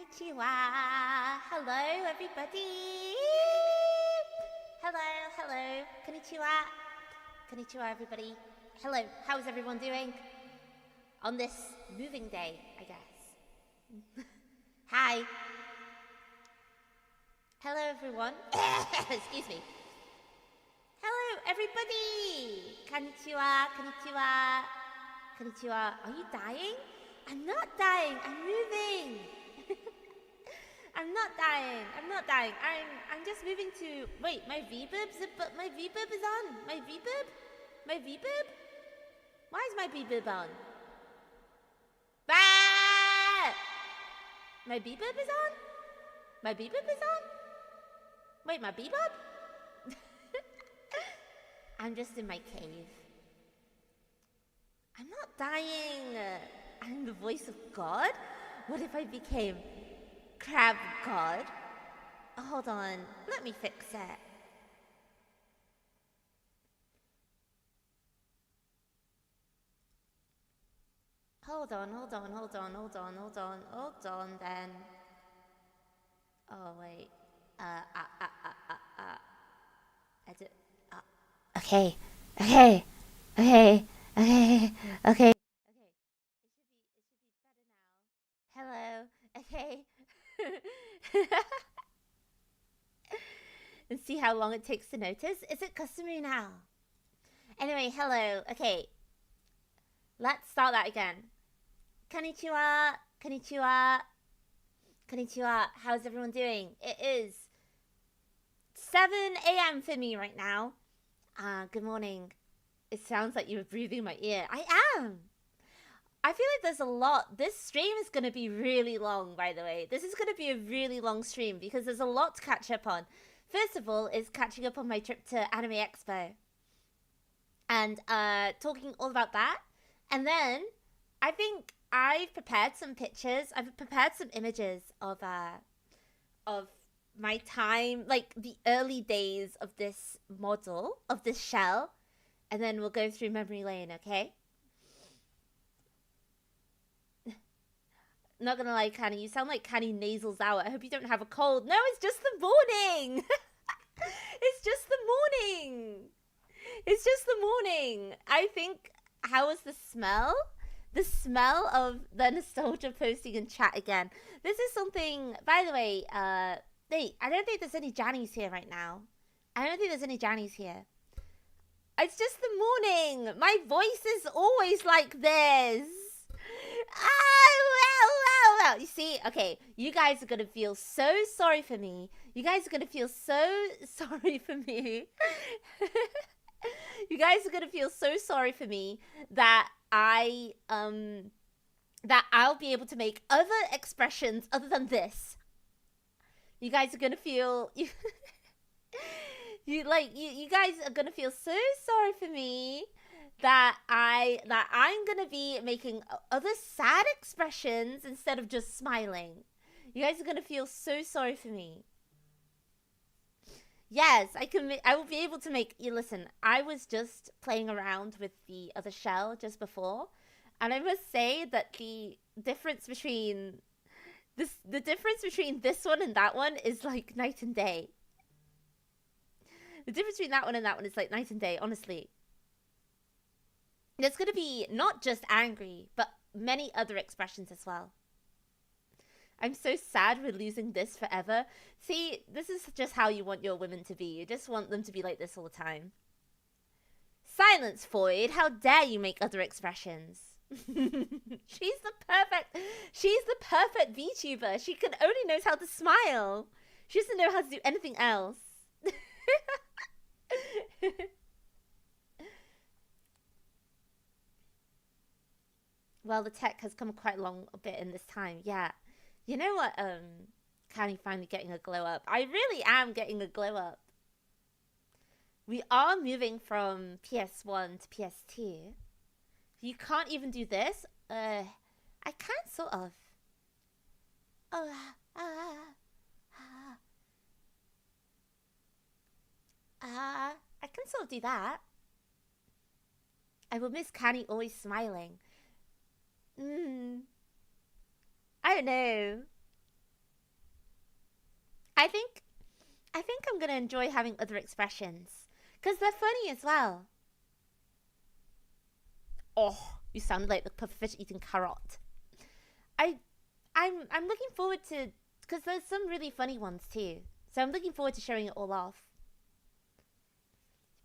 Konnichiwa. Hello, everybody. Hello. Konnichiwa. Konnichiwa, everybody. Hello, how's everyone doing? On this moving day, I guess. Hi. Hello, everyone. Excuse me. Hello, everybody. Konnichiwa. Konnichiwa. Are you dying? I'm not dying. I'm moving. I'm not dying. I'm just moving to. Wait, my V-bib is on. My V-bib. Why is my V-bib on? Ah! My V-bib is on. Wait, my V-bib? I'm just in my cave. I'm not dying. I'm the voice of God? What if I became Crab God? Hold on, let me fix it. Hold on then. Oh wait. Edit. Okay. Hello. Okay. And see how long it takes to notice? Is it customary now? Anyway, hello. Okay. Let's start that again. Konnichiwa. How's everyone doing? It is 7 a.m. for me right now. Good morning. It sounds like you were breathing in my ear. I am. I feel like there's a lot. This stream is going to be really long, by the way. This is going to be a really long stream because there's a lot to catch up on. First of all is catching up on my trip to Anime Expo. And talking all about that. And then I think I've prepared some pictures. I've prepared some images of my time, like the early days of this model, of this shell. And then we'll go through memory lane, okay? Not gonna lie, Canny, you sound like Canny nasals out. I hope you don't have a cold. No, it's just the morning. It's just the morning. I think, how was the smell? The smell of the nostalgia posting in chat again. This is something, by the way, wait, I don't think there's any Jannies here right now. It's just the morning. My voice is always like this. Well. You see, okay, you guys are gonna feel so sorry for me. You guys are gonna feel so sorry for me that I'll be able to make other expressions other than this. You guys are gonna feel you guys are gonna feel so sorry for me that I'm gonna be making other sad expressions instead of just smiling. You guys are gonna feel so sorry for me. Yes, I will be able to make you listen. I was just playing around with the other shell just before, and I must say that the difference between this one and that one is like night and day. The difference between that one and that one is like night and day, honestly. There's going to be not just angry, but many other expressions as well. I'm so sad we're losing this forever. See, this is just how you want your women to be. You just want them to be like this all the time. Silence, Foyd. How dare you make other expressions? She's the perfect VTuber. She can only knows how to smile. She doesn't know how to do anything else. Well, the tech has come quite a bit in this time. Yeah. You know what, Canny finally getting a glow up. I really am getting a glow up. We are moving from PS1 to PS2. You can't even do this? I can sort of. I can sort of do that. I will miss Canny always smiling. I don't know. I think I'm gonna enjoy having other expressions because they're funny as well. Oh, you sound like the pufferfish eating carrot. I'm looking forward to, because there's some really funny ones too. So I'm looking forward to showing it all off.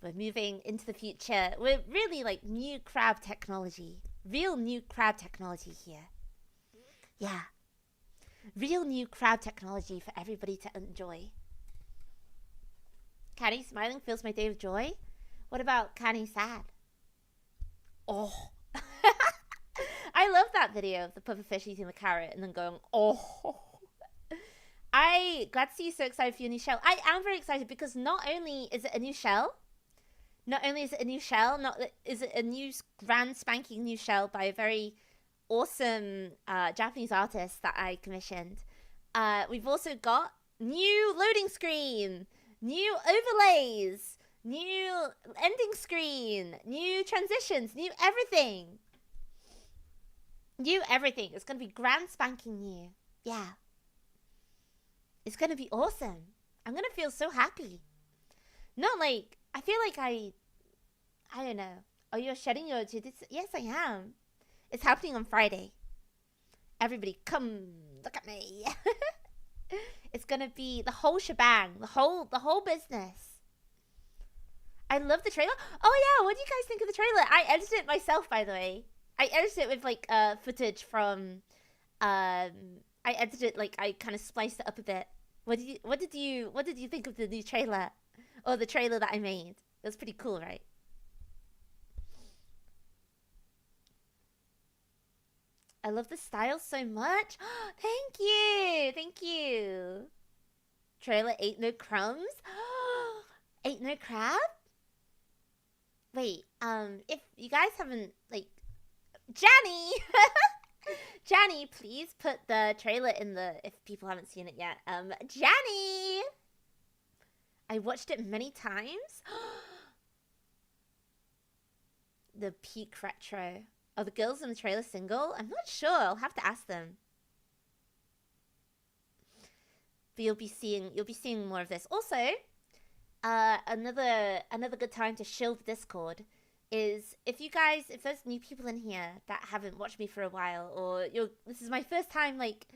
We're moving into the future. We're really like new crab technology. Real new crab technology here. Yeah. Real new crab technology for everybody to enjoy. Canny smiling fills my day with joy. What about Canny sad? Oh. I love that video of the pufferfish eating the carrot and then going, oh. Glad to see you so excited for your new shell. I am very excited because not only is it a new shell, not is it a new grand spanking new shell by a very awesome Japanese artist that I commissioned. We've also got new loading screen, new overlays, new ending screen, new transitions, new everything. New everything. It's going to be grand spanking new. Yeah. It's going to be awesome. I'm going to feel so happy. Not like, I feel like I don't know. Oh, you're shedding your jujitsu? Yes, I am. It's happening on Friday. Everybody come look at me. It's going to be the whole shebang, the whole business. I love the trailer. Oh yeah, what do you guys think of the trailer? I edited it myself, by the way. I edited it with like footage from I edited it, like I kind of spliced it up a bit. What did you think of the new trailer? Or the trailer that I made? It was pretty cool, right? I love the style so much. Thank you. Trailer ate no crumbs. Ate no crab? Wait, if you guys haven't, like, Janny! Janny, please put the trailer in the, if people haven't seen it yet. Janny! I watched it many times. The peak retro. Are the girls in the trailer single? I'm not sure. I'll have to ask them. But you'll be seeing more of this. Also, another good time to shield Discord is if there's new people in here that haven't watched me for a while, or this is my first time like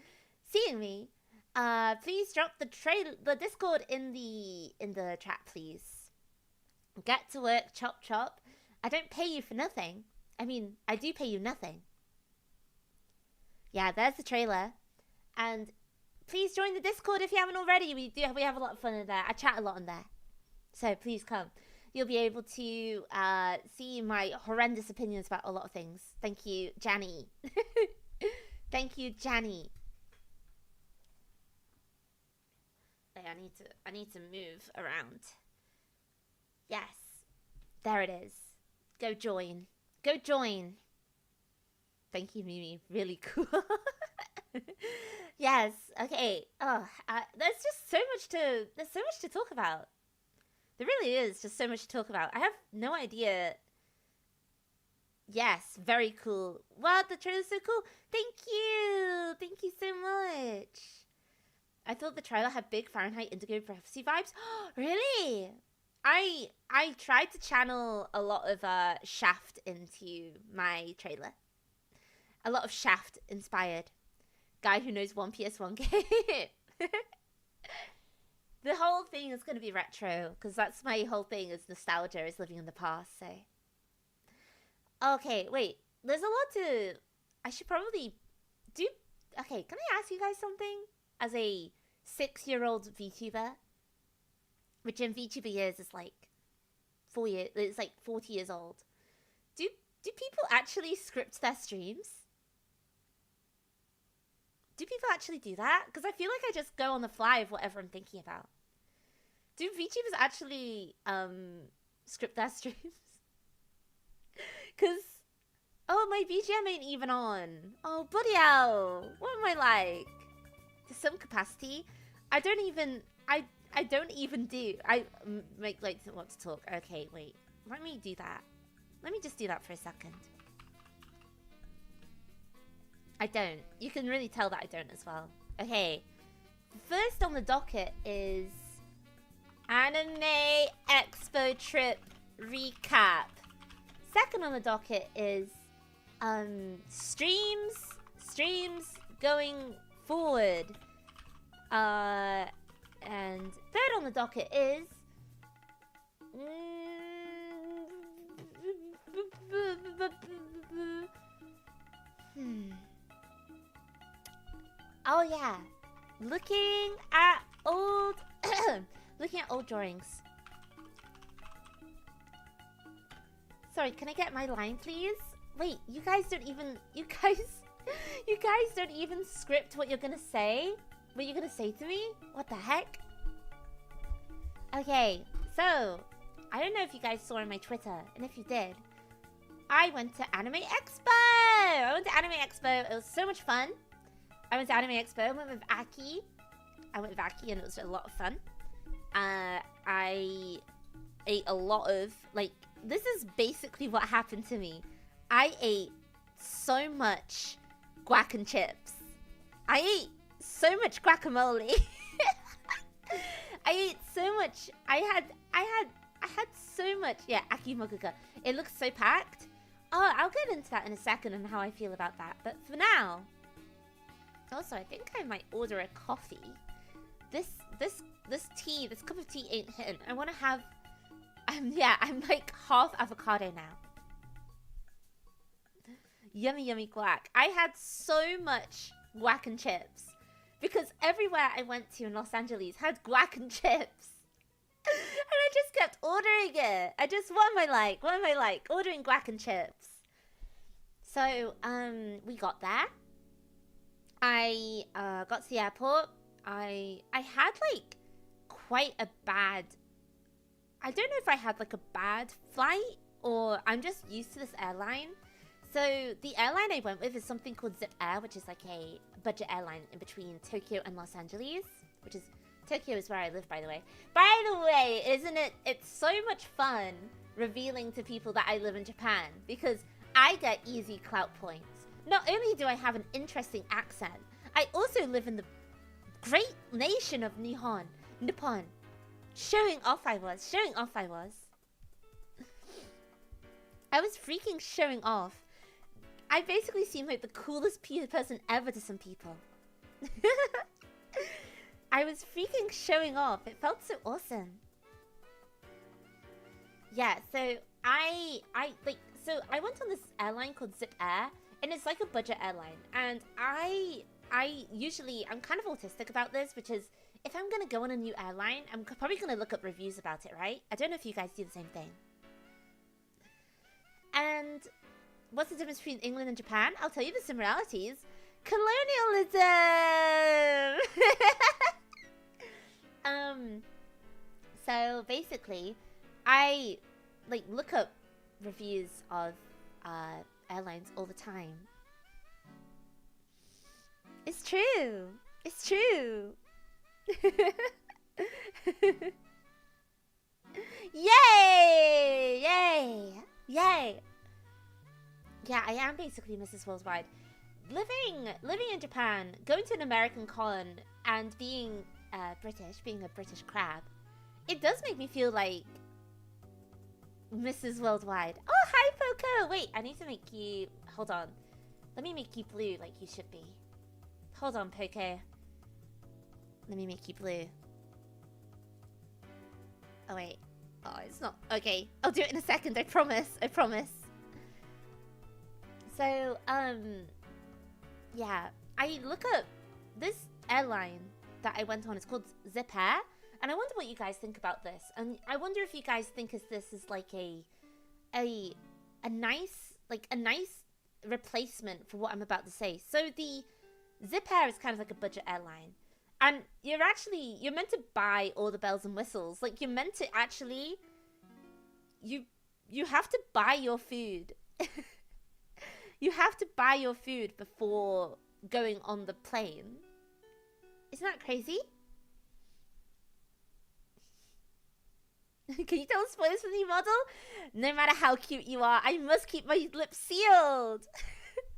seeing me, please drop the Discord in the chat, please. Get to work, chop chop. I don't pay you for nothing. I mean, I do pay you nothing. Yeah, there's the trailer. And please join the Discord if you haven't already. We have a lot of fun in there. I chat a lot in there. So please come. You'll be able to see my horrendous opinions about a lot of things. Thank you, Janny. Thank you, Janny. I need to move around. Yes. There it is. Go join. Go join. Thank you, Mimi. Really cool. Yes. Okay. Oh, there's so much to talk about. There really is just so much to talk about. I have no idea. Yes, very cool. Wow, the trailer's so cool. Thank you. Thank you so much. I thought the trailer had big Fahrenheit Indigo Prophecy vibes. Really? I tried to channel a lot of Shaft into my trailer. A lot of Shaft inspired. Guy who knows one PS1 game. The whole thing is going to be retro, because that's my whole thing, is nostalgia, is living in the past, so. Okay, wait. There's a lot to... I should probably do... Okay, can I ask you guys something? As a 6-year-old VTuber, which in VTuber years is like 4 years... It's like 40 years old. Do people actually script their streams? Do people actually do that? Because I feel like I just go on the fly of whatever I'm thinking about. Do VTubers actually script their streams? Because, oh, my BGM ain't even on. Oh, bloody hell. What am I like? To some capacity, I don't even do. I make like want to talk. Okay, wait. Let me do that. Let me just do that for a second. I don't. You can really tell that I don't as well. Okay. first on the docket is Anime Expo Trip Recap. Second on the docket is streams going forward. And third on the docket is oh yeah, looking at old drawings. Sorry, can I get my line, please? Wait, you guys don't even script what you're gonna say? What you're gonna say to me? What the heck? Okay, so I don't know if you guys saw on my Twitter, and if you did, I went to Anime Expo! It was so much fun. I went to Anime Expo, I went with Aki, and it was a lot of fun. I ate a lot of, like, this is basically what happened to me. I ate so much guac and chips. I ate so much guacamole. I ate so much. I had so much. Yeah, Aki Mokuka. It looks so packed. Oh, I'll get into that in a second and how I feel about that. But for now, also, I think I might order a coffee. This cup of tea ain't hitting. I want to have, I'm like half avocado now. Yummy, yummy guac. I had so much guac and chips because everywhere I went to in Los Angeles had guac and chips. And I just kept ordering it. What am I like? Ordering guac and chips. So, we got there. I got to the airport. I had like quite a bad, I don't know if I had like a bad flight or I'm just used to this airline. So the airline I went with is something called Zip Air, which is like a budget airline in between Tokyo and Los Angeles, which is, Tokyo is where I live, by the way. By the way, isn't it, it's so much fun revealing to people that I live in Japan because I get easy clout points. Not only do I have an interesting accent, I also live in the great nation of Nippon. Showing off I was. I was freaking showing off. I basically seem like the coolest person ever to some people. I was freaking showing off. It felt so awesome. Yeah, so I went on this airline called Zip Air, and it's like a budget airline. And I'm kind of autistic about this, which is, if I'm gonna go on a new airline, I'm probably gonna look up reviews about it, right? I don't know if you guys do the same thing. And what's the difference between England and Japan? I'll tell you the similarities. Colonialism! So basically, I like look up reviews of airlines all the time. It's true. It's true. Yay! Yay! Yay! Yeah, I am basically Mrs. Worldwide. Living in Japan, going to an American con, and being British, being a British crab, it does make me feel like Mrs. Worldwide. Oh, hi, Poco! Wait, I need to make you... Hold on. Let me make you blue like you should be. Hold on, Poco. Let me make you blue. Oh, wait. Oh, it's not... Okay, I'll do it in a second, I promise. I promise. So, yeah. I look up this airline that I went on. It's called Zip Air. And I wonder what you guys think about this. And I wonder if you guys think this is like a nice replacement for what I'm about to say. So the Zip Air is kind of like a budget airline. And you're meant to buy all the bells and whistles. Like, you're meant to actually, you have to buy your food. You have to buy your food before going on the plane. Isn't that crazy? Can you tell spoilers for the model? No matter how cute you are, I must keep my lips sealed.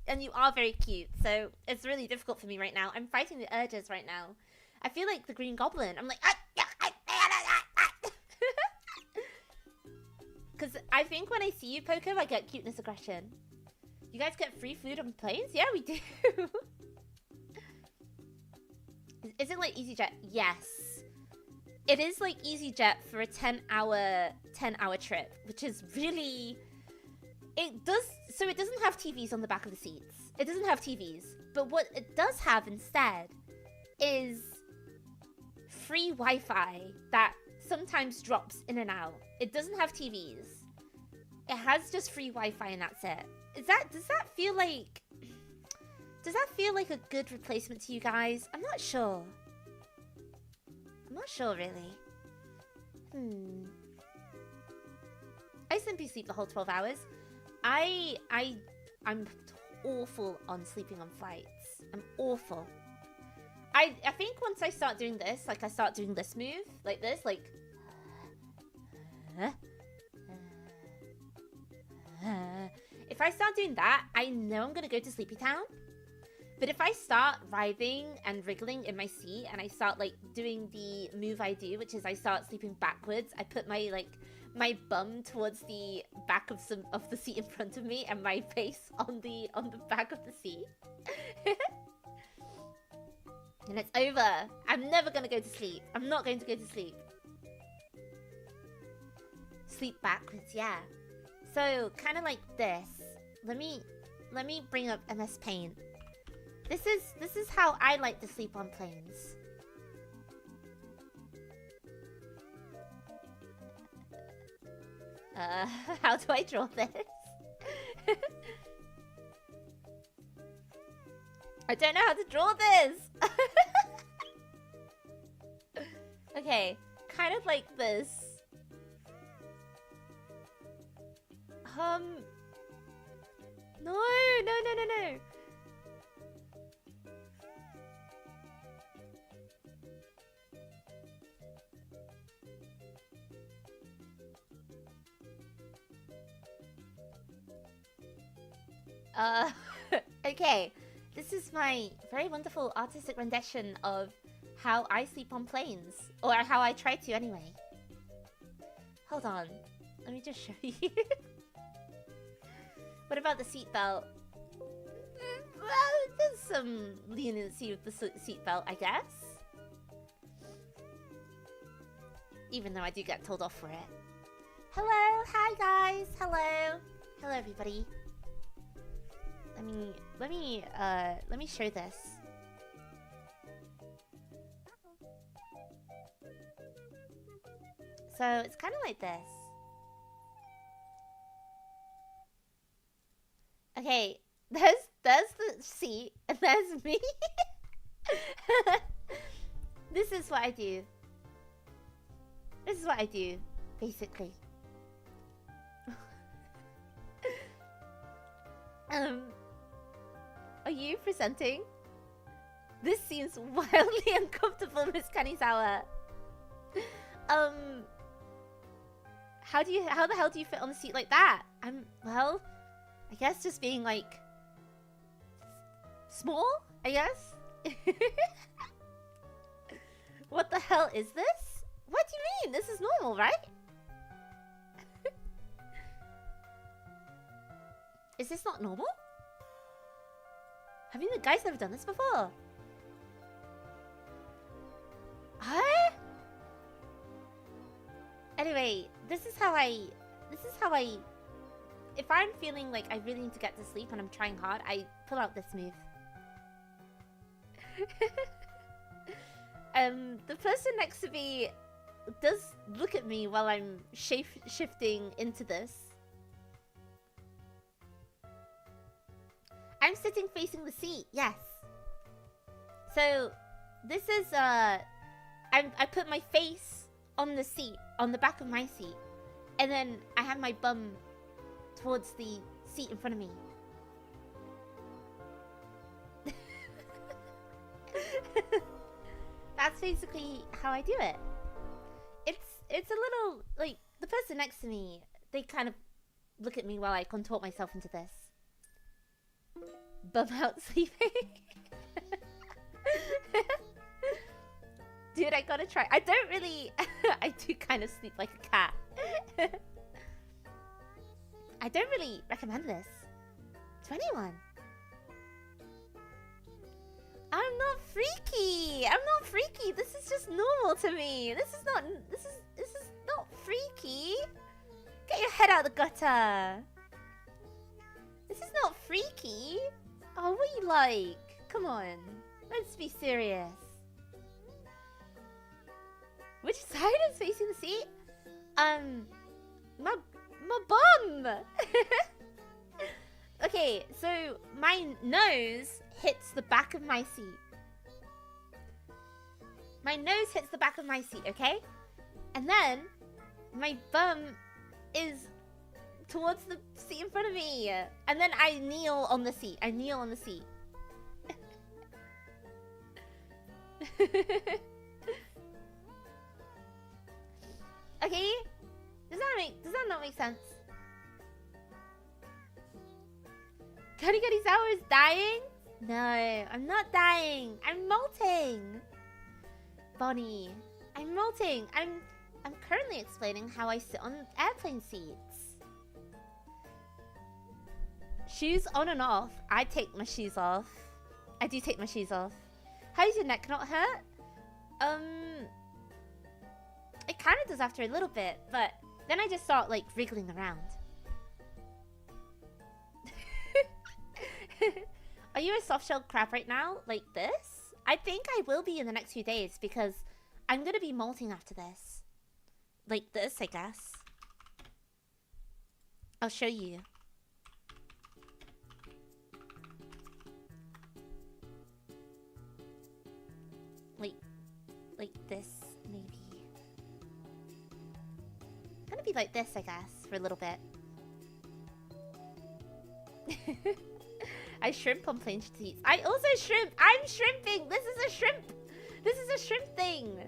And you are very cute, so it's really difficult for me right now. I'm fighting the urges right now. I feel like the Green Goblin. I'm like, because I think when I see you, Poco, I get cuteness aggression. You guys get free food on planes? Yeah, we do. Is it like EasyJet? Yes. It is like EasyJet for a 10-hour trip, which is really... It doesn't have TVs on the back of the seats. It doesn't have TVs. But what it does have instead is free Wi-Fi that sometimes drops in and out. It doesn't have TVs. It has just free Wi-Fi and that's it. Does that feel like a good replacement to you guys? I'm not sure. I'm not sure really. I simply sleep the whole 12 hours. I'm awful on sleeping on flights. I'm awful. I think once I start doing this, like I start doing this move, like this, like if I start doing that, I know I'm gonna go to Sleepy Town. But if I start writhing and wriggling in my seat and I start like doing the move I do, which is I start sleeping backwards, I put my bum towards the back of the seat in front of me and my face on the back of the seat. And it's over. I'm never gonna go to sleep. I'm not going to go to sleep. Sleep backwards, yeah. So kind of like this. Let me bring up MS Paint. This is how I like to sleep on planes. How do I draw this? I don't know how to draw this. Okay, kind of like this. No. Okay. This is my very wonderful artistic rendition of how I sleep on planes. Or how I try to, anyway. Hold on. Let me just show you. What about the seatbelt? Well, there's some leniency with the seatbelt, I guess. Even though I do get told off for it. Hello! Hi, guys! Hello! Hello, everybody. Let me show this. So it's kind of like this. Okay, there's the seat, and there's me. This is what I do. This is what I do, basically. Are you presenting? This seems wildly uncomfortable, Miss Kanizawa. How the hell do you fit on the seat like that? Well, I guess just being like small, I guess. What the hell is this? What do you mean? This is normal, right? Is this not normal? Have you guys never done this before? Huh? Anyway, this is how I... If I'm feeling like I really need to get to sleep and I'm trying hard, I pull out this move. The person next to me does look at me while I'm shifting into this. I'm sitting facing the seat, yes. So, this is, I put my face on the seat, on the back of my seat. And then I have my bum towards the seat in front of me. That's basically how I do it. It's a little, like, the person next to me, they kind of look at me while I contort myself into this. Bum out sleeping. Dude, I gotta try. I don't really... I do kind of sleep like a cat. I don't really recommend this to anyone. I'm not freaky. I'm not freaky. This is just normal to me. This is not freaky. Get your head out of the gutter. This is not freaky. Oh, what you like? Come on. Let's be serious. Which side is facing the seat? My bum. Okay, so my nose hits the back of my seat. My nose hits the back of my seat, okay? And then my bum is towards the seat in front of me. And then I kneel on the seat. I kneel on the seat. Okay? Does that not make sense? Cuddy Sour is dying? No, I'm not dying. I'm molting. Bonnie, I'm molting. I'm currently explaining how I sit on airplane seats. Shoes on and off. I take my shoes off. I do take my shoes off. How does your neck not hurt? It kind of does after a little bit, but then I just start like wriggling around. Are you a soft-shelled crab right now? Like this? I think I will be in the next few days because I'm going to be molting after this. Like this, I guess. I'll show you. Like this, maybe. I'm gonna be like this, I guess, for a little bit. I shrimp on plain seats. I also shrimp. I'm shrimping. This is a shrimp. This is a shrimp thing.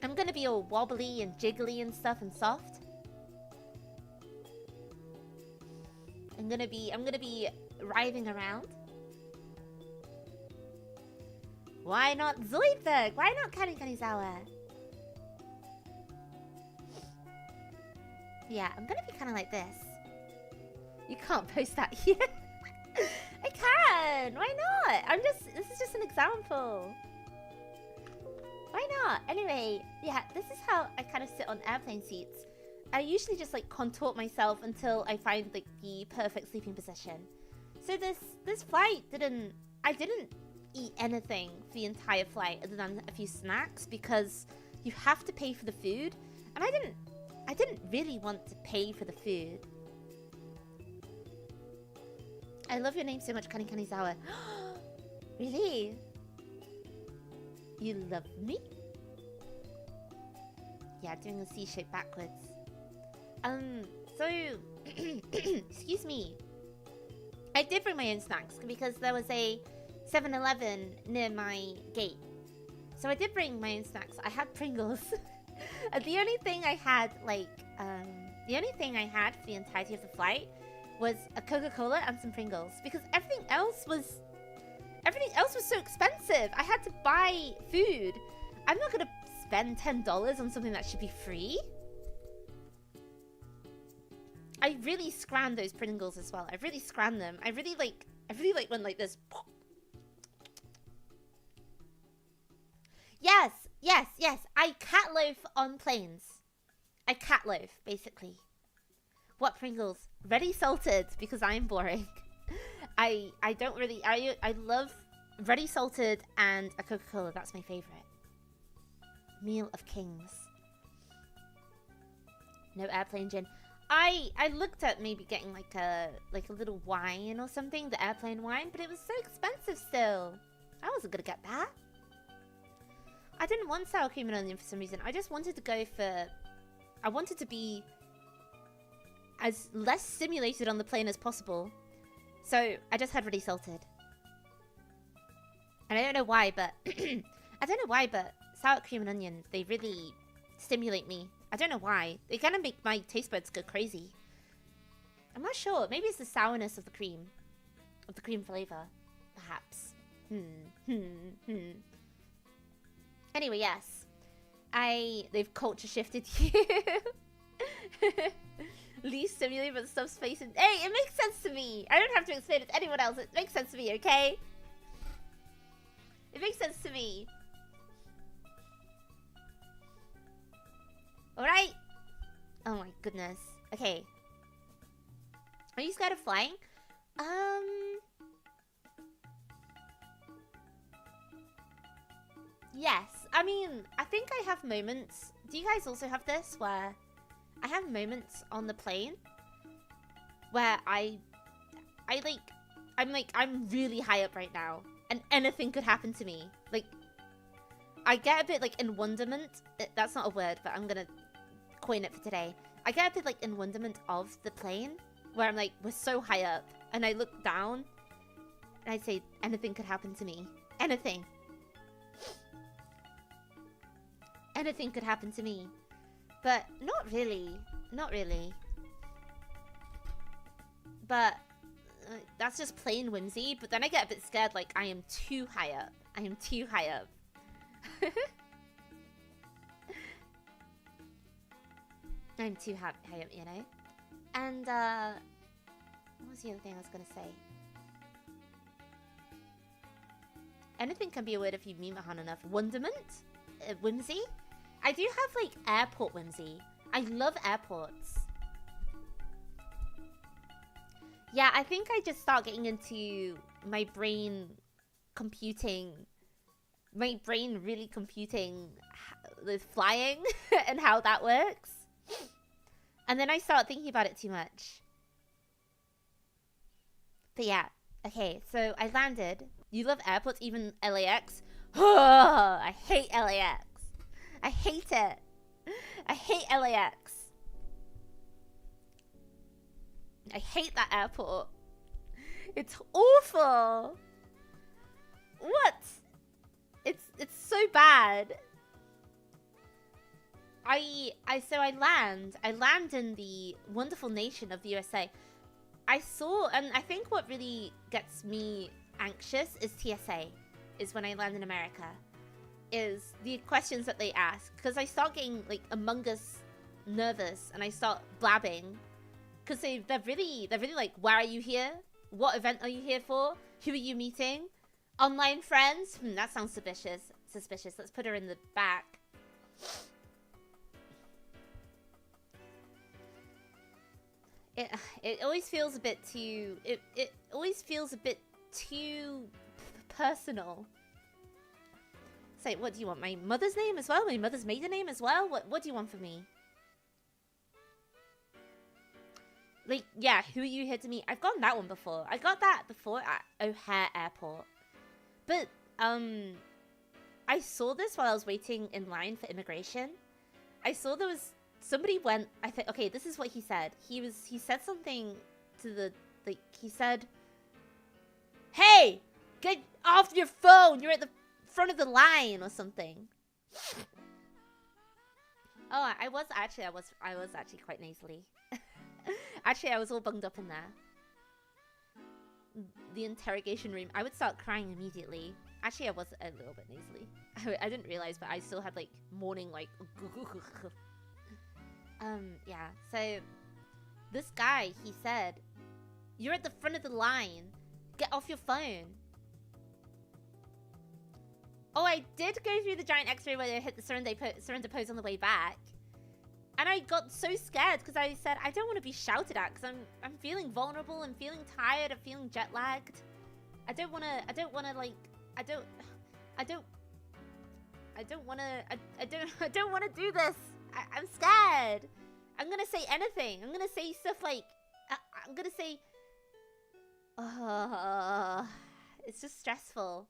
I'm gonna be all wobbly and jiggly and stuff and soft. I'm gonna be writhing around. Why not Zoidberg? Why not Kanizawa? Yeah, I'm gonna be kind of like this. You can't post that here. I can. Why not? This is just an example. Why not? Anyway, yeah, this is how I kind of sit on airplane seats. I usually just like contort myself until I find like the perfect sleeping position. So this flight I didn't eat anything for the entire flight other than a few snacks because you have to pay for the food, and I didn't really want to pay for the food. I love your name so much, Kanizawa. Really? You love me? Yeah, doing a C shape backwards. So excuse me. I did bring my own snacks because there was a 7-Eleven near my gate. So I did bring my own snacks. I had Pringles. The only thing I had, the only thing I had for the entirety of the flight was a Coca-Cola and some Pringles because everything else was so expensive. I had to buy food. I'm not gonna spend $10 on something that should be free. I really scran those Pringles as well. I really scran them. I really like when like this. Yes. I cat loaf on planes. I cat loaf, basically. What Pringles? Ready salted, because I'm boring. I don't really... I love ready salted and a Coca-Cola. That's my favorite. Meal of Kings. No airplane gin. I looked at maybe getting like a little wine or something, the airplane wine, but it was so expensive still. I wasn't gonna get that. I didn't want sour cream and onion for some reason. I just wanted to go for... I wanted to be as less stimulated on the plane as possible. So I just had ready salted. And I don't know why, but... I don't know why, but sour cream and onion, they really stimulate me. I don't know why. They kind of make my taste buds go crazy. I'm not sure. Maybe it's the sourness of the cream. Of the cream flavor. Perhaps. Anyway, yes. They've culture shifted you. Least stimulating but subspace and hey, it makes sense to me. I don't have to explain it to anyone else. It makes sense to me, okay? It makes sense to me. Alright. Oh my goodness. Okay. Are you scared of flying? Yes. I mean, I think I have moments. Do you guys also have this where I have moments on the plane where I'm really high up right now and anything could happen to me. Like, I get a bit like in wonderment. That's not a word, but I'm gonna coin it for today. I get a bit like in wonderment of the plane where I'm like, we're so high up and I look down and I say anything could happen to me. Anything. Anything could happen to me. But not really. Not really. But that's just plain whimsy. But then I get a bit scared like I am too high up. I am too high up. I'm too high up, you know? And, what was the other thing I was gonna say? Anything can be a word if you meme it hard enough. Wonderment? Whimsy? I do have, like, airport whimsy. I love airports. Yeah, I think I just start getting into my brain computing. My brain really computing with flying and how that works. And then I start thinking about it too much. But yeah, okay, so I landed. You love airports, even LAX? I hate LAX. I hate it. I hate LAX. I hate that airport. It's awful. What? It's so bad. So I land in the wonderful nation of the USA. I saw, and I think what really gets me anxious is TSA, is when I land in America, is the questions that they ask. Because I start getting, like, Among Us nervous, and I start blabbing. Because they're really like, where are you here? What event are you here for? Who are you meeting? Online friends? That sounds suspicious. Let's put her in the back. It always feels a bit too... It always feels a bit too personal. Say, what do you want? My mother's name as well? My mother's maiden name as well? What do you want from me? Like, yeah, who are you here to meet? I've gotten that one before. I got that before at O'Hare Airport. But, I saw this while I was waiting in line for immigration. I saw there was... Somebody went... I think... Okay, this is what he said. He said something to the... Like, he said... Hey! Get off your phone! You're at the front of the line or something. Oh, I was actually quite nasally. Actually, I was all bunged up in there. The interrogation room. I would start crying immediately. Actually, I was a little bit nasally. I didn't realize, but I still had, like, morning, like... yeah. So, this guy, he said, you're at the front of the line. Get off your phone. Oh, I did go through the giant x-ray where they hit the surrender pose on the way back. And I got so scared because I said, I don't want to be shouted at because I'm feeling vulnerable. I'm feeling tired. I'm feeling jet lagged. I don't want to do this. I'm scared. I'm going to say anything. I'm going to say stuff like, I'm going to say, it's just stressful.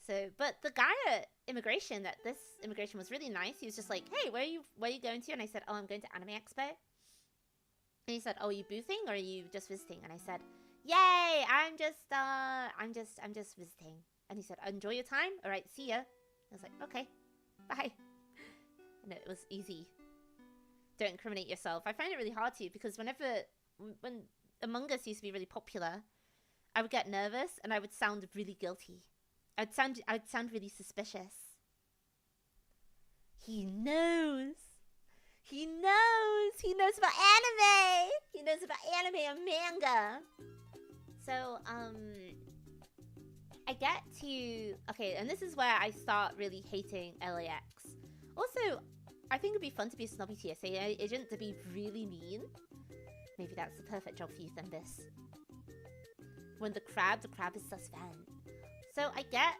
So, but the guy at immigration, this immigration was really nice. He was just like, hey, where are you going to? And I said, oh, I'm going to Anime Expo. And he said, oh, are you boothing or are you just visiting? And I said, yay, I'm just visiting. And he said, enjoy your time. All right, see ya. I was like, okay, bye. And it was easy. Don't incriminate yourself. I find it really hard to because when Among Us used to be really popular, I would get nervous and I would sound really guilty. I'd sound really suspicious. He knows. He knows. He knows about anime. He knows about anime and manga. So, I get to... Okay, and this is where I start really hating LAX. Also, I think it'd be fun to be a snobby TSA agent to be really mean. Maybe that's the perfect job for you, Thembis. When the crab is sus fan. So I get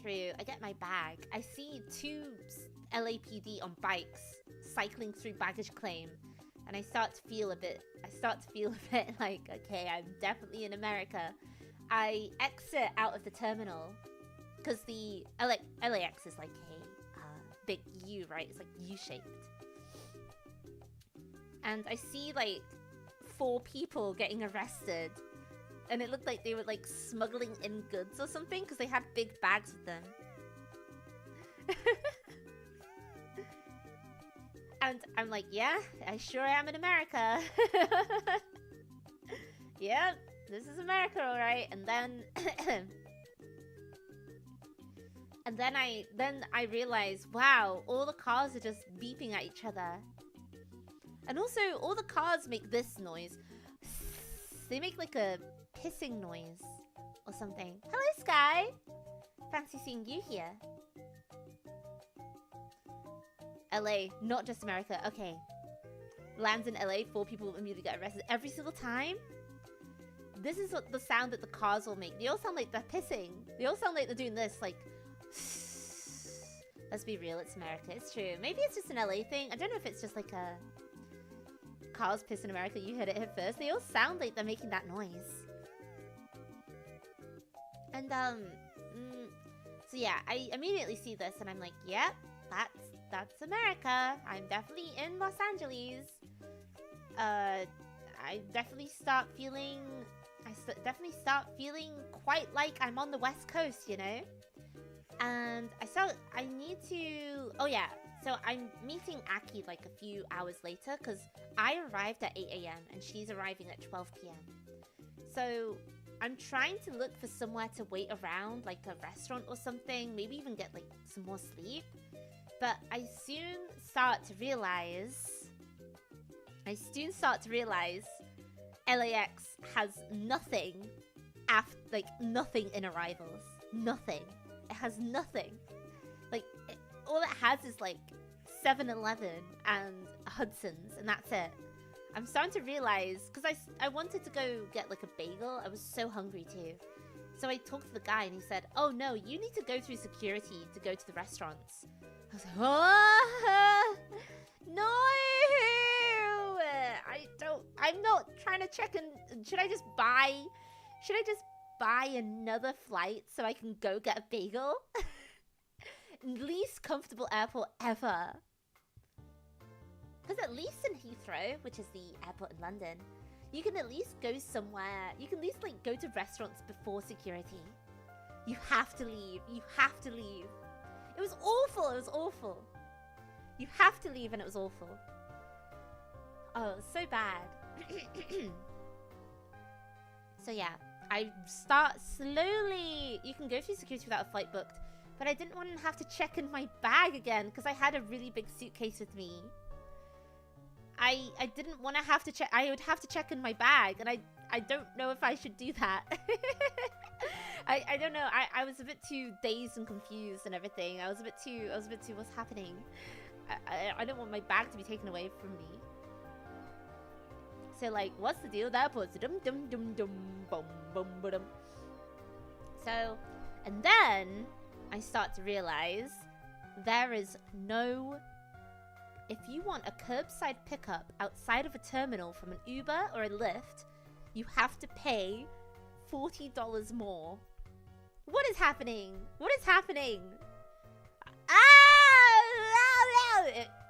through, I get my bag. I see 2 LAPD on bikes cycling through baggage claim. And I start to feel a bit like, okay, I'm definitely in America. I exit out of the terminal because the LAX is like a big U, right? It's like U-shaped. And I see like 4 people getting arrested. And it looked like they were like smuggling in goods or something because they had big bags with them. And I'm like, yeah, I sure am in America. Yep, this is America, all right. And then, then I realize, wow, all the cars are just beeping at each other. And also, all the cars make this noise. They make like a hissing noise or something. Hello, Sky. Fancy seeing you here. LA, not just America. Okay. Lands in LA, 4 people immediately get arrested every single time. This is what the sound that the cars will make. They all sound like they're pissing. They all sound like they're doing this, like... Let's be real, it's America. It's true. Maybe it's just an LA thing. I don't know if it's just like a... Cars piss in America, you heard it here first. They all sound like they're making that noise. And, so yeah, I immediately see this and I'm like, yep, that's America. I'm definitely in Los Angeles. I definitely start feeling quite like I'm on the West Coast, you know? And I need to, oh yeah, so I'm meeting Aki like a few hours later because I arrived at 8 a.m. and she's arriving at 12 p.m. So I'm trying to look for somewhere to wait around, like a restaurant or something, maybe even get like some more sleep. But I soon start to realize LAX has nothing nothing in arrivals. Nothing. It has nothing. Like, all it has is like 7-Eleven and Hudson's, and that's it. I'm starting to realize, because I wanted to go get like a bagel. I was so hungry too. So I talked to the guy and he said, oh no, you need to go through security to go to the restaurants. I was like, oh, no, I'm not trying to check in. Should I just buy another flight so I can go get a bagel? Least comfortable airport ever. Because at least in Heathrow, which is the airport in London, you can at least go somewhere. You can at least like go to restaurants before security. You have to leave. You have to leave. It was awful. It was awful. You have to leave and it was awful. Oh, it was so bad. So yeah, I start slowly. You can go through security without a flight booked. But I didn't want to have to check in my bag again because I had a really big suitcase with me. I didn't want to have to check. I would have to check in my bag, and I don't know if I should do that. I don't know. I was a bit too dazed and confused and everything. I was a bit too what's happening? I don't want my bag to be taken away from me. So like, what's the deal? That was dum dum dum dum bum bum bum. So, and then I start to realize there is no... If you want a curbside pickup outside of a terminal from an Uber or a Lyft, you have to pay $40 more. What is happening? What is happening?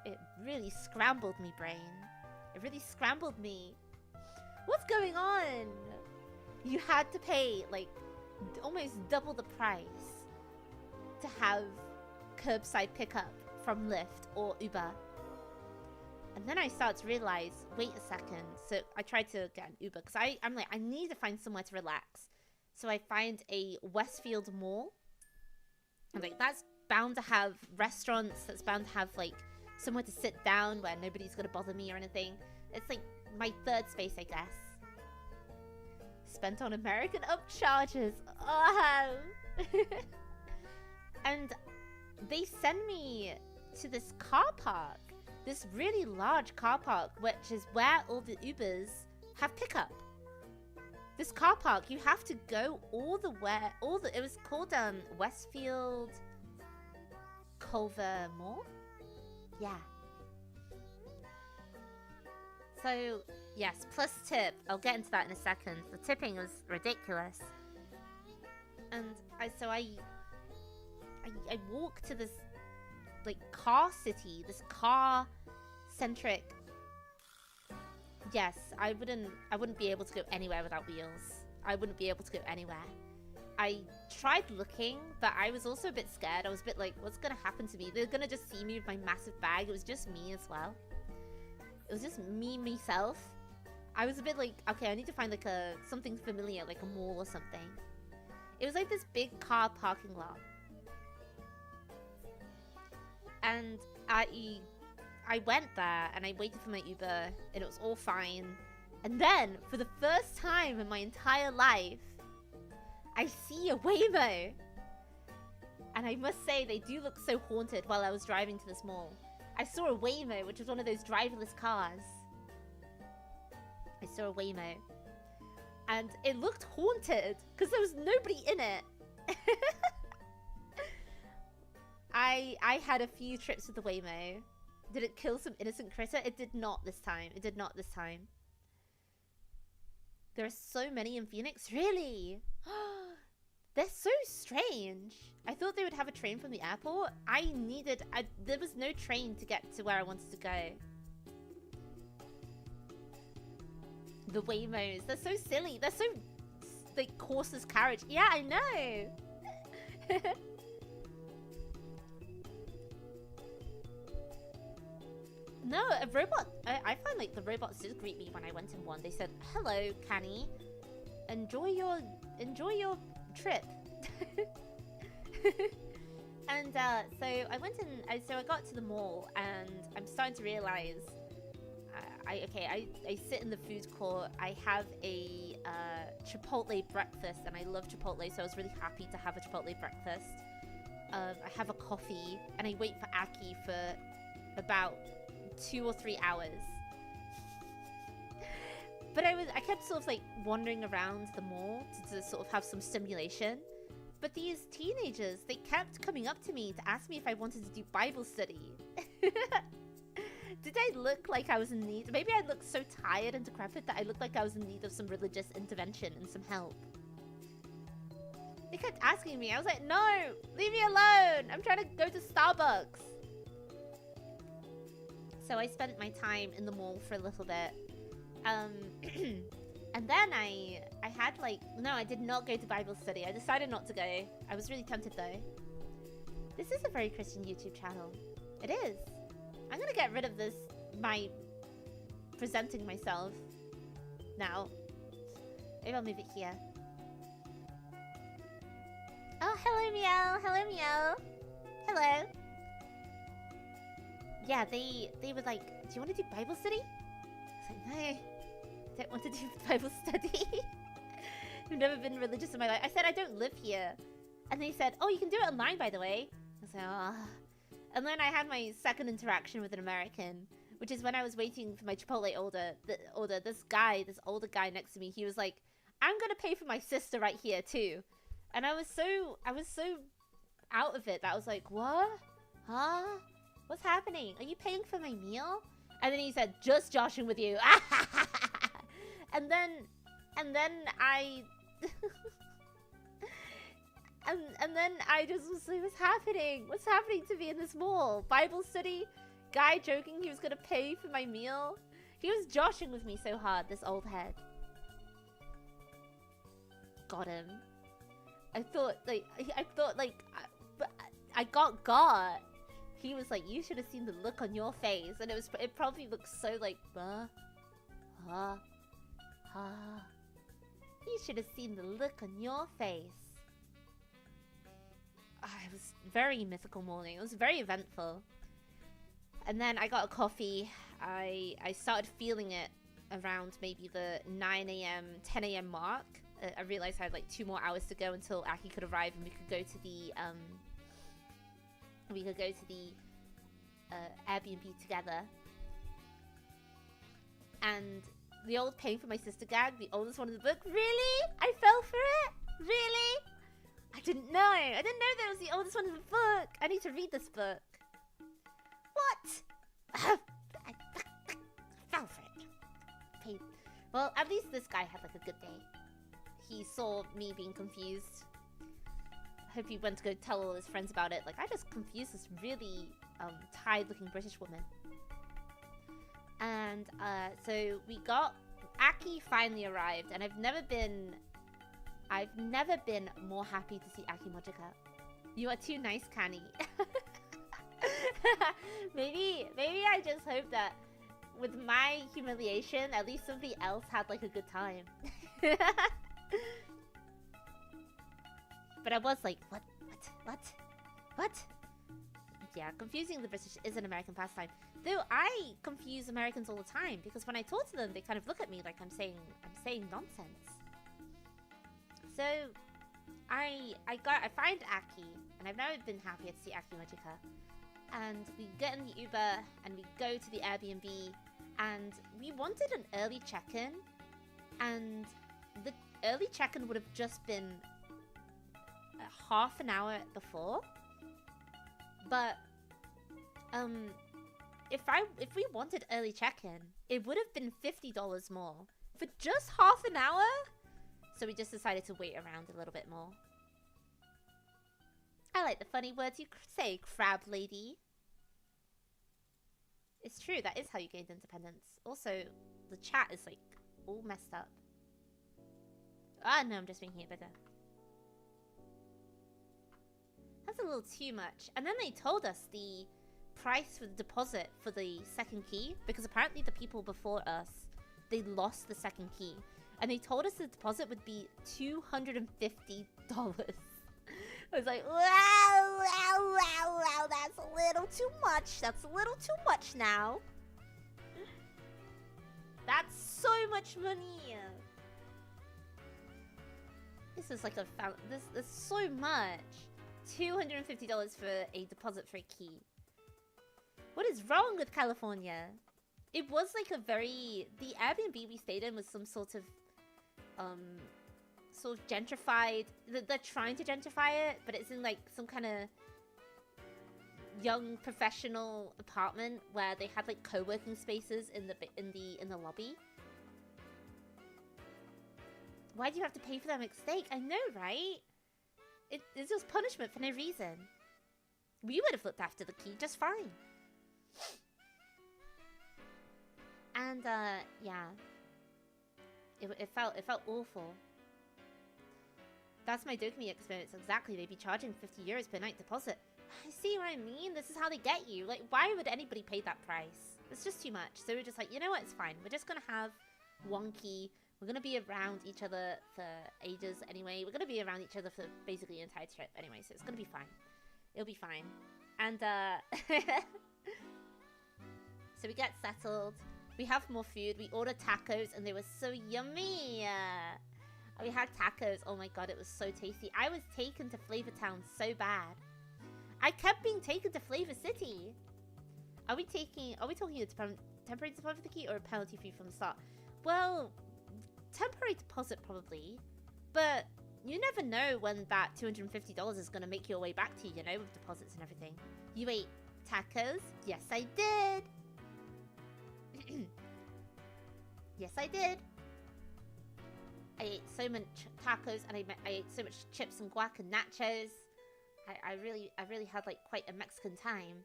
It really scrambled me, brain. It really scrambled me. What's going on? You had to pay, like, almost double the price to have curbside pickup from Lyft or Uber. And then I start to realize, wait a second. So I tried to get an Uber because I'm like, I need to find somewhere to relax. So I find a Westfield Mall And like that's bound to have restaurants, that's bound to have like somewhere to sit down where nobody's gonna bother me or anything. It's like my third space, I guess. Spent on American upcharges. Oh. And they send me to this car park, this really large car park, which is where all the Ubers have pickup. This car park, you have to go all the way, it was called Westfield Culver Mall? Yeah. So, yes, plus tip. I'll get into that in a second. The tipping was ridiculous. And I walk to this, like, car city, this car-centric... Yes, I wouldn't be able to go anywhere without wheels. I wouldn't be able to go anywhere. I tried looking, but I was also a bit scared. I was a bit like, what's gonna happen to me? They're gonna just see me with my massive bag. It was just me as well. It was just myself. I was a bit like, okay, I need to find like something familiar, like a mall or something. It was like this big car parking lot. And I went there and I waited for my Uber and it was all fine. And then, for the first time in my entire life, I see a Waymo. And I must say, they do look so haunted while I was driving to this mall. I saw a Waymo, which was one of those driverless cars. I saw a Waymo. And it looked haunted, because there was nobody in it. I had a few trips with the Waymo. Did it kill some innocent critter? It did not this time. It did not this time. There are so many in Phoenix. Really? They're so strange. I thought they would have a train from the airport. There was no train to get to where I wanted to go. The Waymos, they're so silly. They're so, like, horseless carriage. Yeah, I know. No, a robot. I find like the robots did greet me when I went in one. They said, "Hello, Canny. Enjoy your trip." And so I went in. So I got to the mall, and I'm starting to realize. I sit in the food court. I have a Chipotle breakfast, and I love Chipotle, so I was really happy to have a Chipotle breakfast. I have a coffee, and I wait for Aki for about 2 or 3 hours. But I kept sort of like wandering around the mall to sort of have some stimulation. But these teenagers, they kept coming up to me to ask me if I wanted to do Bible study. Did I look like I was in need? Maybe I looked so tired and decrepit that I looked like I was in need of some religious intervention and some help. They kept asking me. I was like, no, leave me alone. I'm trying to go to Starbucks. So I spent my time in the mall for a little bit. And then I had like... No, I did not go to Bible study. I decided not to go. I was really tempted though. This is a very Christian YouTube channel. It is. I'm gonna get rid of this, my presenting myself now. Maybe I'll move it here. Oh, hello, Meow. Hello, Meow. Hello. Yeah, they were like, do you want to do Bible study? I was like, no, I don't want to do Bible study. I've never been religious in my life. I said, I don't live here. And they said, oh, you can do it online, by the way. I was like, oh. And then I had my second interaction with an American, which is when I was waiting for my Chipotle order. This older guy next to me, he was like, I'm going to pay for my sister right here, too. And I was so out of it that I was like, what? Huh? What's happening? Are you paying for my meal? And then he said, just joshing with you. and then I... and then I just was like, what's happening? What's happening to me in this mall? Bible study? Guy joking he was going to pay for my meal? He was joshing with me so hard, this old head. Got him. I thought I got. He was like, you should have seen the look on your face. And it probably looked so like, You should have seen the look on your face. this very mythical morning. It was very eventful. And then I got a coffee. I started feeling it around maybe the 9 a.m., 10 a.m. mark. I realized I had like 2 more hours to go until Aki could arrive and we could go to the Airbnb together. And the old paying for my sister gag, the oldest one in the book. Really? I fell for it? Really? I didn't know. I didn't know that was the oldest one in the book. I need to read this book. What? I fell for it. Paid. Well, at least this guy had like a good day. He saw me being confused. I hope he went to go tell all his friends about it. Like, I just confused this really tired-looking British woman. And so we got... Aki finally arrived, and I've never been more happy to see Aki Mojika. You are too nice, Kani. maybe I just hope that with my humiliation, at least somebody else had like a good time. But I was like, what? Yeah, confusing the British is an American pastime. Though I confuse Americans all the time, because when I talk to them, they kind of look at me like I'm saying nonsense. So I find Aki, and I've never been happier to see Aki Mojika. And we get in the Uber and we go to the Airbnb, and we wanted an early check-in, and the early check-in would have just been half an hour before. But if we wanted early check-in, it would have been $50 more for just half an hour. So we just decided to wait around a little bit more. I like the funny words you say, crab lady. It's true, that is how you gained independence. Also, the chat is like all messed up. Ah, no, I'm just making it bigger. That's a little too much. And then they told us the price for the deposit for the second key, because apparently the people before us, they lost the second key. And they told us the deposit would be $250. I was like, wow, that's a little too much. That's a little too much now. That's so much money. This is like this is so much. $250 for a deposit for a key. What is wrong with California? It was like a very... The Airbnb we stayed in was some sort of gentrified... They're trying to gentrify it, but it's in like some kind of young professional apartment where they had like co-working spaces in the lobby. Why do you have to pay for that mistake? I know, right? It's just punishment for no reason. We would have looked after the key just fine. And yeah, it felt awful. That's my Dokumi experience exactly. They'd be charging €50 per night deposit. I see what I mean. This is how they get you. Like, why would anybody pay that price? It's just too much. So we're just like, you know what? It's fine. We're just gonna have one key. We're gonna be around each other for ages anyway. We're gonna be around each other for basically the entire trip anyway. So it's gonna be fine. It'll be fine. And so we get settled. We have more food. We ordered tacos and they were so yummy. We had tacos. Oh my god, it was so tasty. I was taken to Flavor Town so bad. I kept being taken to Flavor City. Are we talking a temporary deposit for the key or a penalty fee from the start? Well, temporary deposit probably, but you never know when that $250 is going to make your way back to you, you know, with deposits and everything. You ate tacos? Yes, I did. Yes, I did. I ate so much tacos and I ate so much chips and guac and nachos. I really had like quite a Mexican time.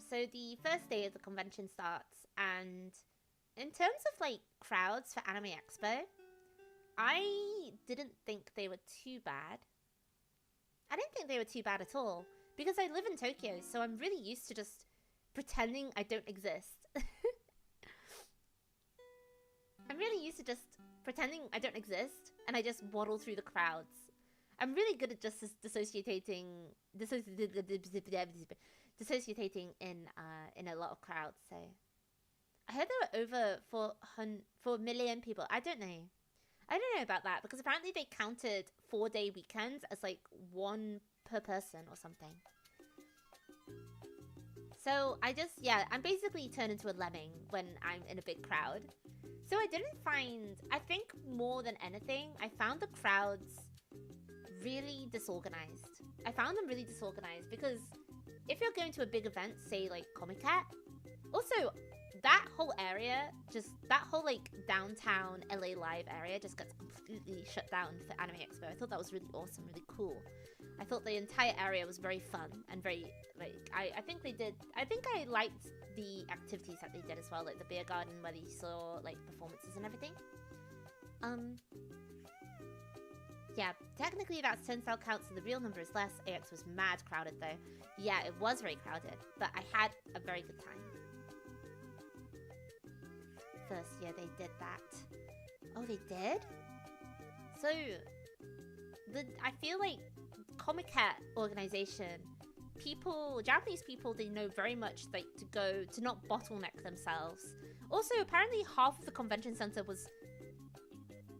So the first day of the convention starts, and in terms of like crowds for Anime Expo, I didn't think they were too bad. I didn't think they were too bad at all, because I live in Tokyo, so I'm really used to just pretending I don't exist. I'm really used to just pretending I don't exist, and I just waddle through the crowds. I'm really good at just dissociating in a lot of crowds. So I heard there were over 4 million people. I don't know. I don't know about that because apparently they counted 4-day weekends as like one per person or something. So I'm basically turned into a lemming when I'm in a big crowd. So I think more than anything, I found the crowds really disorganized. I found them really disorganized because if you're going to a big event, say like Comic-Cat, also that whole area, that whole like downtown LA Live area just gets completely shut down for Anime Expo. I thought that was really awesome, really cool. I thought the entire area was very fun and very, like, I think I liked the activities that they did as well, like the beer garden where you saw like performances and everything. Yeah, technically that's 10 cell counts, so the real number is less. AX was mad crowded though. Yeah, it was very crowded, but I had a very good time. First year they did that. Oh, they did? So, I feel like Comic-Cat organization, Japanese people, they know very much like to not bottleneck themselves. Also, apparently half of the convention center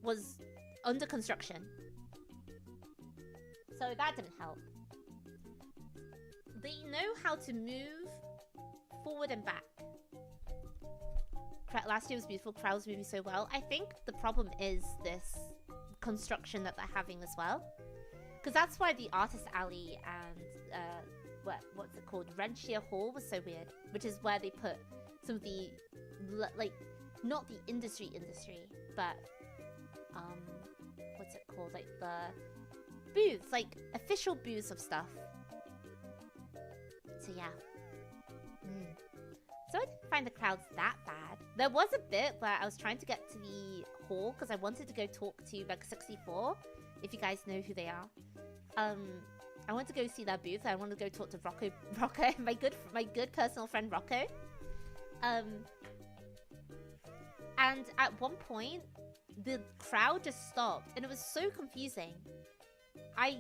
was under construction. So that didn't help. They know how to move forward and back. Last year was beautiful, crowd was moving so well. I think the problem is this construction that they're having as well. Because that's why the Artist Alley and what's it called? Renshire Hall was so weird. Which is where they put some of the, like, not the industry, but, what's it called? Like the booths, like official booths of stuff. So yeah. So I didn't find the crowds that bad. There was a bit where I was trying to get to the hall because I wanted to go talk to Veg 64, if you guys know who they are. I want to go see their booth. I want to go talk to Rocco, my good personal friend Rocco. And at one point, the crowd just stopped, and it was so confusing. I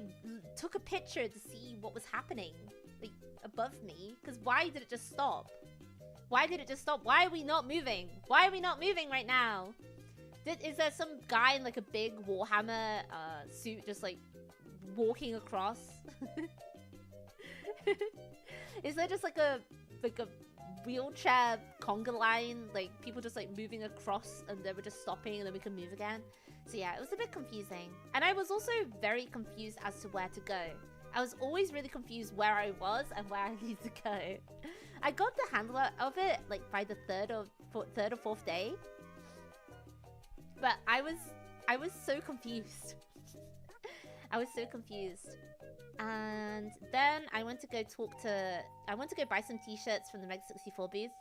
took a picture to see what was happening, like above me, because why did it just stop? Why did it just stop? Why are we not moving? Why are we not moving right now? Is there some guy in like a big Warhammer suit just like walking across? Is there just like a wheelchair conga line, like people just like moving across and they were just stopping and then we can move again? So yeah, it was a bit confusing. And I was also very confused as to where to go. I was always really confused where I was and where I needed to go. I got the handle of it like by the third or fourth day. But I was so confused. I was so confused. And then I went to go buy some t-shirts from the Meg 64 booth.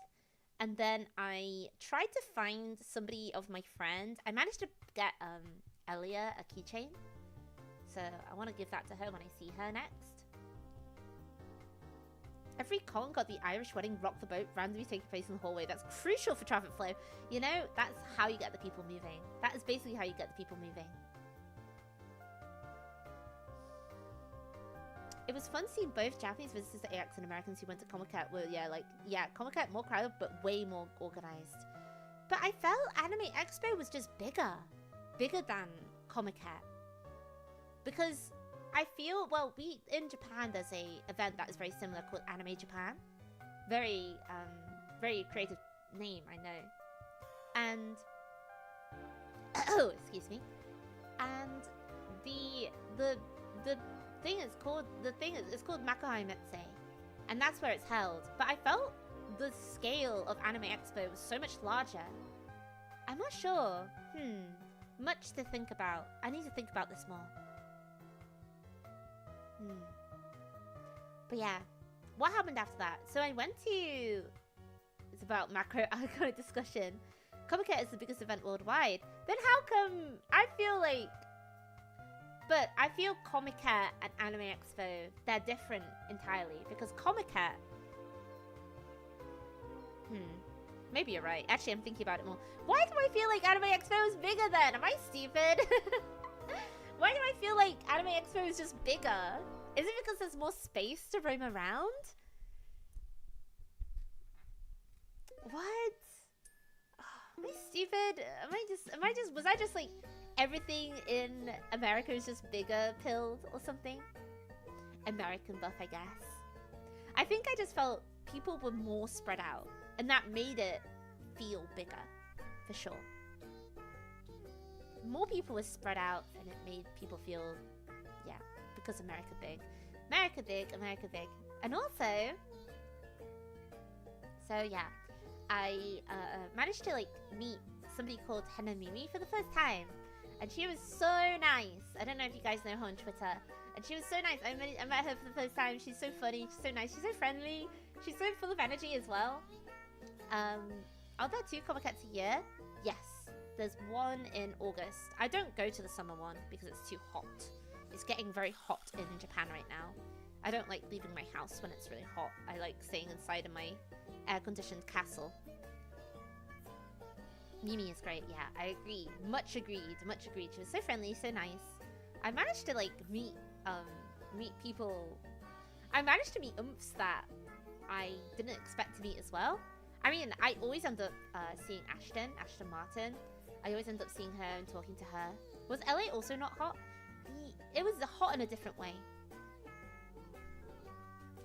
And then I tried to find somebody of my friend. I managed to get Elia a keychain. So I want to give that to her when I see her next. Every con got the Irish wedding rock the boat randomly taking place in the hallway. That's crucial for traffic flow. You know, that's how you get the people moving. That is basically how you get the people moving. It was fun seeing both Japanese visitors to AX and Americans who went to Comic-Cat were, Comic-Cat more crowded, but way more organized. But I felt Anime Expo was just bigger than Comic-Cat. Because I feel, in Japan, there's a event that is very similar called Anime Japan. Very creative name, I know. And, oh, excuse me. And the thing is called, it's called Makuhai Metse. And that's where it's held. But I felt the scale of Anime Expo was so much larger. I'm not sure. Much to think about. I need to think about this more. But yeah, what happened after that? So I went to, it's about macro iconic discussion. Comic-Con is the biggest event worldwide. Then how come I feel Comic-Con and Anime Expo, they're different entirely. Because Comic-Con, maybe you're right. Actually, I'm thinking about it more. Why do I feel like Anime Expo is bigger then? Am I stupid? Why do I feel like Anime Expo is just bigger. Is it because there's more space to roam around? What? Oh, am I stupid? Was I just like, everything in America is just bigger pilled or something? American buff, I guess. I think I just felt people were more spread out, and that made it feel bigger, for sure. More people were spread out, and it made people feel, yeah, because America big. America big, America big. And also, so yeah, I managed to like meet somebody called Hanamimi for the first time. And she was so nice. I don't know if you guys know her on Twitter. And she was so nice. I met her for the first time. She's so funny. She's so nice. She's so friendly. She's so full of energy as well. Are there 2 Comic-Cons a year? Yes. There's one in August. I don't go to the summer one because it's too hot. It's getting very hot in Japan right now. I don't like leaving my house when it's really hot. I like staying inside in my air-conditioned castle. Mimi is great, yeah, I agree. Much agreed, much agreed. She was so friendly, so nice. I managed to like meet people. I managed to meet umps that I didn't expect to meet as well. I mean, I always end up seeing Ashton Martin. I always end up seeing her and talking to her. Was LA also not hot? It was hot in a different way.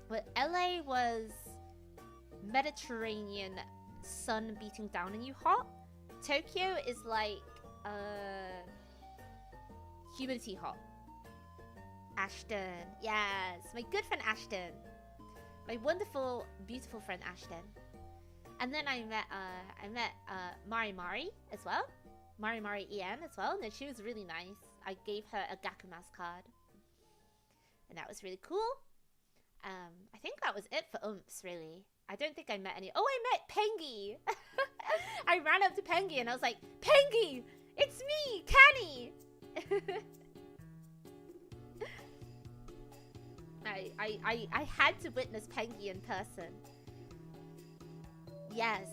But LA was Mediterranean sun beating down on you hot. Tokyo is like humidity hot. Ashton, yes, my good friend Ashton, my wonderful, beautiful friend Ashton. And then I met Mari as well, Mari EN as well. And she was really nice. I gave her a Gakumas card, and that was really cool. I think that was it for umps, really. I don't think I met any. Oh, I met Pengy. I ran up to Pengy and I was like, Pengy, it's me, Canny. I had to witness Pengy in person. Yes,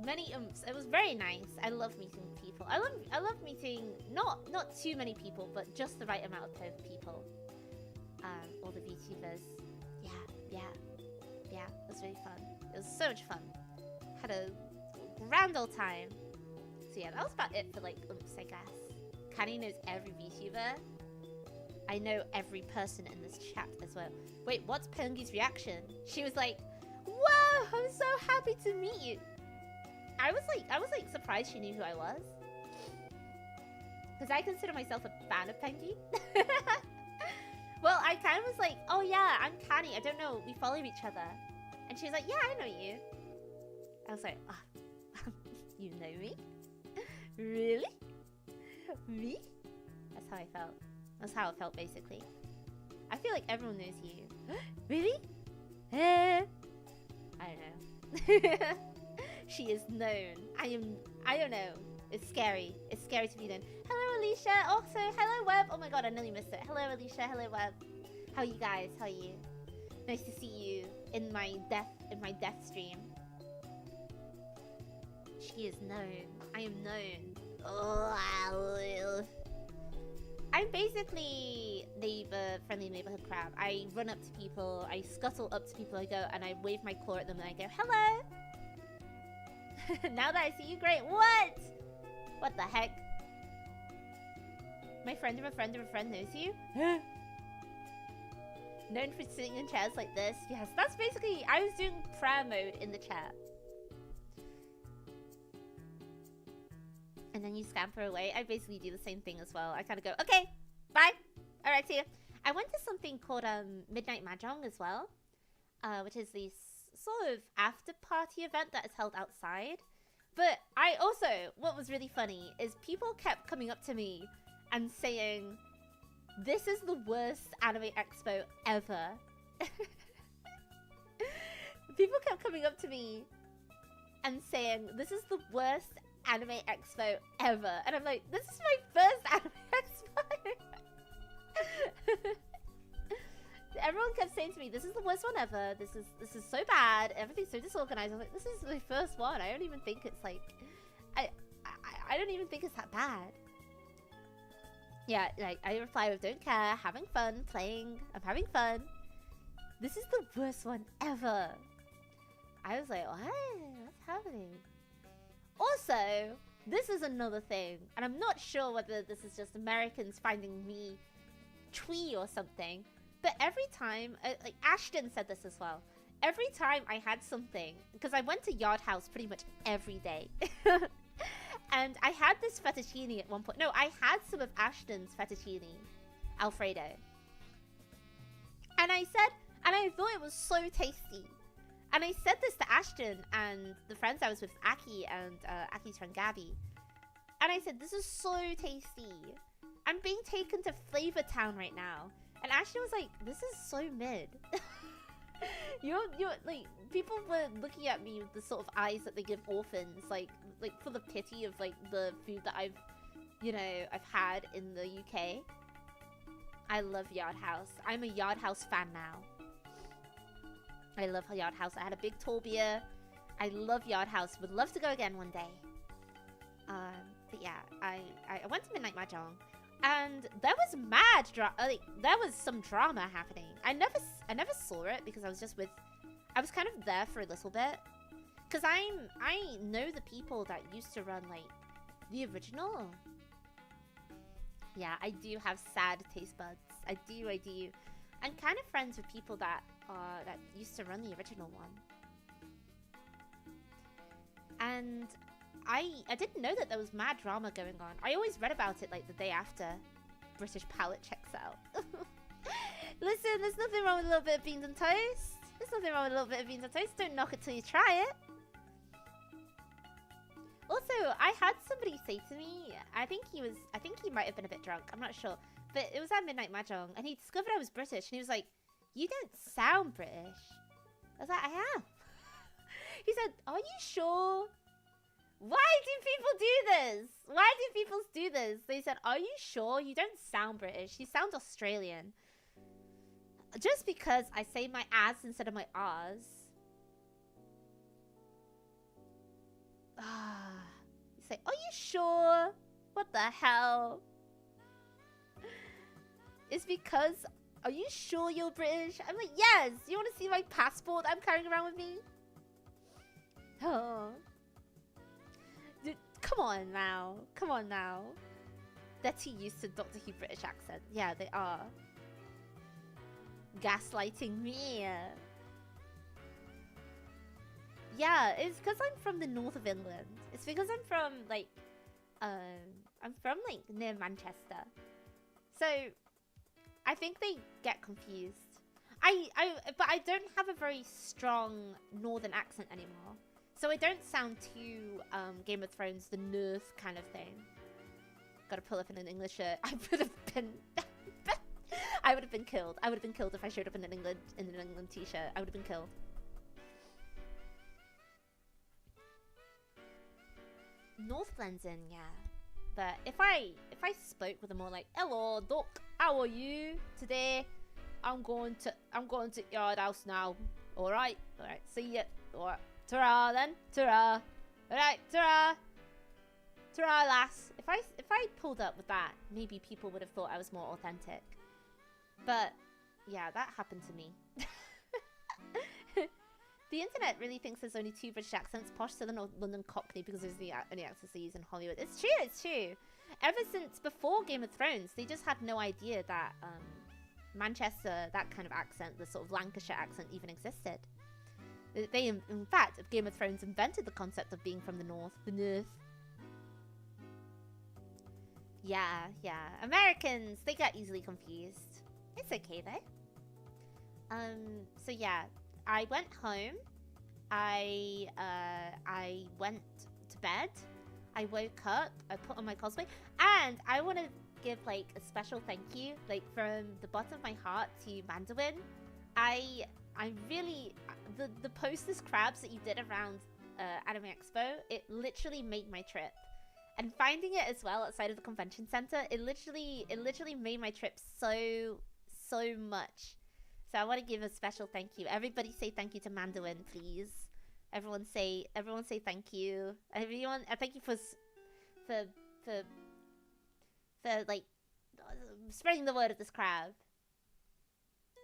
many umps. It was very nice. I love meeting people. I love meeting not too many people, but just the right amount of people. All the VTubers. Yeah, it was really fun. It was so much fun. Had a grand old time. So yeah, that was about it for like umps, I guess. Canny knows every VTuber. I know every person in this chat as well. Wait, what's Pengy's reaction? She was like, "Whoa, I'm so happy to meet you." I was like surprised she knew who I was, because I consider myself a fan of Pengy. Well, I kind of was like, "Oh yeah, I'm Canny. I don't know. We follow each other." And she was like, "Yeah, I know you." I was like, "Oh, you know me? Really? Me?" That's how I felt. That's how it felt, basically. I feel like everyone knows you. Really? I don't know. She is known. I don't know. It's scary. It's scary to be known. Hello, Alicia. Also, hello, Web. Oh my god, I nearly missed it. Hello, Alicia. Hello, Web. How are you guys? How are you? Nice to see you in my death stream. She is known. I am known. Oh, I'm basically friendly neighborhood crab. I run up to people, I scuttle up to people, I go and I wave my claw at them and I go, "Hello!" Now that I see you, great. What? What the heck? My friend of a friend of a friend knows you? Known for sitting in chairs like this. Yes, that's basically, I was doing prayer mode in the chair. And then you scamper away. I basically do the same thing as well. I kind of go, "Okay, bye. Alright, see ya." I went to something called Midnight Mahjong as well, which is this sort of after party event that is held outside. But I also, what was really funny is people kept coming up to me and saying, "This is the worst anime expo ever." People kept coming up to me and saying, "This is the worst anime expo ever." And I'm like, this is my first anime expo. Everyone kept saying to me, "This is the worst one ever. This is so bad. Everything's so disorganized." I was like, this is my first one. I don't even think it's like, I don't even think it's that bad. Yeah, like, I reply with don't care, having fun, playing, I'm having fun. This is the worst one ever. I was like, what? What's happening? Also, this is another thing, and I'm not sure whether this is just Americans finding me twee or something, but every time, like Ashton said this as well, every time I had something, because I went to Yard House pretty much every day, and I had this fettuccine at one point. No, I had some of Ashton's fettuccine Alfredo, and I thought it was so tasty. And I said this to Ashton and the friends I was with, Aki and Aki's friend Gabby. And I said, this is so tasty. I'm being taken to Flavor Town right now. And Ashton was like, this is so mid. you're like, people were looking at me with the sort of eyes that they give orphans, like for the pity of like the food that I've had in the UK. I love Yard House. I'm a Yard House fan now. I love Yard House. I had a big tall beer. I love Yard House. Would love to go again one day. But yeah, I went to Midnight Mahjong, and there was there was some drama happening. I never saw it because I was kind of there for a little bit, because I know the people that used to run like the original. Yeah, I do have sad taste buds. I do. I'm kind of friends with people that used to run the original one. And I didn't know that there was mad drama going on. I always read about it like the day after British palate checks out. Listen, there's nothing wrong with a little bit of beans and toast. There's nothing wrong with a little bit of beans and toast. Don't knock it till you try it. Also, I had somebody say to me, I think he might have been a bit drunk, I'm not sure. But it was at Midnight Mahjong, and he discovered I was British, and he was like, you don't sound British. I was like, I am. He said, are you sure? Why do people do this? Why do people do this? They said, are you sure? You don't sound British. You sound Australian. Just because I say my as instead of my ahs. You say, are you sure? What the hell? It's because, are you sure you're British? I'm like, yes. You want to see my passport I'm carrying around with me? Oh. Dude, come on now. Come on now. They're too used to Doctor Who British accent. Yeah, they are. Gaslighting me. Yeah, it's because I'm from the north of England. It's because I'm from, like, near Manchester. So, I think they get confused. But I don't have a very strong northern accent anymore. So I don't sound too, Game of Thrones, the North kind of thing. Gotta pull up in an English shirt. I would have been... I would have been killed. I would have been killed if I showed up in an England t-shirt. I would have been killed. North blends in, yeah. But if I spoke with a more like, hello, Doc, how are you? Today, I'm going to Yard House now. Alright, see ya. Alright, ta-ra then, ta-ra. Alright, ta-ra. Ta-ra, lass. If I pulled up with that, maybe people would have thought I was more authentic. But, yeah, that happened to me. The internet really thinks there's only two British accents, posh Southern or London Cockney, because there's the only accents they use in Hollywood. It's true, it's true. Ever since before Game of Thrones, they just had no idea that Manchester, that kind of accent, the sort of Lancashire accent, even existed. They, in fact, Game of Thrones invented the concept of being from the north. The north. Yeah. Americans, they get easily confused. It's okay, though. So yeah. I went home, I went to bed, I woke up, I put on my cosplay, and I want to give, like, a special thank you, like, from the bottom of my heart to Mandarin. I really, the posters crabs that you did around Anime Expo, it literally made my trip. And finding it as well outside of the convention center, it literally made my trip so much. So I want to give a special thank you. Everybody say thank you to Mandarin, please. Everyone say thank you. Everyone, thank you for like, spreading the word of this crab.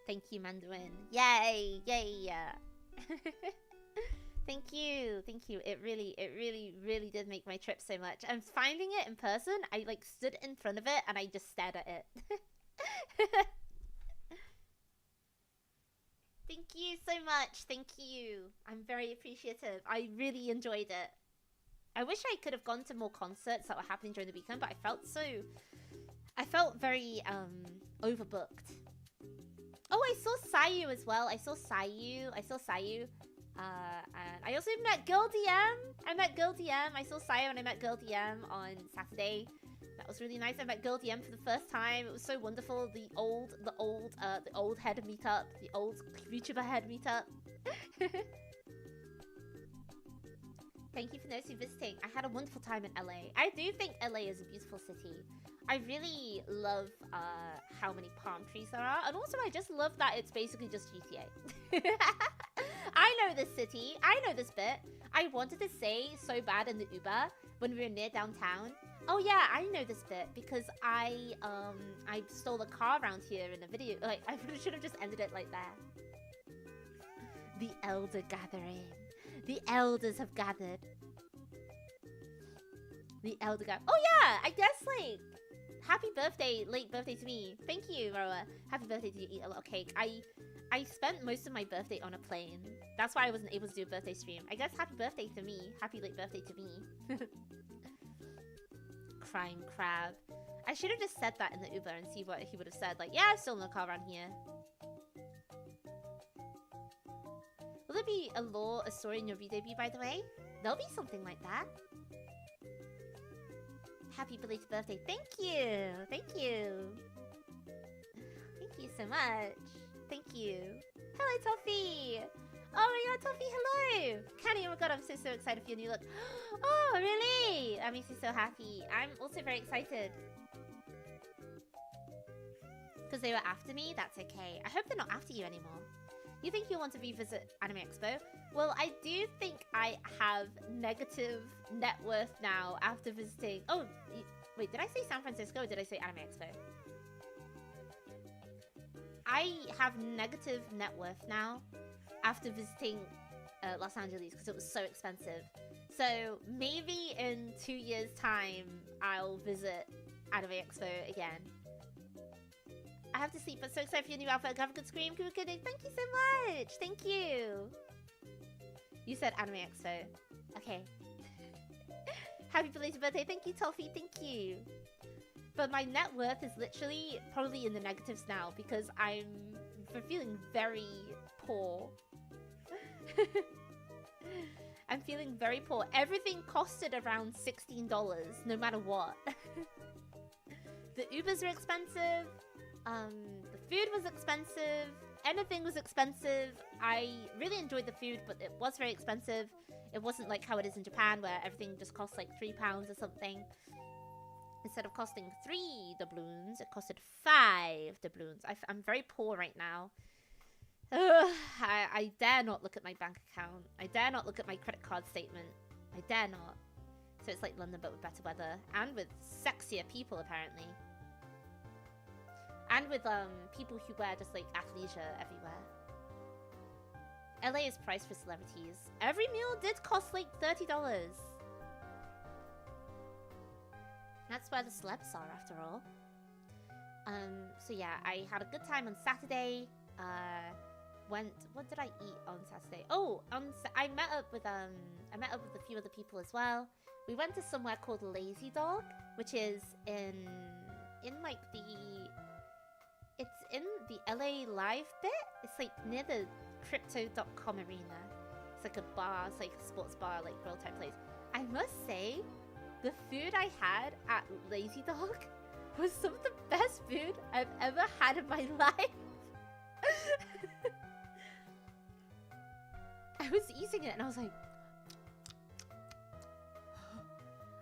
Thank you, Mandarin. Yay, yay. Thank you. It really did make my trip so much. And finding it in person, I like stood in front of it and I just stared at it. Thank you so much. Thank you. I'm very appreciative. I really enjoyed it. I wish I could have gone to more concerts that were happening during the weekend, but I felt very overbooked. Oh, I saw Sayu as well. I saw Sayu. And I also met Girl DM. I saw Sayu and I met Girl DM on Saturday. That was really nice. I met Girl DM for the first time. It was so wonderful. The old head meetup. The old YouTuber head meetup. Thank you for noticing visiting. I had a wonderful time in LA. I do think LA is a beautiful city. I really love how many palm trees there are. And also I just love that it's basically just GTA. I know this city. I know this bit. I wanted to say so bad in the Uber when we were near downtown. Oh yeah, I know this bit because I stole a car around here in a video. Like, I should have just ended it like that. The Elder Gathering. The elders have gathered. The elder gathered. Oh yeah, I guess like happy birthday, late birthday to me. Thank you, Roa. Happy birthday to you. Eat a lot of cake. I spent most of my birthday on a plane. That's why I wasn't able to do a birthday stream. I guess happy birthday to me. Happy late birthday to me. Crime crab. I should have just said that in the Uber and see what he would have said. Like, yeah, I've stolen a car around here. Will there be a story in your re-debut, by the way? There'll be something like that. Happy belated birthday. Thank you. Thank you. Thank you so much. Thank you. Hello, Toffee. Oh my god, Toffee, hello. Canny, oh my god, I'm so excited for your new look. Oh, really? That makes me so happy. I'm also very excited. Because they were after me? That's okay. I hope they're not after you anymore. You think you'll want to revisit Anime Expo? Well, I do think I have negative net worth now after visiting... Oh, wait, did I say San Francisco or did I say Anime Expo? I have negative net worth now after visiting Los Angeles because it was so expensive. So maybe in 2 years' time, I'll visit Anime Expo again. I have to sleep, but so excited for your new outfit. Have a good scream. Good. Thank you so much. Thank you. You said Anime Expo. Okay. Happy belated birthday. Thank you, Toffee. Thank you. But my net worth is literally probably in the negatives now because I'm feeling very poor. I'm feeling very poor. Everything costed around $16, no matter what. The Ubers are expensive. The food was expensive. Anything was expensive. I really enjoyed the food, but it was very expensive. It wasn't like how it is in Japan, where everything just costs like £3 or something. Instead of costing 3 doubloons, it costed 5 doubloons. I'm very poor right now. Ugh, I dare not look at my bank account. I dare not look at my credit card statement. I dare not. So it's like London, but with better weather. And with sexier people, apparently. And with people who wear just like athleisure everywhere. LA is priced for celebrities. Every meal did cost like $30. That's where the celebs are, after all. So yeah, I had a good time on Saturday. What did I eat on Saturday? Oh, I met up with a few other people as well. We went to somewhere called Lazy Dog, which is in like it's in the LA Live bit. It's like near the Crypto.com arena. It's like a bar, it's like a sports bar, like grill type place. I must say, the food I had at Lazy Dog was some of the best food I've ever had in my life. I was eating it and I was like...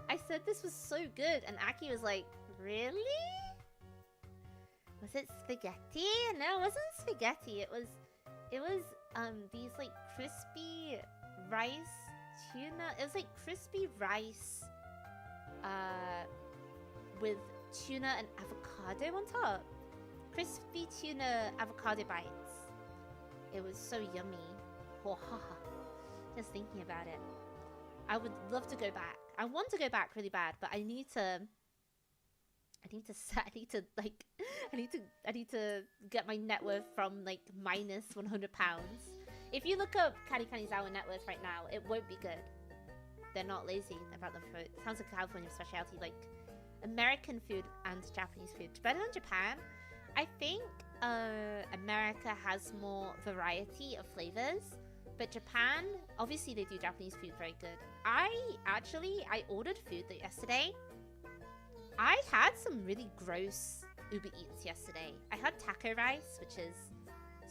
I said this was so good and Aki was like, really? Was it spaghetti? No, it wasn't spaghetti. It was these like crispy rice tuna. It was like crispy rice with tuna and avocado on top. Crispy tuna avocado bites. It was so yummy. Oh, just thinking about it. I would love to go back. I want to go back really bad, but I need to get my net worth from like minus £100. If you look up Canny Canny's our net worth right now, it won't be good. They're not lazy about the food. Sounds like a California specialty, like American food and Japanese food. Better than Japan. I think America has more variety of flavors, but Japan, obviously they do Japanese food very good. I ordered food yesterday. I had some really gross Uber Eats yesterday. I had taco rice, which is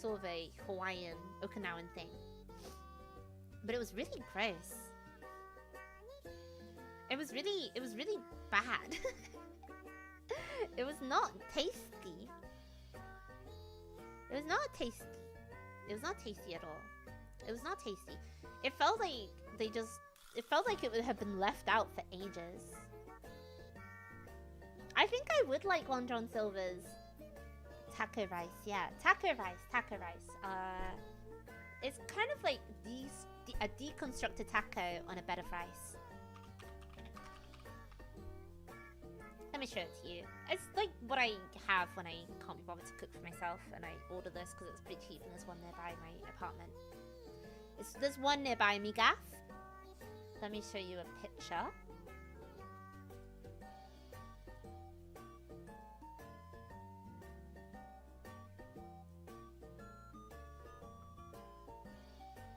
sort of a Hawaiian, Okinawan thing. But it was really gross. It was really bad. It was not tasty. It was not tasty. It was not tasty at all. It was not tasty. It felt like it felt like it would have been left out for ages. I think I would like Long John Silver's taco rice. Yeah, taco rice. It's kind of like a deconstructed taco on a bed of rice. Let me show it to you. It's like what I have when I can't be bothered to cook for myself, and I order this because it's pretty cheap, and there's one nearby my apartment. There's one nearby me, Gaff. Let me show you a picture.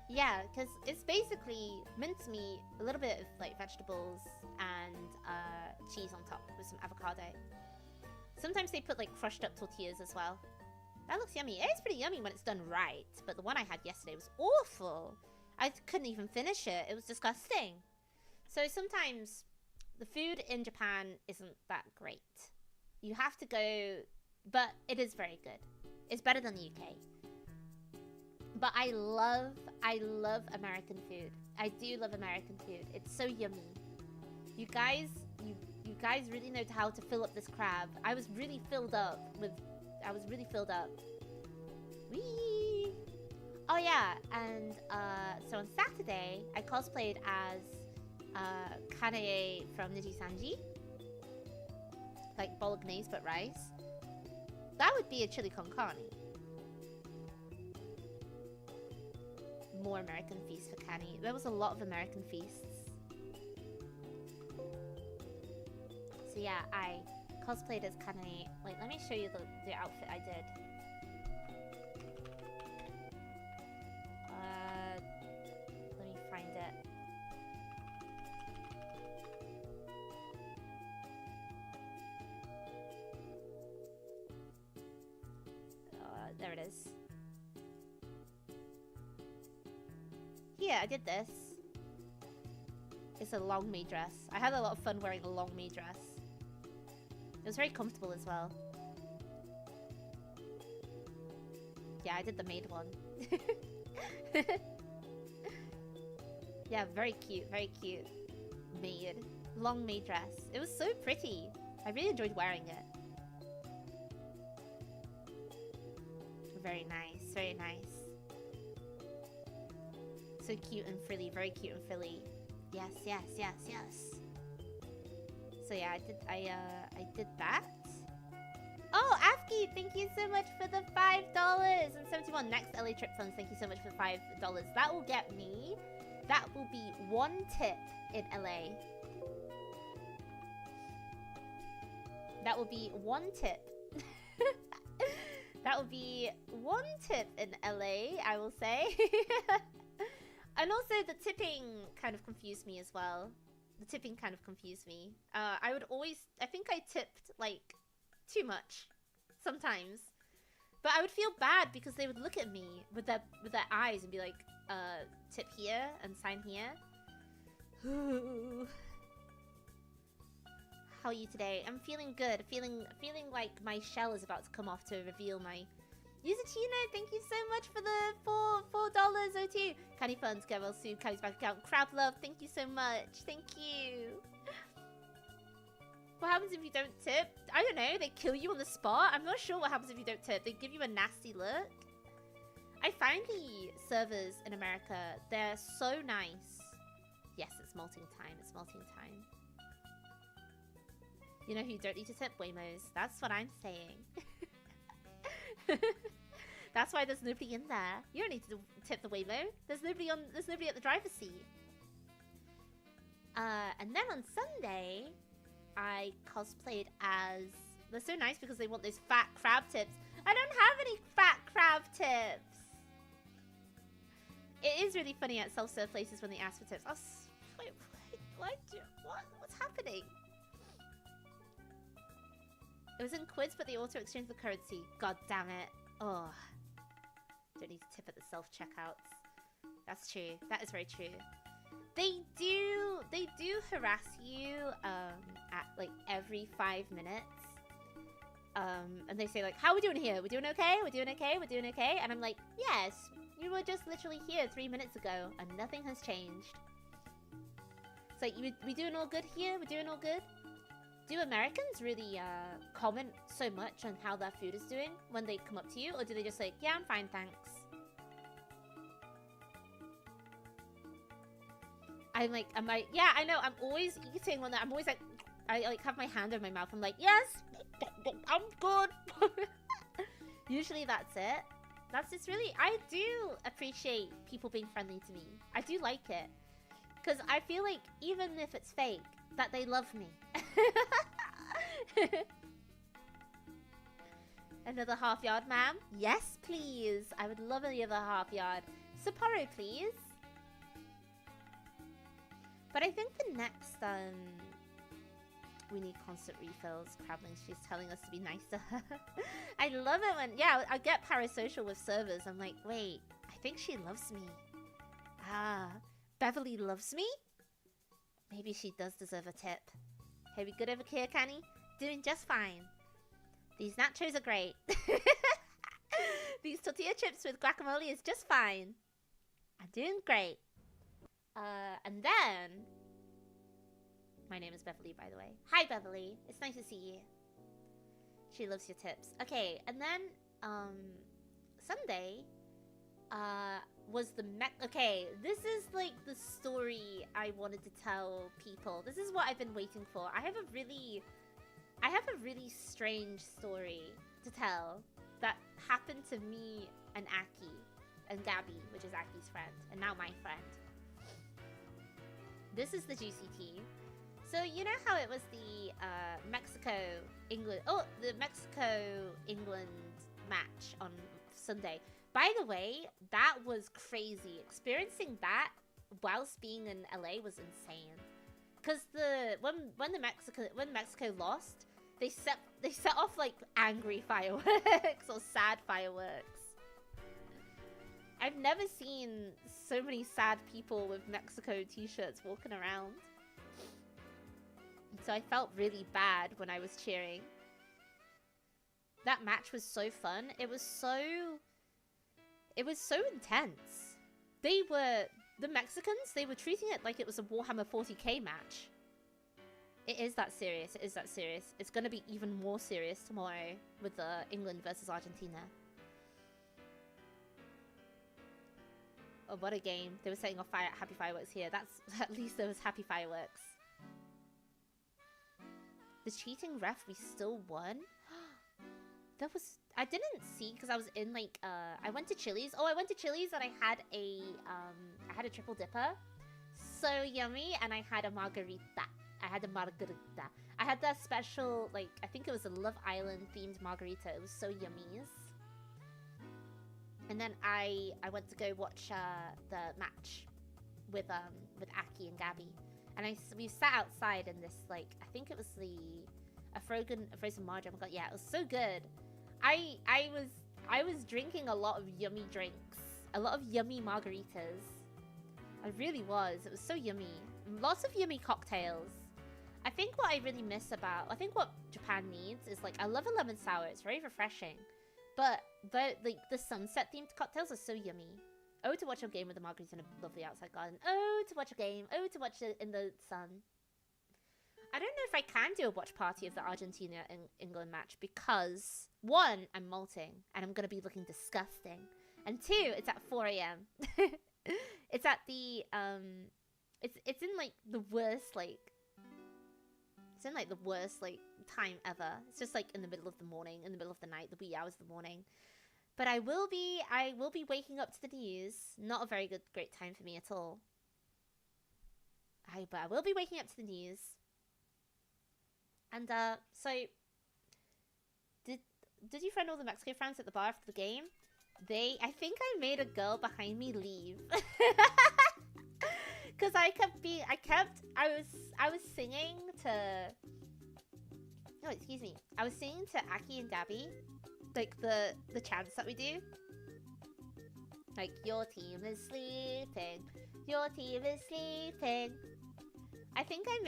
Yeah, because it's basically mincemeat, a little bit of like vegetables, and cheese on top with some avocado. Sometimes they put like crushed up tortillas as well. That looks yummy. It is pretty yummy when it's done right, but the one I had yesterday was awful. I couldn't even finish it. It was disgusting. So sometimes the food in Japan isn't that great. You have to go, but it is very good. It's better than the UK. But I love American food. I do love American food. It's so yummy. You guys really know how to fill up this crab. I was really filled up. Whee! Oh yeah, and so on Saturday, I cosplayed as Kanae from Niji Sanji. Like bolognese but rice. That would be a chili con carne. More American feast for Canny. There was a lot of American feasts. So yeah, I cosplayed as Kanae. Wait, let me show you the outfit I did. Let me find it. There it is. Yeah, I did this. It's a long maid dress. I had a lot of fun wearing a long maid dress. It was very comfortable as well. Yeah, I did the maid one. Yeah, very cute maid. Long maid dress. It was so pretty. I really enjoyed wearing it. Very nice, very nice. So cute and frilly, very cute and frilly. Yes, yes, yes, yes. So yeah, I did that. Oh, Afki, thank you so much for the $5 and 71 next LA trip funds. Thank you so much for $5. That will get me. That will be 1 tip in LA. That will be 1 tip. That would be 1 tip in LA, I will say. And also the tipping kind of confused me as well. The tipping kind of confused me. I think I tipped like too much sometimes. But I would feel bad because they would look at me with their eyes and be like, tip here and sign here. How are you today? I'm feeling good. Feeling like my shell is about to come off to reveal my user Tino. Thank you so much for the $4 O2. Candy funds, get well soon. Candy's bank account. Crab love. Thank you so much. Thank you. What happens if you don't tip? I don't know. They kill you on the spot? I'm not sure what happens if you don't tip. They give you a nasty look. I find the servers in America, they're so nice. Yes, it's malting time. It's malting time. You know who you don't need to tip? Waymos. That's what I'm saying. That's why there's nobody in there. You don't need to tip the Waymo. There's nobody at the driver's seat. And then on Sunday, I cosplayed as... They're so nice because they want those fat crab tips. I don't have any fat crab tips. It is really funny at self-serve places when they ask for tips. Wait, what's happening? It was in quids, but they auto-exchanged the currency. God damn it. Oh. Don't need to tip at the self-checkouts. That's true. That is very true. They do harass you at like every 5 minutes. And they say like, how are we doing here? We're doing okay? We're doing okay? We're doing okay? And I'm like, yes, you were just literally here 3 minutes ago and nothing has changed. It's like, we doing all good here? We're doing all good? Do Americans really comment so much on how their food is doing when they come up to you? Or do they just like, yeah, I'm fine, thanks? Yeah, I know, I'm always eating when I'm always like, I like have my hand over my mouth. I'm like, yes, I'm good. Usually that's it. It's really, I do appreciate people being friendly to me. I do like it. Because I feel like even if it's fake, that they love me. Another half yard, ma'am? Yes, please. I would love another half yard. Sapporo, please. But I think the next, we need constant refills. Crablin, she's telling us to be nice to her. I love it when, yeah, I get parasocial with servers. I'm like, wait, I think she loves me. Ah, Beverly loves me? Maybe she does deserve a tip. Hey, we good over here, Canny? Doing just fine. These nachos are great. These tortilla chips with guacamole is just fine. I'm doing great. And then... My name is Beverly, by the way. Hi, Beverly. It's nice to see you. She loves your tips. Okay, and then, Sunday, was the okay, this is like the story I wanted to tell people. This is what I've been waiting for. I have a really strange story to tell that happened to me and Aki and Gabby, which is Aki's friend, and now my friend. This is the juicy tea. So you know how it was the the Mexico-England match on Sunday? By the way, that was crazy. Experiencing that whilst being in LA was insane. Cause when Mexico lost, they set off like angry fireworks or sad fireworks. I've never seen so many sad people with Mexico t-shirts walking around. So I felt really bad when I was cheering. That match was so fun. It was so intense. The Mexicans, they were treating it like it was a Warhammer 40k match. It is that serious. It is that serious. It's going to be even more serious tomorrow with England versus Argentina. Oh, what a game. They were setting off happy fireworks here. At least there was happy fireworks. The cheating ref, we still won? I didn't see because I was in like, I went to Chili's. Oh, I went to Chili's and I had a triple dipper. So yummy. And I had a margarita. I had that special, like, I think it was a Love Island themed margarita. It was so yummy. And then I went to go watch the match with Aki and Gabby. And we sat outside in this, like, I think it was a frozen margarine. Oh my god, yeah, it was so good. I was drinking a lot of yummy drinks. A lot of yummy margaritas. I really was. It was so yummy. Lots of yummy cocktails. I think what I really miss I think what Japan needs is, like, I love a lemon sour. It's very refreshing. But the sunset themed cocktails are so yummy. Oh, to watch a game with a margarita in a lovely outside garden. Oh, to watch a game. Oh, to watch it in the sun. I don't know if I can do a watch party of the Argentina-England match because, one, I'm molting and I'm going to be looking disgusting. And two, it's at 4 a.m. It's at the, it's in, like, the worst, like, it's in, like, the worst, like, time ever. It's just, like, in the middle of the morning, in the middle of the night, the wee hours of the morning. But I will be waking up to the news. Not a very great time for me at all. But I will be waking up to the news. And, so, did you find all the Mexico friends at the bar after the game? I think I made a girl behind me leave. Cause I was singing to, I was singing to Aki and Gabby, like the chants that we do. Like, your team is sleeping, your team is sleeping. I think I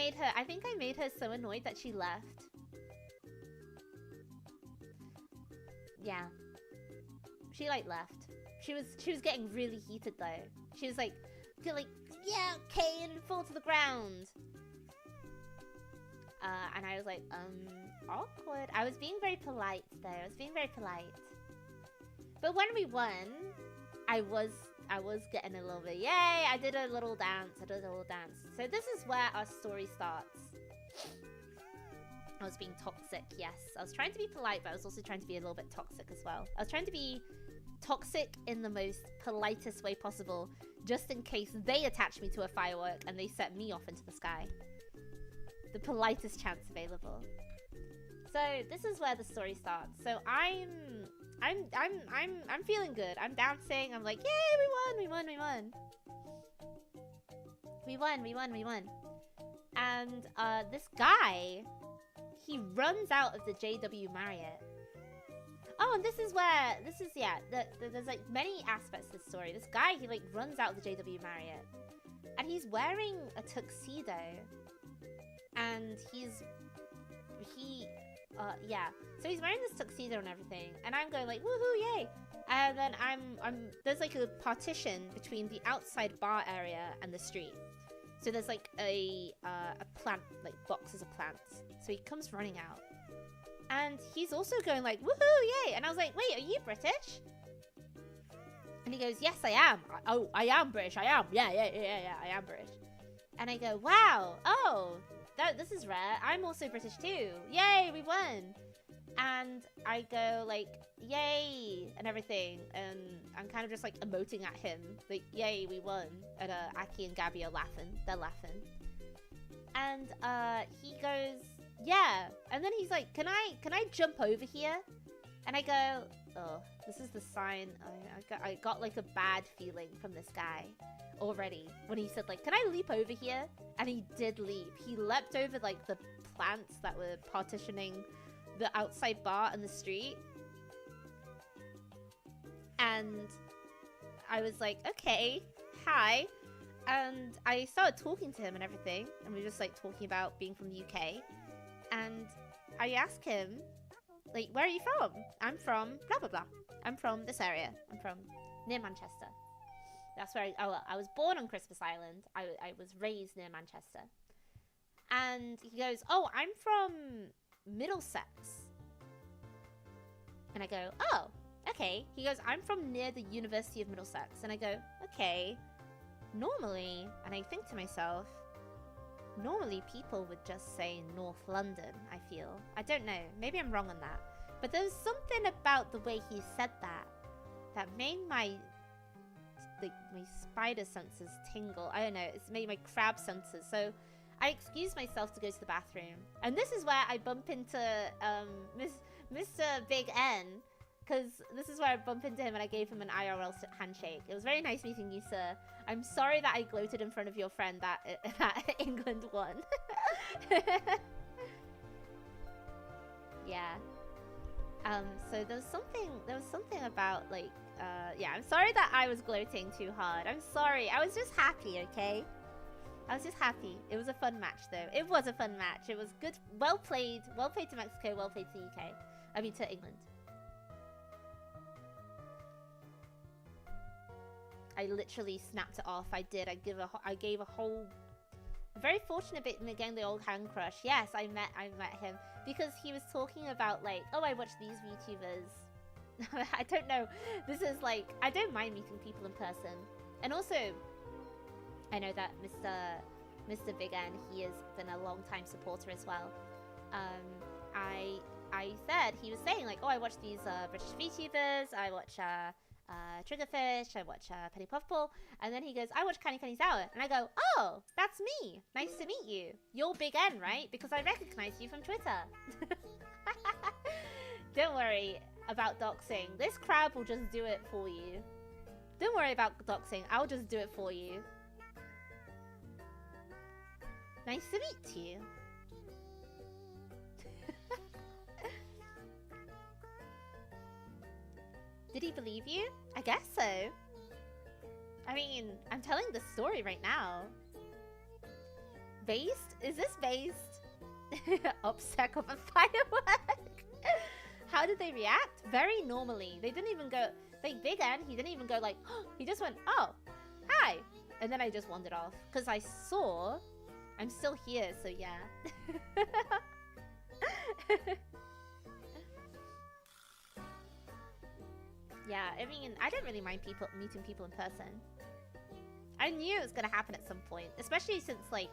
made her so annoyed that she left. Yeah. She, like, left. She was getting really heated, though. She was like, yeah, okay, and fall to the ground. And I was like, awkward. I was being very polite, though. I was being very polite. But when we won, I was getting a little bit, yay, I did a little dance. So this is where our story starts. I was being toxic, yes. I was trying to be polite, but I was also trying to be a little bit toxic as well. I was trying to be toxic in the most politest way possible, just in case they attach me to a firework and they set me off into the sky. The politest chance available. So this is where the story starts. So I'm feeling good. I'm dancing. I'm like, yay, we won. And this guy, he runs out of the JW Marriott. Oh, and there's like many aspects to this story. This guy, he like runs out of the JW Marriott, and he's wearing a tuxedo, and so he's wearing this tuxedo and everything, and I'm going like, woohoo, yay! And then there's like a partition between the outside bar area and the street. So there's like a plant, like boxes of plants. So he comes running out. And he's also going like, woohoo, yay! And I was like, wait, are you British? And he goes, yes, I am. Oh, I am British, I am. Yeah, I am British. And I go, wow, this is rare. I'm also British too. Yay, we won. And I go like, yay, and everything. And I'm kind of just like emoting at him. Like, yay, we won. And Aki and Gabby are laughing. They're laughing. And he goes, yeah. And then he's like, can I jump over here? And I go, oh, this is the sign. I got like a bad feeling from this guy already when he said like, can I leap over here? And he did leap. He leapt over like the plants that were partitioning the outside bar and the street. And I was like, okay, hi. And I started talking to him and everything. And we were just like talking about being from the UK. And I asked him, like, where are you from? I'm from blah, blah, blah. I'm from this area. I'm from near Manchester. That's where I was born on Christmas Island. I was raised near Manchester. And he goes, oh, I'm from Middlesex. And I go, oh, okay. He goes, I'm from near the University of Middlesex. And I go, okay. Normally, and I think to myself, normally people would just say North London, I feel. I don't know. Maybe I'm wrong on that. But there was something about the way he said that made my spider senses tingle. I don't know. It's made my crab senses. So I excused myself to go to the bathroom. And this is where I bump into Mr. Big N. Because this is where I bumped into him and I gave him an IRL handshake. It was very nice meeting you, sir. I'm sorry that I gloated in front of your friend that England won. Yeah. So there was something about like, yeah, I'm sorry that I was gloating too hard. I'm sorry. I was just happy, okay? I was just happy. It was a fun match though. It was a fun match. It was good. Well played. Well played to Mexico. Well played to the UK. I mean to England. I literally snapped it off. I did. I gave a whole Very fortunate in getting the old hand crush. Yes, I met him because he was talking about like, oh, I watch these VTubers. I don't know. This is like, I don't mind meeting people in person. And also, I know that Mr. Big N, he has been a long time supporter as well. I said, he was saying like, oh, I watch these British VTubers, I watch Triggerfish, I watch Penny Puffball, and then he goes, I watch Canny Hour, and I go, oh, that's me, nice to meet you. You're Big N, right? Because I recognize you from Twitter. Don't worry about doxing. This crab will just do it for you. Don't worry about doxing, I'll just do it for you. Nice to meet you. Did he believe you? I guess so. I mean, I'm telling the story right now. Based? Is this based? Upsec of a firework? How did they react? Very normally. They didn't even go... Like, Big N, he didn't even go like... He just went, oh, hi. And then I just wandered off. Because I saw... I'm still here, so yeah. Yeah, I mean, I don't really mind meeting people in person. I knew it was gonna happen at some point, especially since like,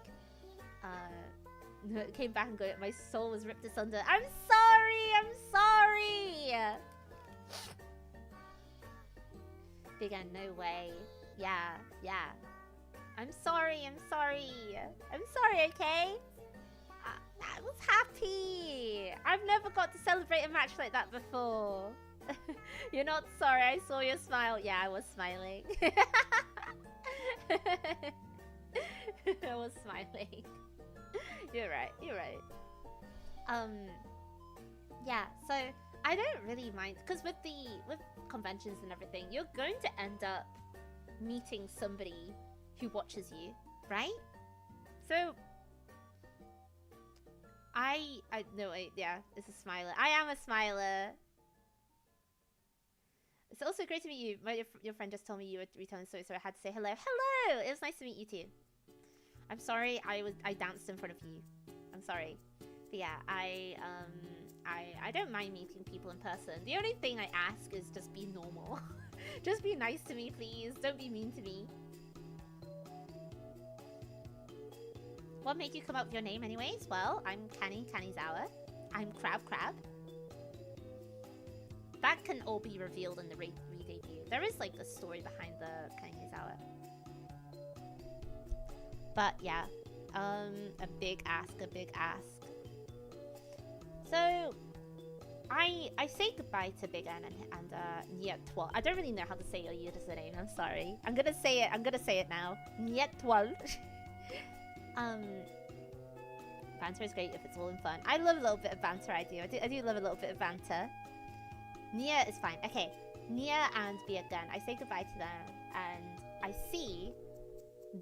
it came back and go, my soul was ripped asunder. I'm sorry. Big N, no way. Yeah. I'm sorry, okay? I was happy. I've never got to celebrate a match like that before. You're not sorry, I saw your smile. Yeah, I was smiling. I was smiling. You're right. Yeah, so I don't really mind, because with conventions and everything, you're going to end up meeting somebody who watches you, right? So yeah, it's a smiler. I am a smiler. It's also great to meet you. Your friend just told me you were returning, so I had to say hello. Hello! It was nice to meet you too. I'm sorry I danced in front of you. I'm sorry. But yeah, I don't mind meeting people in person. The only thing I ask is just be normal. Just be nice to me, please. Don't be mean to me. What made you come up with your name anyways? Well, I'm Canny's Hour. I'm Crab. That can all be revealed in the re-debut. There is like a story behind the Canny's Hour. But yeah, a big ask. So I say goodbye to Big N and Niet12. I don't really know how to say your username. I'm sorry. I'm gonna say it now. Niet12. Banter is great if it's all in fun. I love a little bit of banter. I do love a little bit of banter. Nia is fine. Okay, Nia and Big N. I say goodbye to them, and I see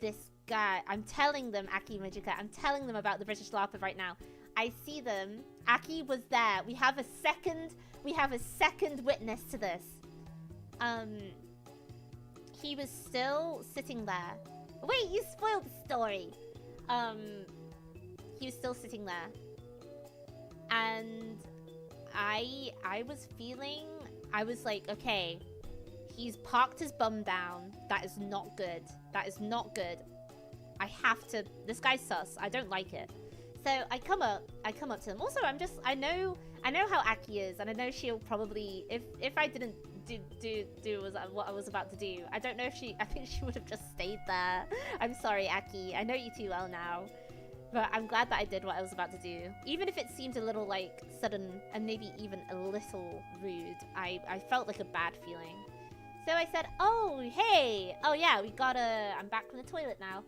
this guy. I'm telling them, Aki Majika. I'm telling them about the British LARPer right now. I see them. Aki was there. We have a second witness to this. He was still sitting there. Wait, you spoiled the story. He was still sitting there. And I was like, okay, he's parked his bum down. That is not good. I have to, this guy's sus. I don't like it. So I come up to them. Also, I know how Aki is, and I know she'll probably, if I didn't do what I was about to do, I don't know if I think she would have just stayed there. I'm sorry, Aki. I know you too well now. But I'm glad that I did what I was about to do. Even if it seemed a little like sudden and maybe even a little rude, I felt like a bad feeling. So I said, oh, hey. Oh yeah, I'm back from the toilet now.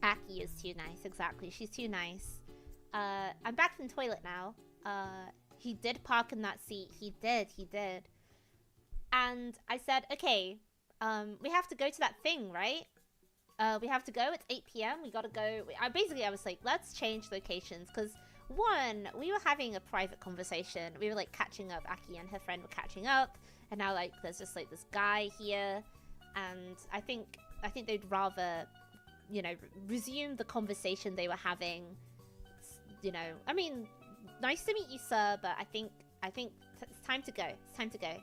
Aki is too nice, exactly. She's too nice. I'm back from the toilet now. He did park in that seat. He did. And I said, okay, we have to go to that thing, right? We have to go. It's 8 p.m. We gotta go. I was like, let's change locations. Because, one, we were having a private conversation. We were, like, catching up. Aki and her friend were catching up. And now, like, there's just, like, this guy here. And I think they'd rather you know, resume the conversation they were having. You know, I mean, nice to meet you, sir, but I think it's time to go. It's time to go.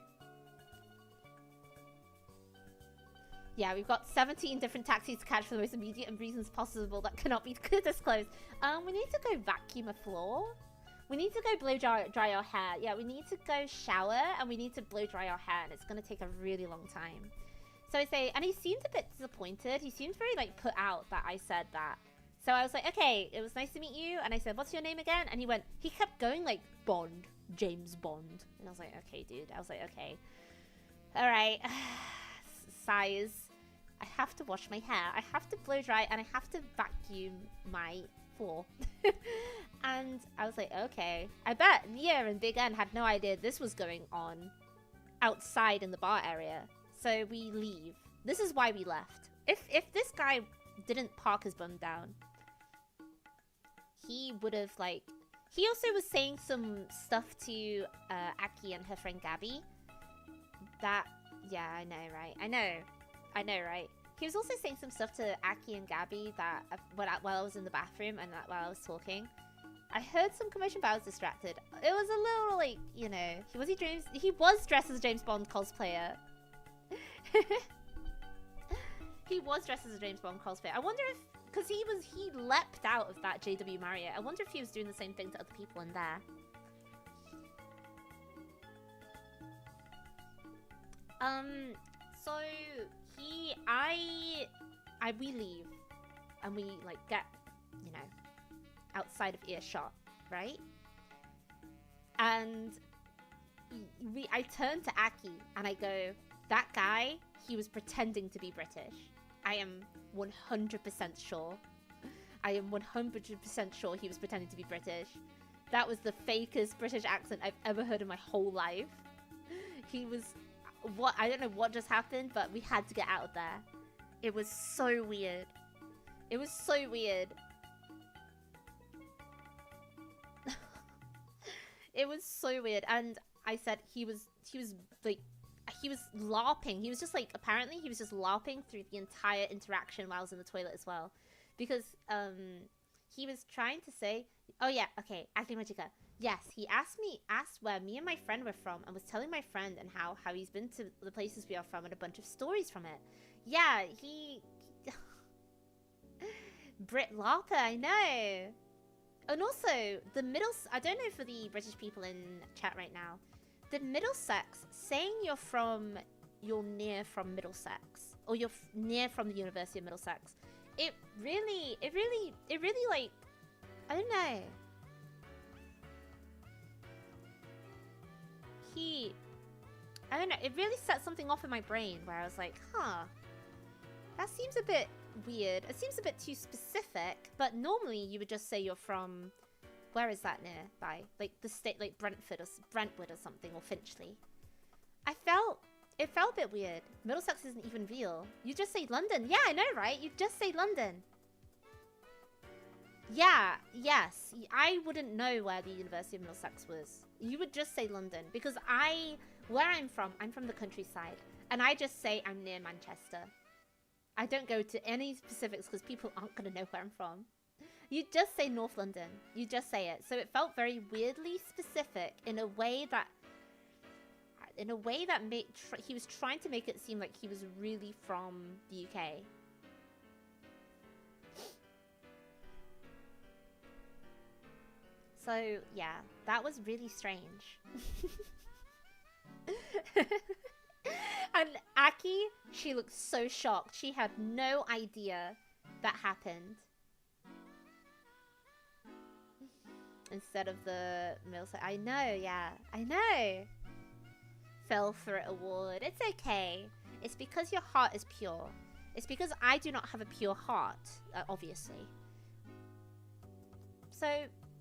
Yeah, we've got 17 different taxis to catch for the most immediate reasons possible that cannot be disclosed. We need to go vacuum a floor. We need to go blow dry our hair. Yeah, we need to go shower and we need to blow dry our hair, and it's going to take a really long time. So I say, and he seemed a bit disappointed. He seemed very, like, put out that I said that. So I was like, okay, it was nice to meet you. And I said, what's your name again? And he kept going like, Bond, James Bond. And I was like, okay, dude. I was like, okay. All right. Sighs. I have to wash my hair. I have to blow dry and I have to vacuum my floor. And I was like, okay. I bet Nia and Big N had no idea this was going on outside in the bar area. So we leave. This is why we left. If this guy didn't park his bum down, he would have, like... He also was saying some stuff to Aki and her friend Gabby. That... Yeah, I know, right? I know, right? He was also saying some stuff to Aki and Gabby that while I was in the bathroom and while I was talking. I heard some commotion, but I was distracted. It was a little, like, you know... He was dressed as a James Bond cosplayer. He was dressed as a James Bond cosplayer. I wonder if... Because he leapt out of that JW Marriott. I wonder if he was doing the same thing to other people in there. So we leave. And we, like, get, you know, outside of earshot, right? And I turn to Aki and I go, that guy, he was pretending to be British. I am 100% sure. I am 100% sure he was pretending to be British. That was the fakest British accent I've ever heard in my whole life. He was... I don't know what just happened, but we had to get out of there. It was so weird. It was so weird. It was so weird. And I said he was like... He was LARPing. He was just like, apparently he was just LARPing through the entire interaction while I was in the toilet as well. Because he was trying to say, oh yeah, okay, Acting Magica. Yes, he asked where me and my friend were from and was telling my friend and how he's been to the places we are from and a bunch of stories from it. Yeah, he... Brit LARPer, I know. And also, I don't know for the British people in chat right now, the Middlesex, saying you're near from Middlesex, or you're near from the University of Middlesex, it really, like, I don't know. I don't know, it really set something off in my brain where I was like, huh, that seems a bit weird. It seems a bit too specific, but normally you would just say you're from... Where is that nearby? Like the state, like Brentwood or something, or Finchley. It felt a bit weird. Middlesex isn't even real. You just say London. Yeah, I know, right? You just say London. Yeah, yes. I wouldn't know where the University of Middlesex was. You would just say London. Because where I'm from the countryside. And I just say I'm near Manchester. I don't go to any specifics because people aren't going to know where I'm from. You just say North London. You just say it. So it felt very weirdly specific in a way that made he was trying to make it seem like he was really from the UK. So yeah, that was really strange. And Aki, she looked so shocked. She had no idea that happened. Instead of the Middlesex. I know, yeah. I know. Fell for it award. It's okay. It's because your heart is pure. It's because I do not have a pure heart, obviously. So,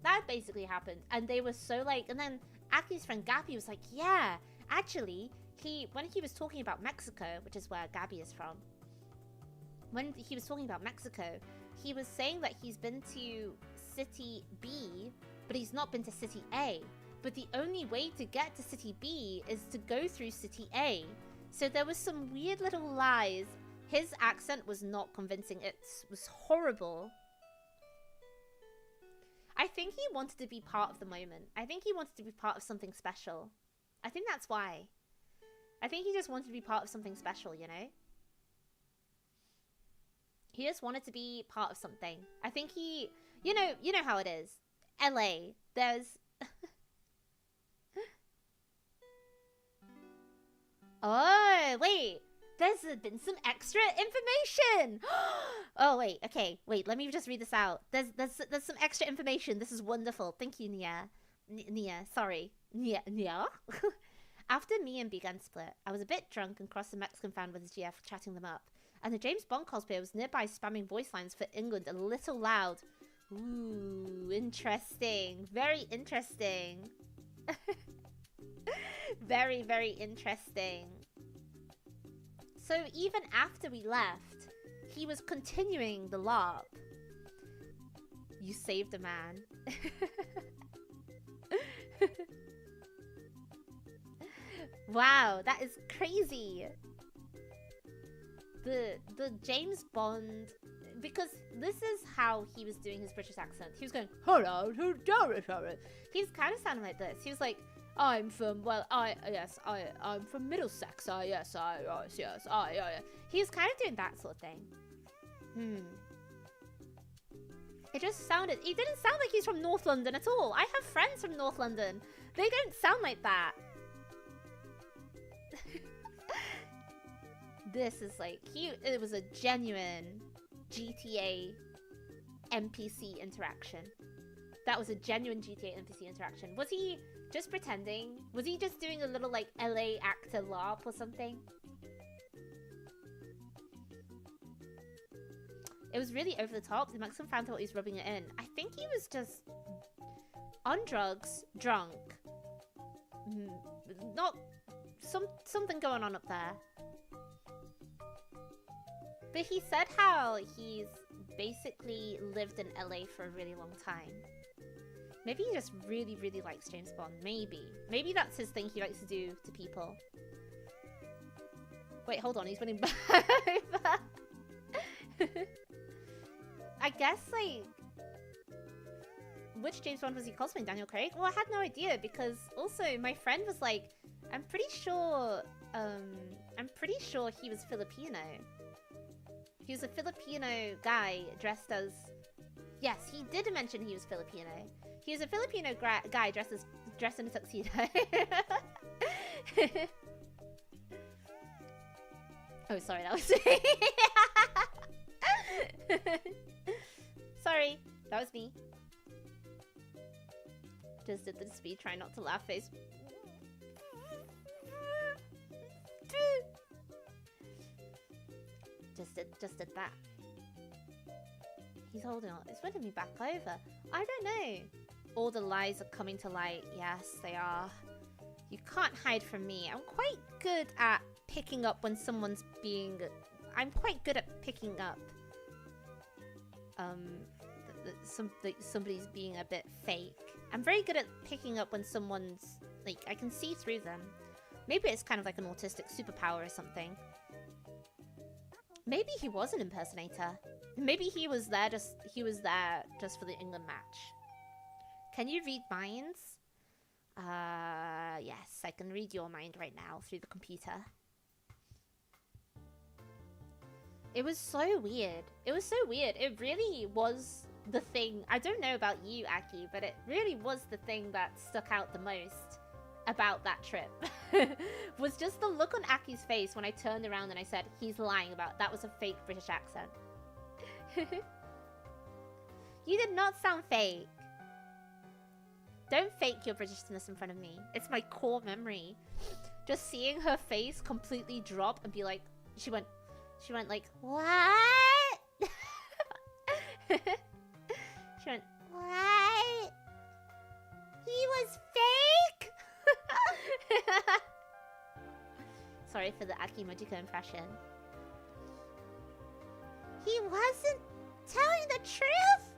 that basically happened. And they were so like... And then Aki's friend Gabby was like, yeah, actually, when he was talking about Mexico, which is where Gabby is from, when he was talking about Mexico, he was saying that he's been to City B, but he's not been to City A. But the only way to get to City B is to go through City A. So there was some weird little lies His accent was not convincing. It was horrible. I think he wanted to be part of the moment. I think he wanted to be part of something special. I think that's why. I think he just wanted to be part of something special, you know? He just wanted to be part of something. I think he... You know how it is. LA. There's... Oh, wait. There's been some extra information. Oh, wait. Okay. Wait, let me just read this out. There's some extra information. This is wonderful. Thank you, Nia. Nia, sorry. Nia? After me and Began split, I was a bit drunk and crossed the Mexican fan with his GF, chatting them up. And the James Bond cosplayer was nearby spamming voice lines for England a little loud. Ooh, interesting. Very interesting. Very, very interesting. So even after we left, he was continuing the LARP. You saved a man. Wow, that is crazy. The James Bond, because this is how he was doing his British accent. He was going, hello, he's kind of sounding like this. He was like, I'm from, well, I'm from Middlesex. Yes. He's kind of doing that sort of thing. It just sounded, it didn't sound like he's from North London at all. I have friends from North London. They don't sound like that. This is like, it was a genuine GTA NPC interaction. That was a genuine GTA NPC interaction. Was he just pretending? Was he just doing a little like LA actor LARP or something? It was really over the top. The Mexican fan thought he was rubbing it in. I think he was just on drugs, drunk. Not something going on up there. But he said how he's basically lived in LA for a really long time. Maybe he just really, really likes James Bond. Maybe. Maybe that's his thing he likes to do to people. Wait, hold on. He's running back. I guess, like... Which James Bond was he cosplaying? Daniel Craig? Well, I had no idea because also my friend was like, I'm pretty sure he was Filipino. He was a Filipino guy dressed as... Yes, he did mention he was Filipino. He was a Filipino guy dressed in a tuxedo. Oh, sorry, that was me. Sorry, that was me. Just did the speed, try not to laugh face. Just did that. He's holding on. It's winning me back over. I don't know. All the lies are coming to light. Yes, they are. You can't hide from me. I'm quite good at picking up when someone's being... I'm quite good at picking up somebody's being a bit fake. I'm very good at picking up when someone's... Like, I can see through them. Maybe it's kind of like an autistic superpower or something. Maybe he was an impersonator. Maybe he was there just for the England match. Can you read minds? Yes, I can read your mind right now through the computer. It was so weird. It was so weird. It really was the thing. I don't know about you, Aki, but it really was the thing that stuck out the most about that trip. Was just the look on Aki's face when I turned around and I said, he's lying about that was a fake British accent. You did not sound fake. Don't fake your Britishness in front of me. It's my core memory. Just seeing her face completely drop and be like, she went like, what? She went, what? He was fake? Sorry for the Aki Mojiko impression. He wasn't telling the truth?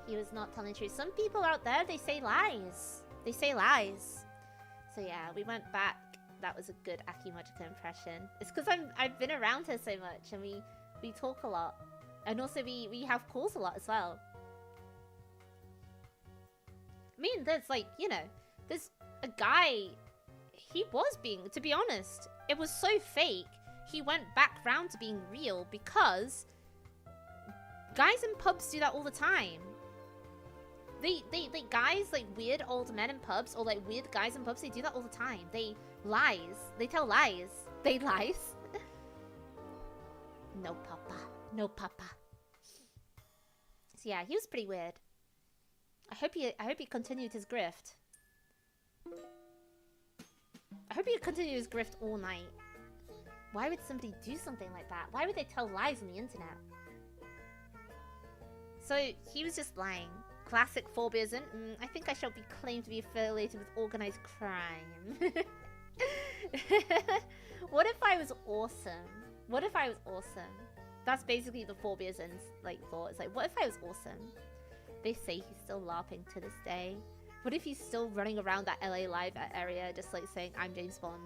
He was not telling the truth. Some people out there, they say lies. They say lies. So yeah, we went back That was a good Akimojika impression. It's because I've been around her so much, and we talk a lot, and also we have calls a lot as well. I mean, there's like, you know, there's a guy. He was being, to be honest, it was so fake. He went back round to being real because guys in pubs do that all the time. They guys, like weird old men in pubs, or like weird guys in pubs, they do that all the time. They lies. They tell lies. They lies. No papa. No papa. So yeah, he was pretty weird. I hope he continued his grift. I hope he continued his grift all night. Why would somebody do something like that? Why would they tell lies on the internet? So he was just lying. Classic phobiaism. I think I shall be claimed to be affiliated with organized crime. What if I was awesome? What if I was awesome? That's basically the phobiaism's like thought. It's like, what if I was awesome? They say he's still LARPing to this day. What if he's still running around that LA Live area just like saying, I'm James Bond?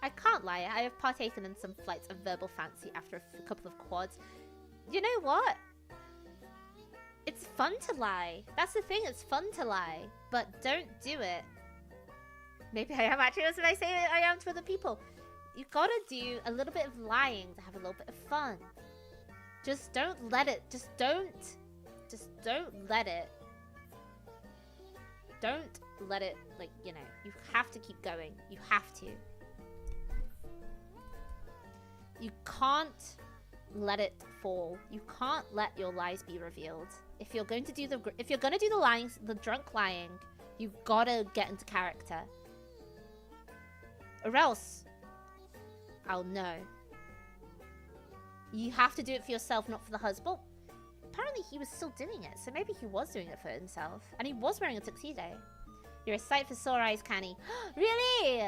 I can't lie, I have partaken in some flights of verbal fancy after a couple of quads. You know what? It's fun to lie. That's the thing, it's fun to lie. But don't do it. Maybe I am actually, as I say I am to other people. You gotta do a little bit of lying to have a little bit of fun. Just don't let it, just don't let it. Don't let it, like, you know, you have to keep going. You have to. You can't let it fall. You can't let your lies be revealed. If you're going to do the lying, the drunk lying, you gotta get into character. Or else, I'll know. You have to do it for yourself, not for the husband. Apparently he was still doing it, so maybe he was doing it for himself. And he was wearing a tuxedo. You're a sight for sore eyes, Canny. Really?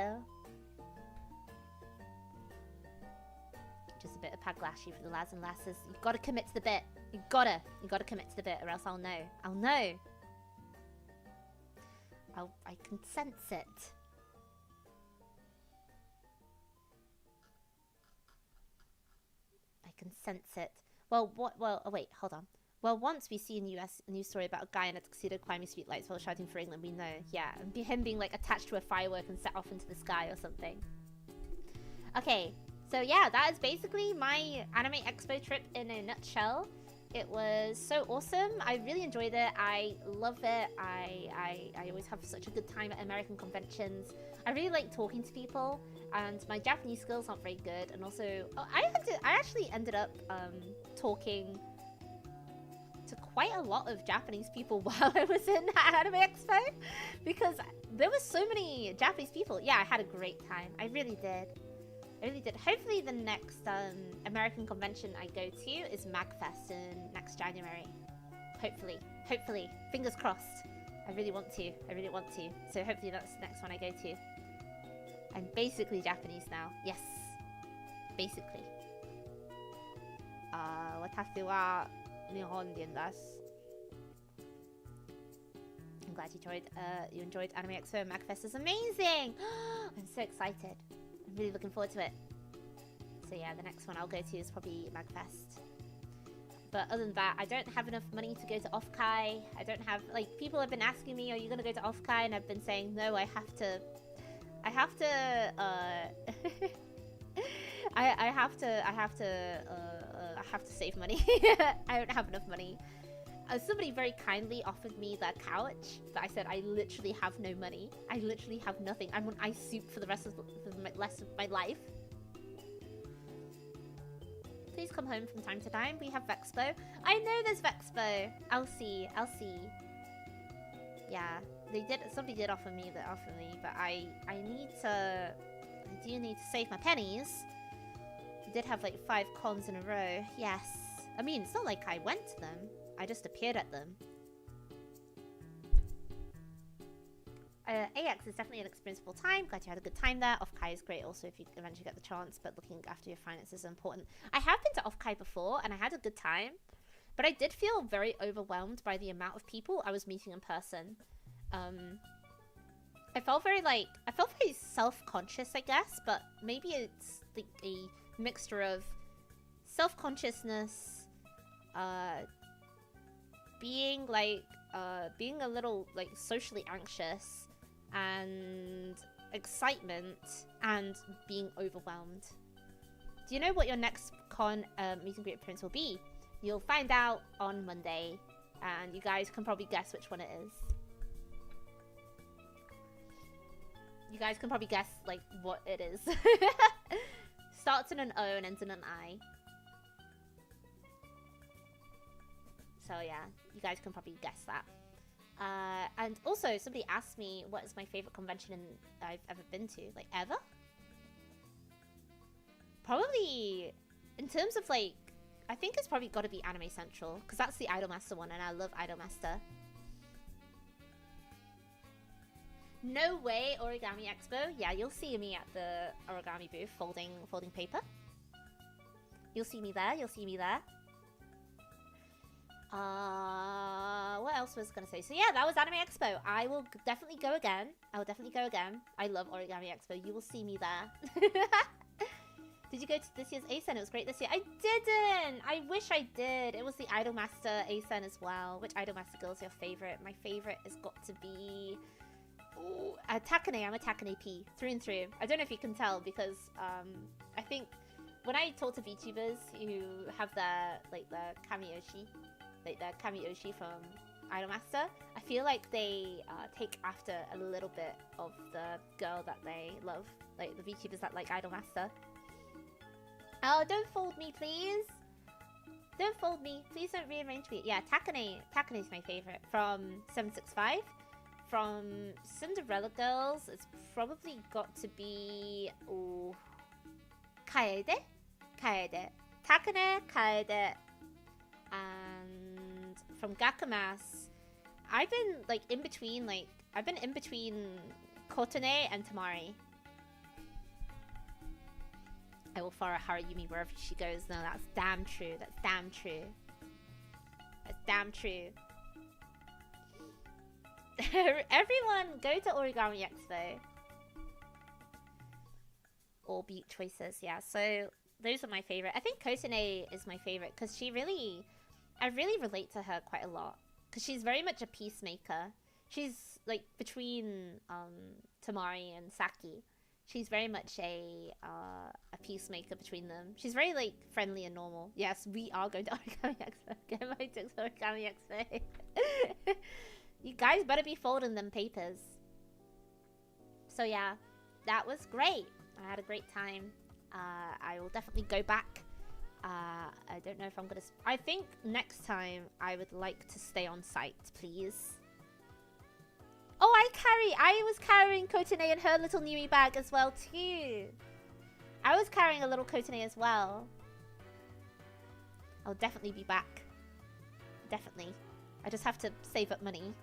Just a bit of paglashy for the lads and lasses. You've got to commit to the bit. You gotta commit to the bit, or else I'll know. I'll know. I can sense it. I can sense it. Well, oh wait, hold on. Well, once we see a news story about a guy in a tuxedo climbing streetlights while shouting for England, we know, yeah. And him being, like, attached to a firework and set off into the sky or something. Okay, so yeah, that is basically my Anime Expo trip in a nutshell. It was so awesome. I really enjoyed it. I love it. I always have such a good time at American conventions. I really like talking to people, and my Japanese skills aren't very good. And also, I actually ended up talking to quite a lot of Japanese people while I was in Anime Expo, because there were so many Japanese people. Yeah, I had a great time. I really did. I really did. Hopefully the next American convention I go to is MagFest in next January. Hopefully. Hopefully. Fingers crossed. I really want to. I really want to. So hopefully that's the next one I go to. I'm basically Japanese now. Yes. Basically. Watashi wa Nihon desu. I'm glad you enjoyed Anime Expo and MagFest. Is amazing! I'm so excited. I'm really looking forward to it. So yeah, the next one I'll go to is probably MagFest. But other than that, I don't have enough money to go to Offkai. I don't have, like, people have been asking me, are you going to go to Offkai? And I've been saying, no, I have to save money. I don't have enough money. Somebody very kindly offered me the couch, but I said I literally have no money. I literally have nothing. I'm on ice soup for the rest of my life. Please come home from time to time. We have Vexpo. I know there's Vexpo. I'll see. Yeah, somebody did offer me, but I do need to save my pennies. I did have like 5 cons in a row. Yes. I mean, it's not like I went to them. I just appeared at them. AX is definitely an experienceable time. Glad you had a good time there. Offkai is great also if you eventually get the chance, but looking after your finances is important. I have been to Offkai before and I had a good time, but I did feel very overwhelmed by the amount of people I was meeting in person. I felt very self-conscious, I guess, but maybe it's like a mixture of self-consciousness, being a little like socially anxious, and excitement, and being overwhelmed. Do you know what your next con meet and greet appearance will be? You'll find out on Monday, and you guys can probably guess which one it is. You guys can probably guess, like, what it is. Starts in an O and ends in an I. So, yeah. You guys can probably guess that. And also, somebody asked me what is my favorite convention I've ever been to. Like, ever? Probably, in terms of, like, I think it's probably got to be Anime Central. Because that's the Idolmaster one, and I love Idolmaster. No way, Origami Expo. Yeah, you'll see me at the origami booth folding paper. You'll see me there. You'll see me there. What else was I gonna say? So yeah, that was Anime Expo. I will definitely go again. I will definitely go again. I love Origami Expo. You will see me there. Did you go to this year's ASEN? It was great this year. I didn't! I wish I did. It was the Idolmaster ASEN as well. Which Idolmaster girl is your favorite? My favorite has got to be... Ooh, Takane. I'm a Takane P. Through and through. I don't know if you can tell because I think when I talk to VTubers who have their, like, the Kamiyoshi, like the Kamiyoshi from Idolmaster, I feel like they take after a little bit of the girl that they love. Like, the VTubers that like Idolmaster. Oh, don't fold me, please. Don't fold me. Please don't rearrange me. Yeah, Takane. Takane is my favorite. From 765. From Cinderella Girls, it's probably got to be... Ooh, Kaede? Kaede. Takane, Kaede. And from Gakamas, I've been, like, in between, Kotone and Tamari. I will follow Harayumi wherever she goes. No, that's damn true. That's damn true. That's damn true. Everyone, go to Origami Expo. All beat choices, yeah. So, those are my favorite. I think Kotone is my favorite because I really relate to her quite a lot. Because she's very much a peacemaker. She's, like, between Tamari and Saki. She's very much a peacemaker between them. She's very, like, friendly and normal. Yes, we are going to Origami Expo. Get my dicks to Origami Expo. You guys better be folding them papers. So, yeah, that was great. I had a great time. I will definitely go back. I don't know if I'm going to... I think next time I would like to stay on site, please. Oh, I was carrying Kotone in her little Nui bag as well, too. I was carrying a little Kotone as well. I'll definitely be back. Definitely. I just have to save up money.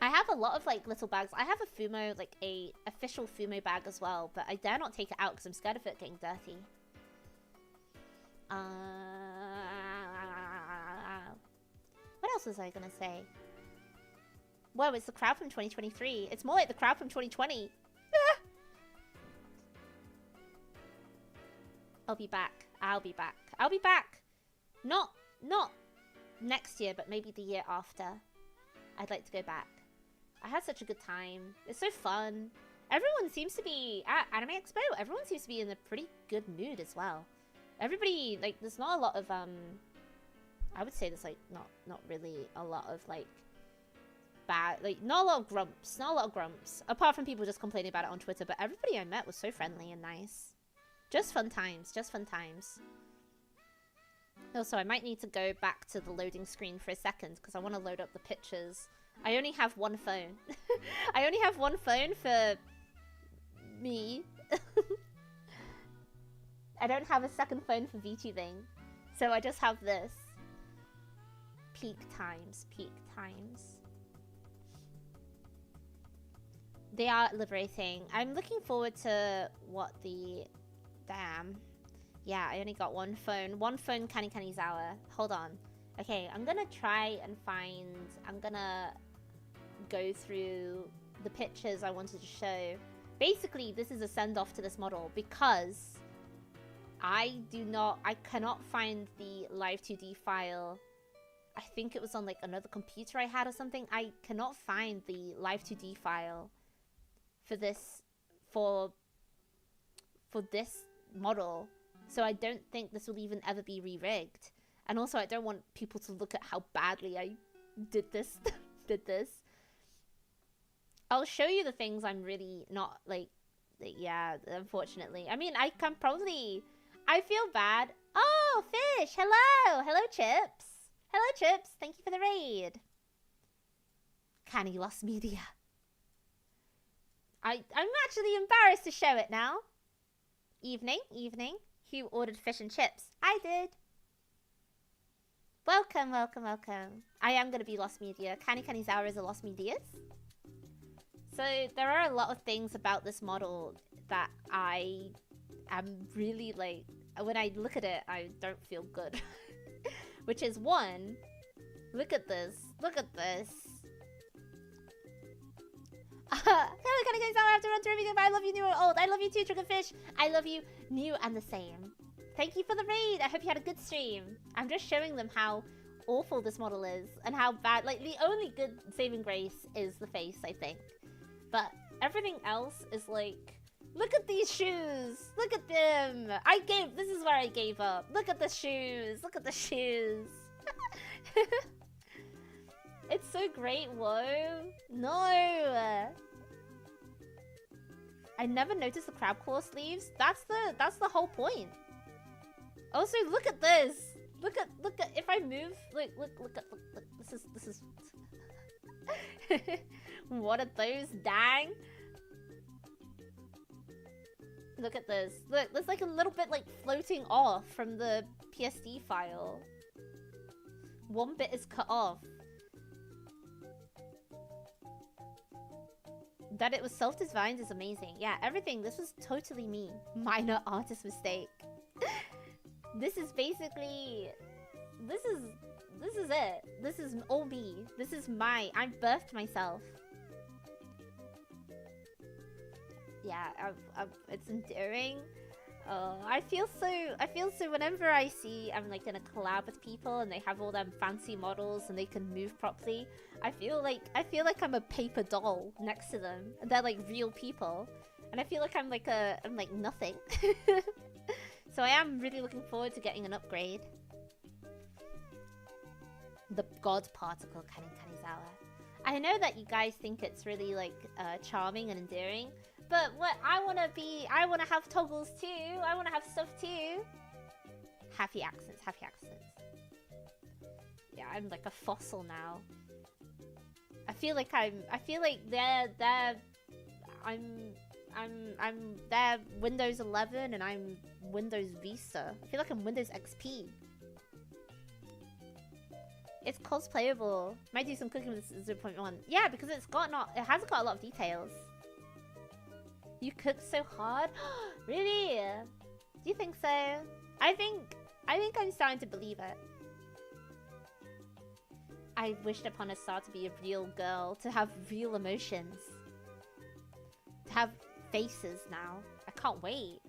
I have a lot of, like, little bags. I have a Fumo, like, a official Fumo bag as well, but I dare not take it out because I'm scared of it getting dirty. What else was I gonna say? Whoa, it's the crowd from 2023. It's more like the crowd from 2020. I'll be back. I'll be back. I'll be back. Not next year, but maybe the year after. I'd like to go back. I had such a good time. It's so fun. Everyone seems to be at Anime Expo. Everyone seems to be in a pretty good mood as well. Everybody, like, there's not a lot of I would say there's, like, not really a lot of, like, bad, like, not a lot of grumps. Not a lot of grumps. Apart from people just complaining about it on Twitter, but everybody I met was so friendly and nice. Just fun times. Just fun times. Also, I might need to go back to the loading screen for a second because I want to load up the pictures. I only have one phone. I only have one phone for me. I don't have a second phone for VTubing. So I just have this. Peak times. Peak times. They are liberating. I'm looking forward to what the... Damn. Yeah, I only got one phone. One phone, Kani Kanizawa. Hold on. Okay, I'm gonna try and find... I'm gonna go through the pictures I wanted to show. Basically, this is a send-off to this model because I cannot find the Live 2D file. I think it was on like another computer I had or something. I cannot find the Live 2D file for this, for this model. So I don't think this will even ever be re-rigged. And also I don't want people to look at how badly I did this. I'll show you the things I'm really not like, yeah, unfortunately. I mean, I can probably, I feel bad. Oh, Fish, hello. Hello, Chips. Hello, Chips. Thank you for the raid. Canny lost media. I'm actually embarrassed to show it now. Evening. Who ordered fish and chips? I did. Welcome. I am going to be lost media. Canny's hour is a lost medias. So there are a lot of things about this model that I am really like, when I look at it, I don't feel good. Which is one, look at this. Hello, Canny, I have to run through everything, but I love you new or old. I love you too, Triggerfish. I love you new and the same. Thank you for the raid. I hope you had a good stream. I'm just showing them how awful this model is and how bad, like the only good saving grace is the face, I think. But everything else is like, look at these shoes. Look at them. This is where I gave up. Look at the shoes. It's so great, whoa. No. I never noticed the crab claw sleeves. That's the whole point. Also, look at this. Look at if I move, look. This is what are those? Dang. Look at this. Look, there's like a little bit like floating off from the PSD file. One bit is cut off. That it was self-designed is amazing. Yeah, everything. This was totally me. Minor artist mistake. This is basically... This is it. This is all me. This is I birthed myself. Yeah, it's endearing. I feel so whenever I see I'm like gonna collab with people and they have all them fancy models and they can move properly, I feel like I'm a paper doll next to them. And they're like real people. And I feel like I'm like nothing. So I am really looking forward to getting an upgrade. The God Particle Canny's hour. I know that you guys think it's really like charming and endearing, but what I wanna have toggles too. I wanna have stuff too. Happy accents. Yeah, I'm like a fossil now. I feel like they're Windows 11 and I'm Windows Vista. I feel like I'm Windows XP. It's cosplayable. Might do some cooking with 0.1. Yeah, because it hasn't got a lot of details. You cook so hard? Really? Do you think so? I think I'm starting to believe it. I wished upon a star to be a real girl, to have real emotions. To have faces now. I can't wait.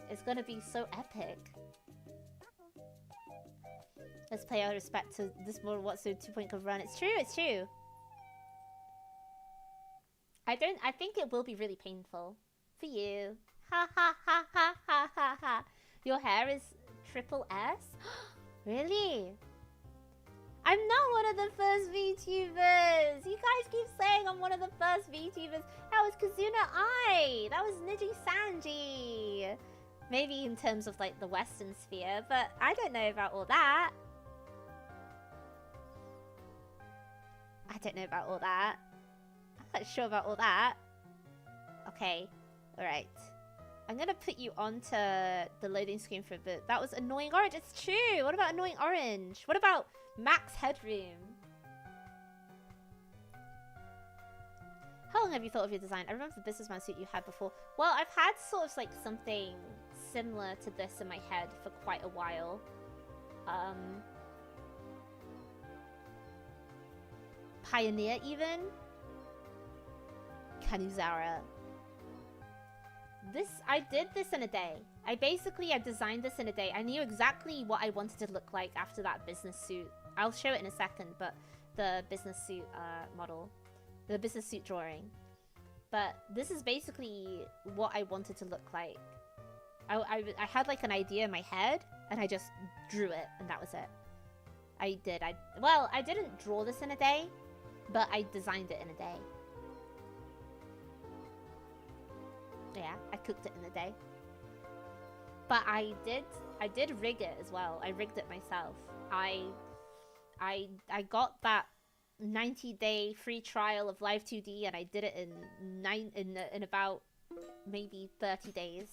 It's gonna be so epic. Let's play out of respect to this model what's so 2.0 could run. It's true. I think it will be really painful. For you. Ha ha ha ha ha ha ha. Your hair is triple S? Really? I'm not one of the first VTubers! You guys keep saying I'm one of the first VTubers. That was Kazuna Ai! That was Niji Sanji! Maybe in terms of like the Western sphere, but I don't know about all that. I'm not sure about all that. Okay, alright. I'm gonna put you onto the loading screen for a bit. That was Annoying Orange. It's true! What about Annoying Orange? What about Max Headroom? How long have you thought of your design? I remember the businessman suit you had before. Well, I've had sort of like something similar to this in my head for quite a while. Pioneer even. Kanizara. I did this in a day. I designed this in a day. I knew exactly what I wanted to look like after that business suit. I'll show it in a second, but the business suit model. The business suit drawing. But this is basically what I wanted to look like. I had like an idea in my head, and I just drew it, and that was it. I didn't draw this in a day, but I designed it in a day. Yeah, I cooked it in a day. But I did rig it as well. I rigged it myself. I got that 90-day free trial of Live 2D, and I did it in about maybe 30 days.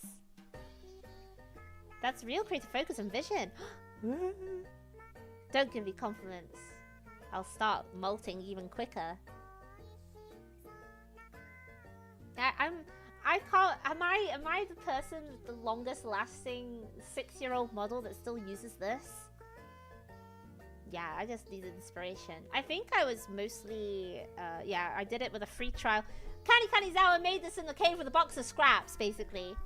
That's real creative focus and vision. Don't give me compliments. I'll start molting even quicker. Am I the person with the longest lasting 6-year-old model that still uses this? Yeah, I just needed inspiration. I think I was mostly, yeah, I did it with a free trial. Kanizawa made this in the cave with a box of scraps, basically.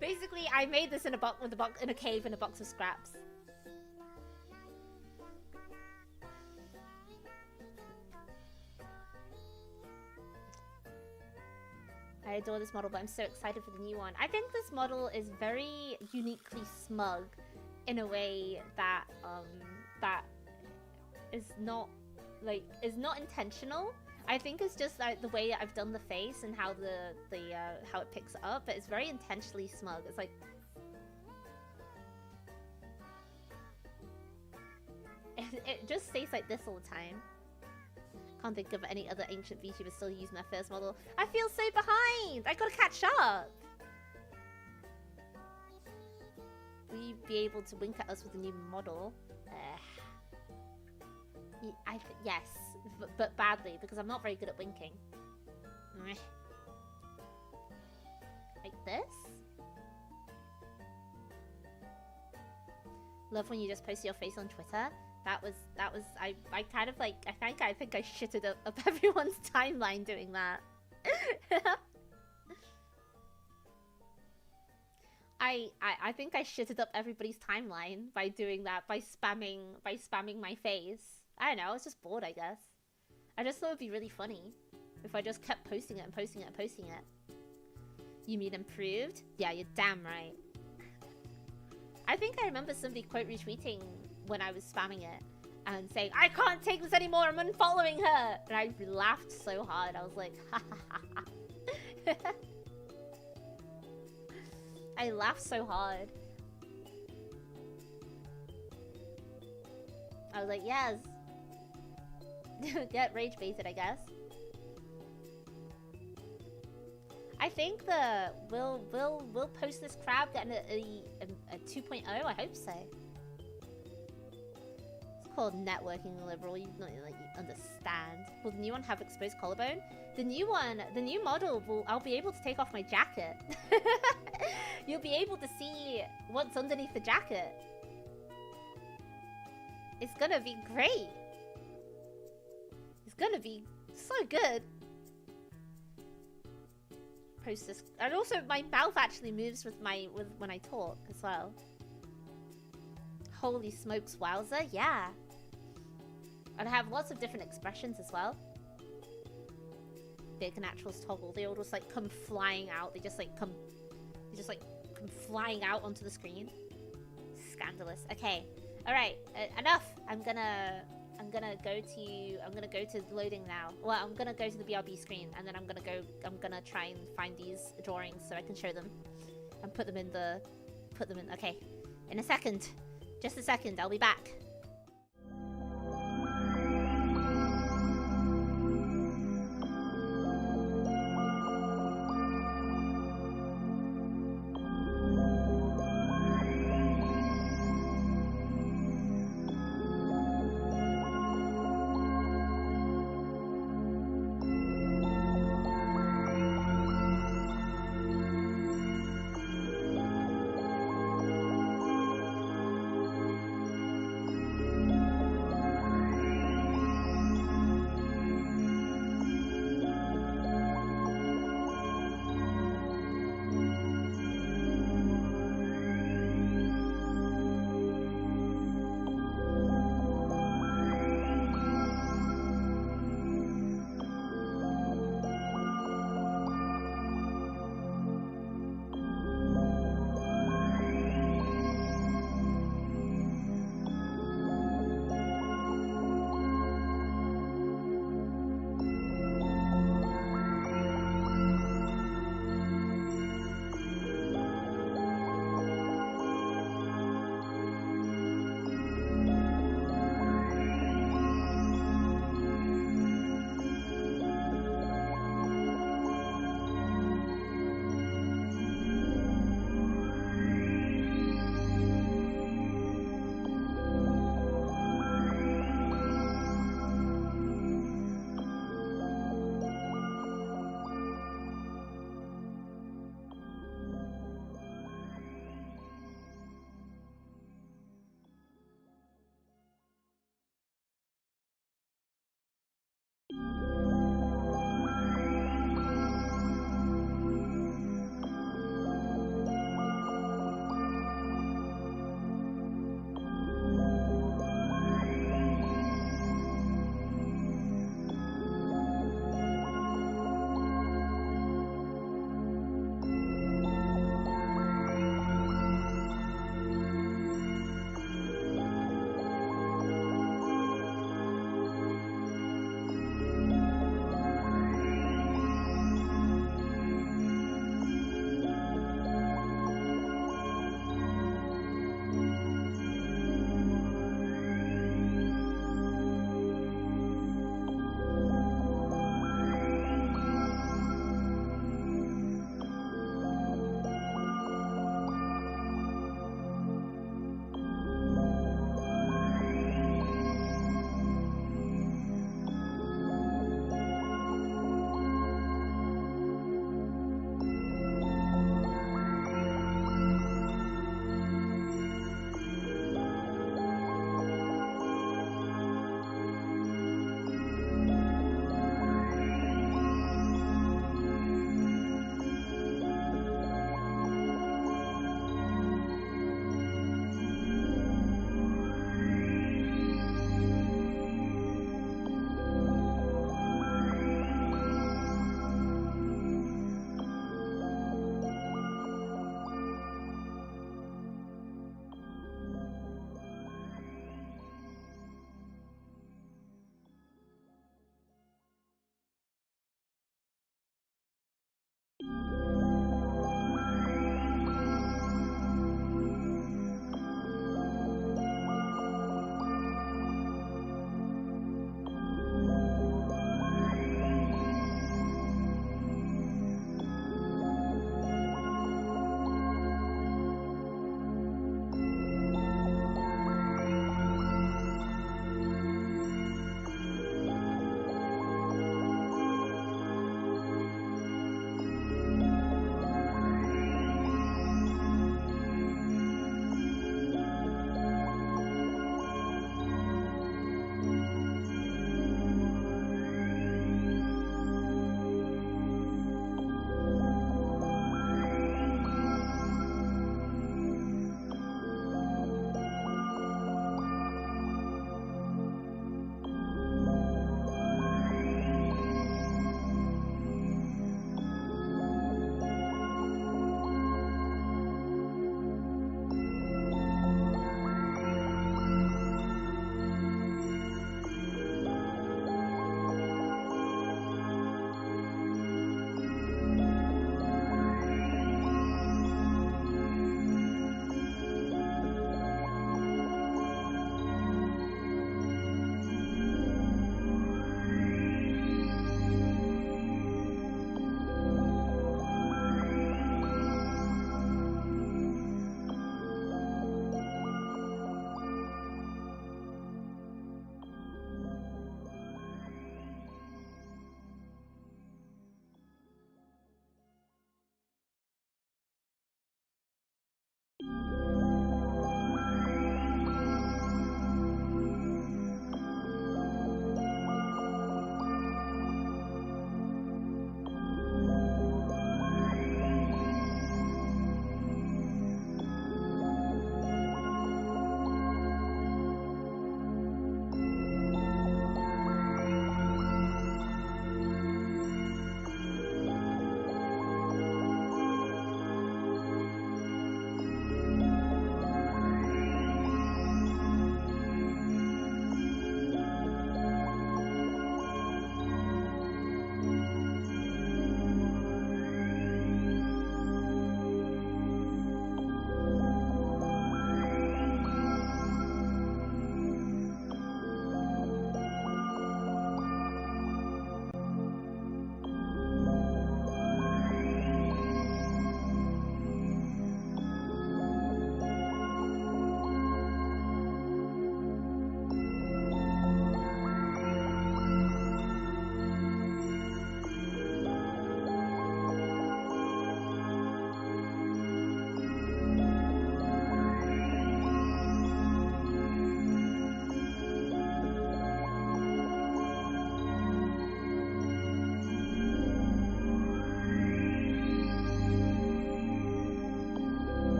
Basically, I made this in a cave in a box of scraps. I adore this model, but I'm so excited for the new one. I think this model is very uniquely smug in a way that that is not intentional. I think it's just like the way I've done the face and how how it picks it up, but it's very intentionally smug. It's like it just stays like this all the time. Can't think of any other ancient VTubers still using their first model. I feel so behind! I gotta catch up! Will you be able to wink at us with a new model? Yes, but badly, because I'm not very good at winking. Like this? Love when you just post your face on Twitter. That was I kind of like I think I shitted up everyone's timeline doing that. I think I shitted up everybody's timeline by doing that, by spamming my face. I don't know, I was just bored, I guess. I just thought it'd be really funny if I just kept posting it and posting it and posting it. You mean improved? Yeah, you're damn right. I think I remember somebody quote retweeting when I was spamming it and saying, I can't take this anymore, I'm unfollowing her! And I laughed so hard, I was like, ha ha ha ha. I laughed so hard. I was like, yes. Get rage baited, I guess. I think we'll post this crab getting a 2.0. I hope so. It's called networking liberal. You don't like you understand. Will the new one have exposed collarbone? The new model I'll be able to take off my jacket. You'll be able to see what's underneath the jacket. It's gonna be great. It's gonna be so good. Post this, and also my mouth actually moves with when I talk as well. Holy smokes, wowza! Yeah, and I have lots of different expressions as well. Big naturals toggle. They all just like come flying out. They just come flying out onto the screen. Scandalous. Okay, all right, enough. I'm gonna go to loading now. Well, I'm gonna go to the BRB screen, and then I'm gonna try and find these drawings so I can show them and put them in. Okay, in a second, just a second, I'll be back.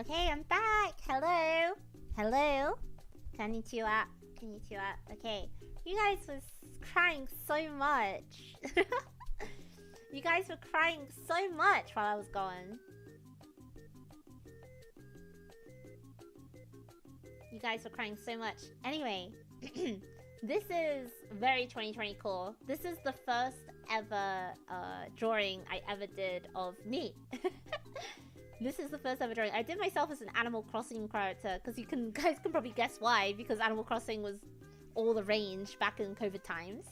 Okay, I'm back. Hello. Hello. Konnichiwa. Konnichiwa. Okay. You guys was crying so much. You guys were crying so much while I was gone. You guys were crying so much. Anyway, this is very 2020 cool. This is the first ever drawing I ever did of me. This is the first ever drawing. I did myself as an Animal Crossing character because you guys can probably guess why, because Animal Crossing was all the rage back in COVID times.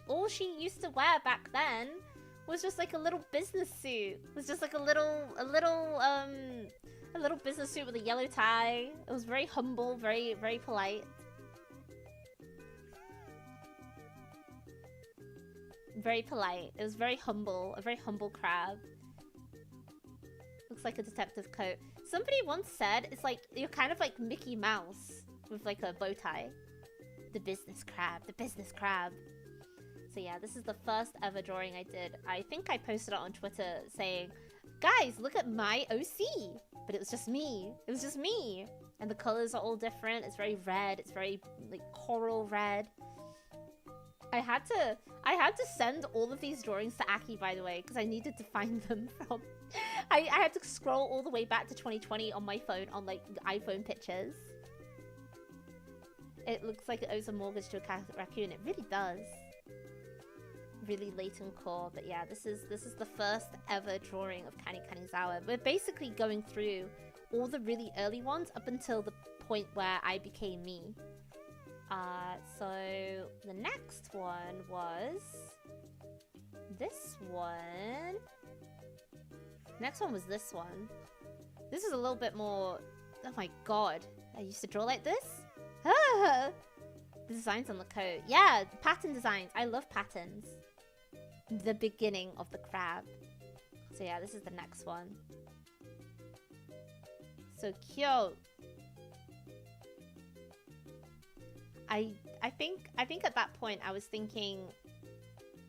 All she used to wear back then was just like a little business suit. It was just like a little business suit with a yellow tie. It was very humble, very, very polite. Very polite. It was very humble, a very humble crab. Looks like a detective coat. Somebody once said it's like you're kind of like Mickey Mouse with like a bow tie. The business crab, the business crab. So yeah, this is the first ever drawing I did. I think I posted it on Twitter saying, guys, look at my OC. But it was just me. It was just me. And the colors are all different. It's very red. It's very like coral red. I had to send all of these drawings to Aki, by the way, because I needed to find them from... I had to scroll all the way back to 2020 on my phone, on like iPhone pictures. It looks like it owes a mortgage to a raccoon. It really does. Really latent core, but yeah, this is the first ever drawing of Kani Kanizawa. We're basically going through all the really early ones up until the point where I became me. So the next one was this one. Next one was this one. This is a little bit more... Oh my god, I used to draw like this? Ah! The designs on the coat. Yeah, pattern designs. I love patterns. The beginning of the crab. So yeah, this is the next one. So cute. I think at that point I was thinking,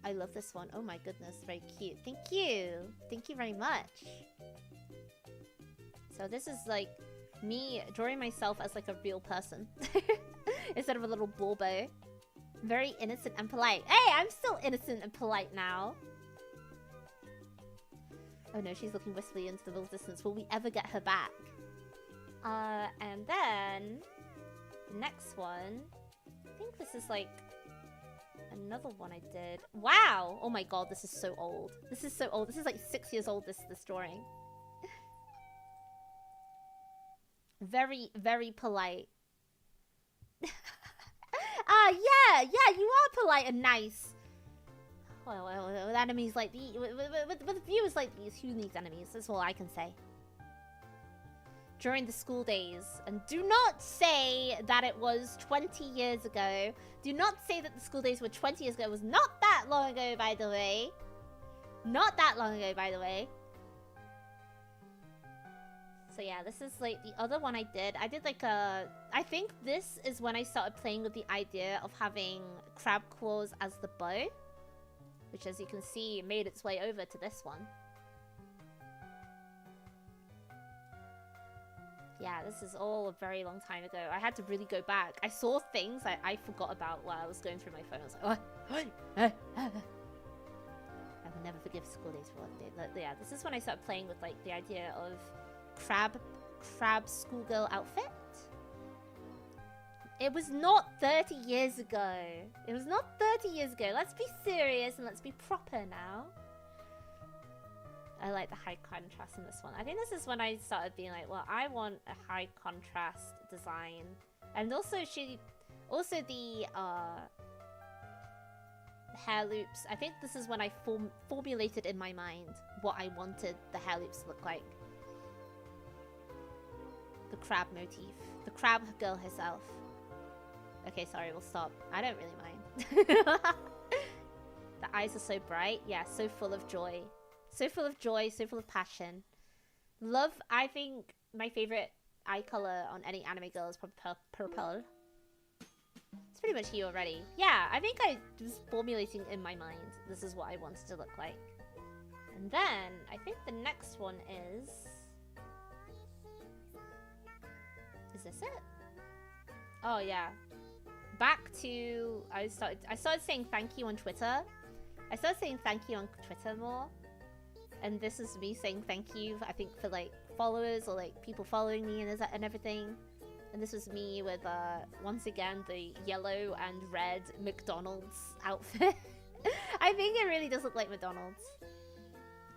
I love this one. Oh my goodness, very cute. Thank you. Thank you very much. So this is like me drawing myself as like a real person instead of a little bulbo. Very innocent and polite. Hey, I'm still innocent and polite now. Oh no, she's looking wistfully into the middle distance. Will we ever get her back? And then the next one, I think this is like another one I did. Wow! Oh my god, this is so old. This is so old. This is like 6 years old, this drawing. Very, very polite. Yeah, you are polite and nice. Well, with enemies like these, with viewers like these, who needs enemies? That's all I can say. During the school days, and do not say that it was 20 years ago. Do not say that the school days were 20 years ago. It was not that long ago, by the way. Not that long ago, by the way. So yeah, this is like the other one I did. I did like a... I think this is when I started playing with the idea of having crab claws as the bow. Which, as you can see, made its way over to this one. Yeah, this is all a very long time ago. I had to really go back. I saw things I forgot about while I was going through my phone. I was like, oh. I will never forgive school days for one day. But yeah, this is when I started playing with like the idea of crab schoolgirl outfit. It was not 30 years ago. It was not 30 years ago. Let's be serious and let's be proper now. I like the high contrast in this one. I think this is when I started being like, well, I want a high contrast design. And also the hair loops. I think this is when I formulated in my mind what I wanted the hair loops to look like. The crab motif. The crab girl herself. Okay, sorry, we'll stop. I don't really mind. The eyes are so bright. Yeah, so full of joy. So full of joy, so full of passion. Love, I think my favorite eye color on any anime girl is probably purple. It's pretty much you already. Yeah, I think I was formulating in my mind. This is what I wanted to look like. And then, I think the next one is... this it? Oh yeah. Back to I started saying thank you on Twitter. I started saying thank you on Twitter more. And this is me saying thank you, I think, for like followers or like people following me and everything. And this was me with once again the yellow and red McDonald's outfit. I think it really does look like McDonald's.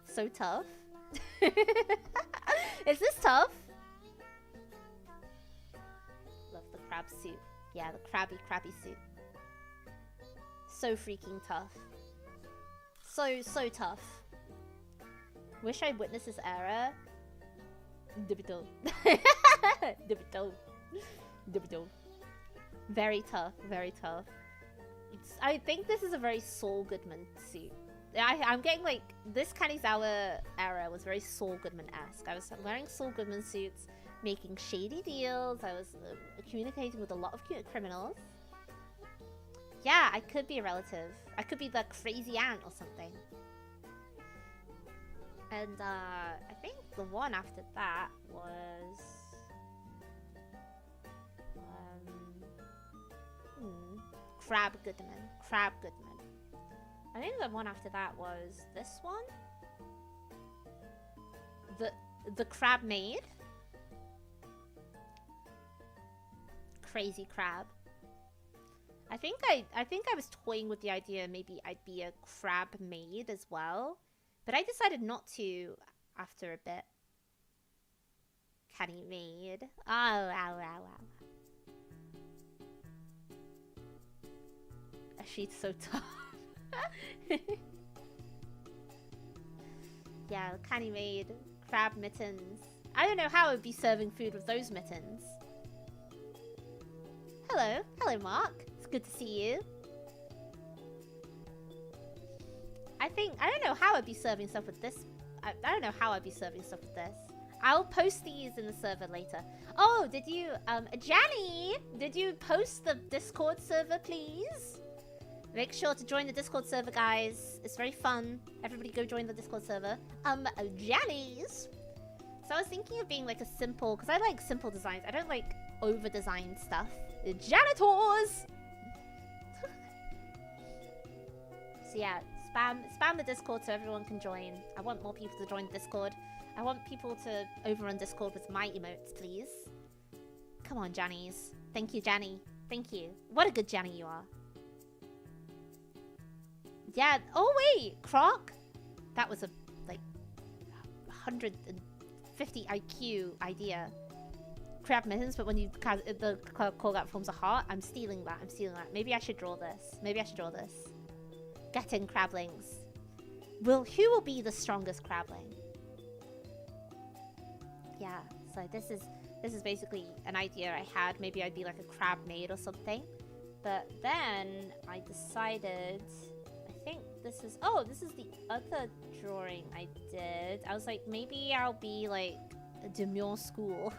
So tough. Is this tough? Love the crab suit. Yeah, the crabby suit. So freaking tough. So tough. Wish I witnessed this era. Dibito. Dibito. Dibito. Very tough, very tough. I think this is a very Saul Goodman suit. I'm getting like, this Kanizawa era was very Saul Goodman-esque. I was wearing Saul Goodman suits, making shady deals. I was communicating with a lot of criminals. Yeah, I could be a relative. I could be the crazy aunt or something. And I think the one after that was... Crab Goodman. Crab Goodman. I think the one after that was this one. The crab maid. Crazy crab. I think I was toying with the idea maybe I'd be a crab maid as well, but I decided not to after a bit. Canny maid. Oh, ow, ow, ow. She's so tough. Yeah, canny maid, crab mittens. I don't know how I would be serving food with those mittens. Hello, hello, Mark. It's good to see you. I don't know how I'd be serving stuff with this. I don't know how I'd be serving stuff with this. I'll post these in the server later. Oh, did you, Janny? Did you post the Discord server, please? Make sure to join the Discord server, guys. It's very fun. Everybody go join the Discord server. Jannies. So I was thinking of being like a simple, because I like simple designs. I don't like over-designed stuff. Janitors! So yeah, spam the Discord so everyone can join. I want more people to join Discord. I want people to overrun Discord with my emotes, please. Come on, Jannies. Thank you, Janny. Thank you. What a good Janny you are. Yeah. Oh wait, Croc. That was a like 150 IQ idea. Crab mittens, but when you the call that forms a heart, I'm stealing that. I'm stealing that. Maybe I should draw this. Maybe I should draw this. Getting crablings. Who will be the strongest crabling? Yeah. So this is basically an idea I had. Maybe I'd be like a crab maid or something. But then I decided. I think this is the other drawing I did. I was like, maybe I'll be like a demure school.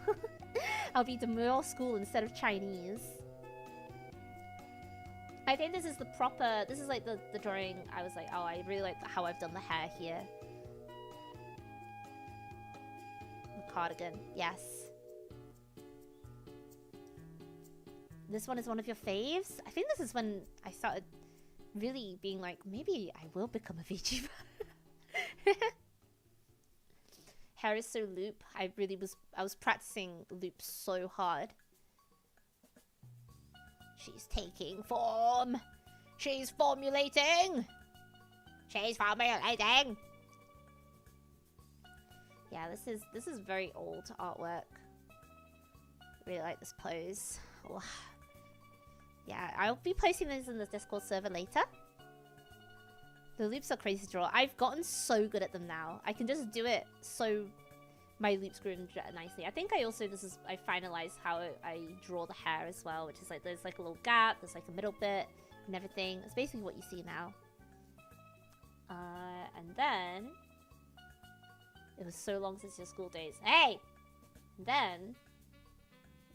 I'll be demure school instead of Chinese. I think this is the proper, this is like the drawing. I was like, oh, I really like how I've done the hair here. The cardigan, yes. This one is one of your faves? I think this is when I started really being like, maybe I will become a VTuber. Hair is so loop. I was practicing loops so hard. She's taking form. She's formulating. She's formulating. Yeah, this is very old artwork. Really like this pose. Oh. Yeah, I'll be posting this in the Discord server later. The loops are crazy to draw. I've gotten so good at them now. I can just do it so my loops grew nicely. I think I finalized how I draw the hair as well, which is like there's like a little gap, there's like a middle bit and everything. It's basically what you see now. And then it was so long since your school days. Hey! And then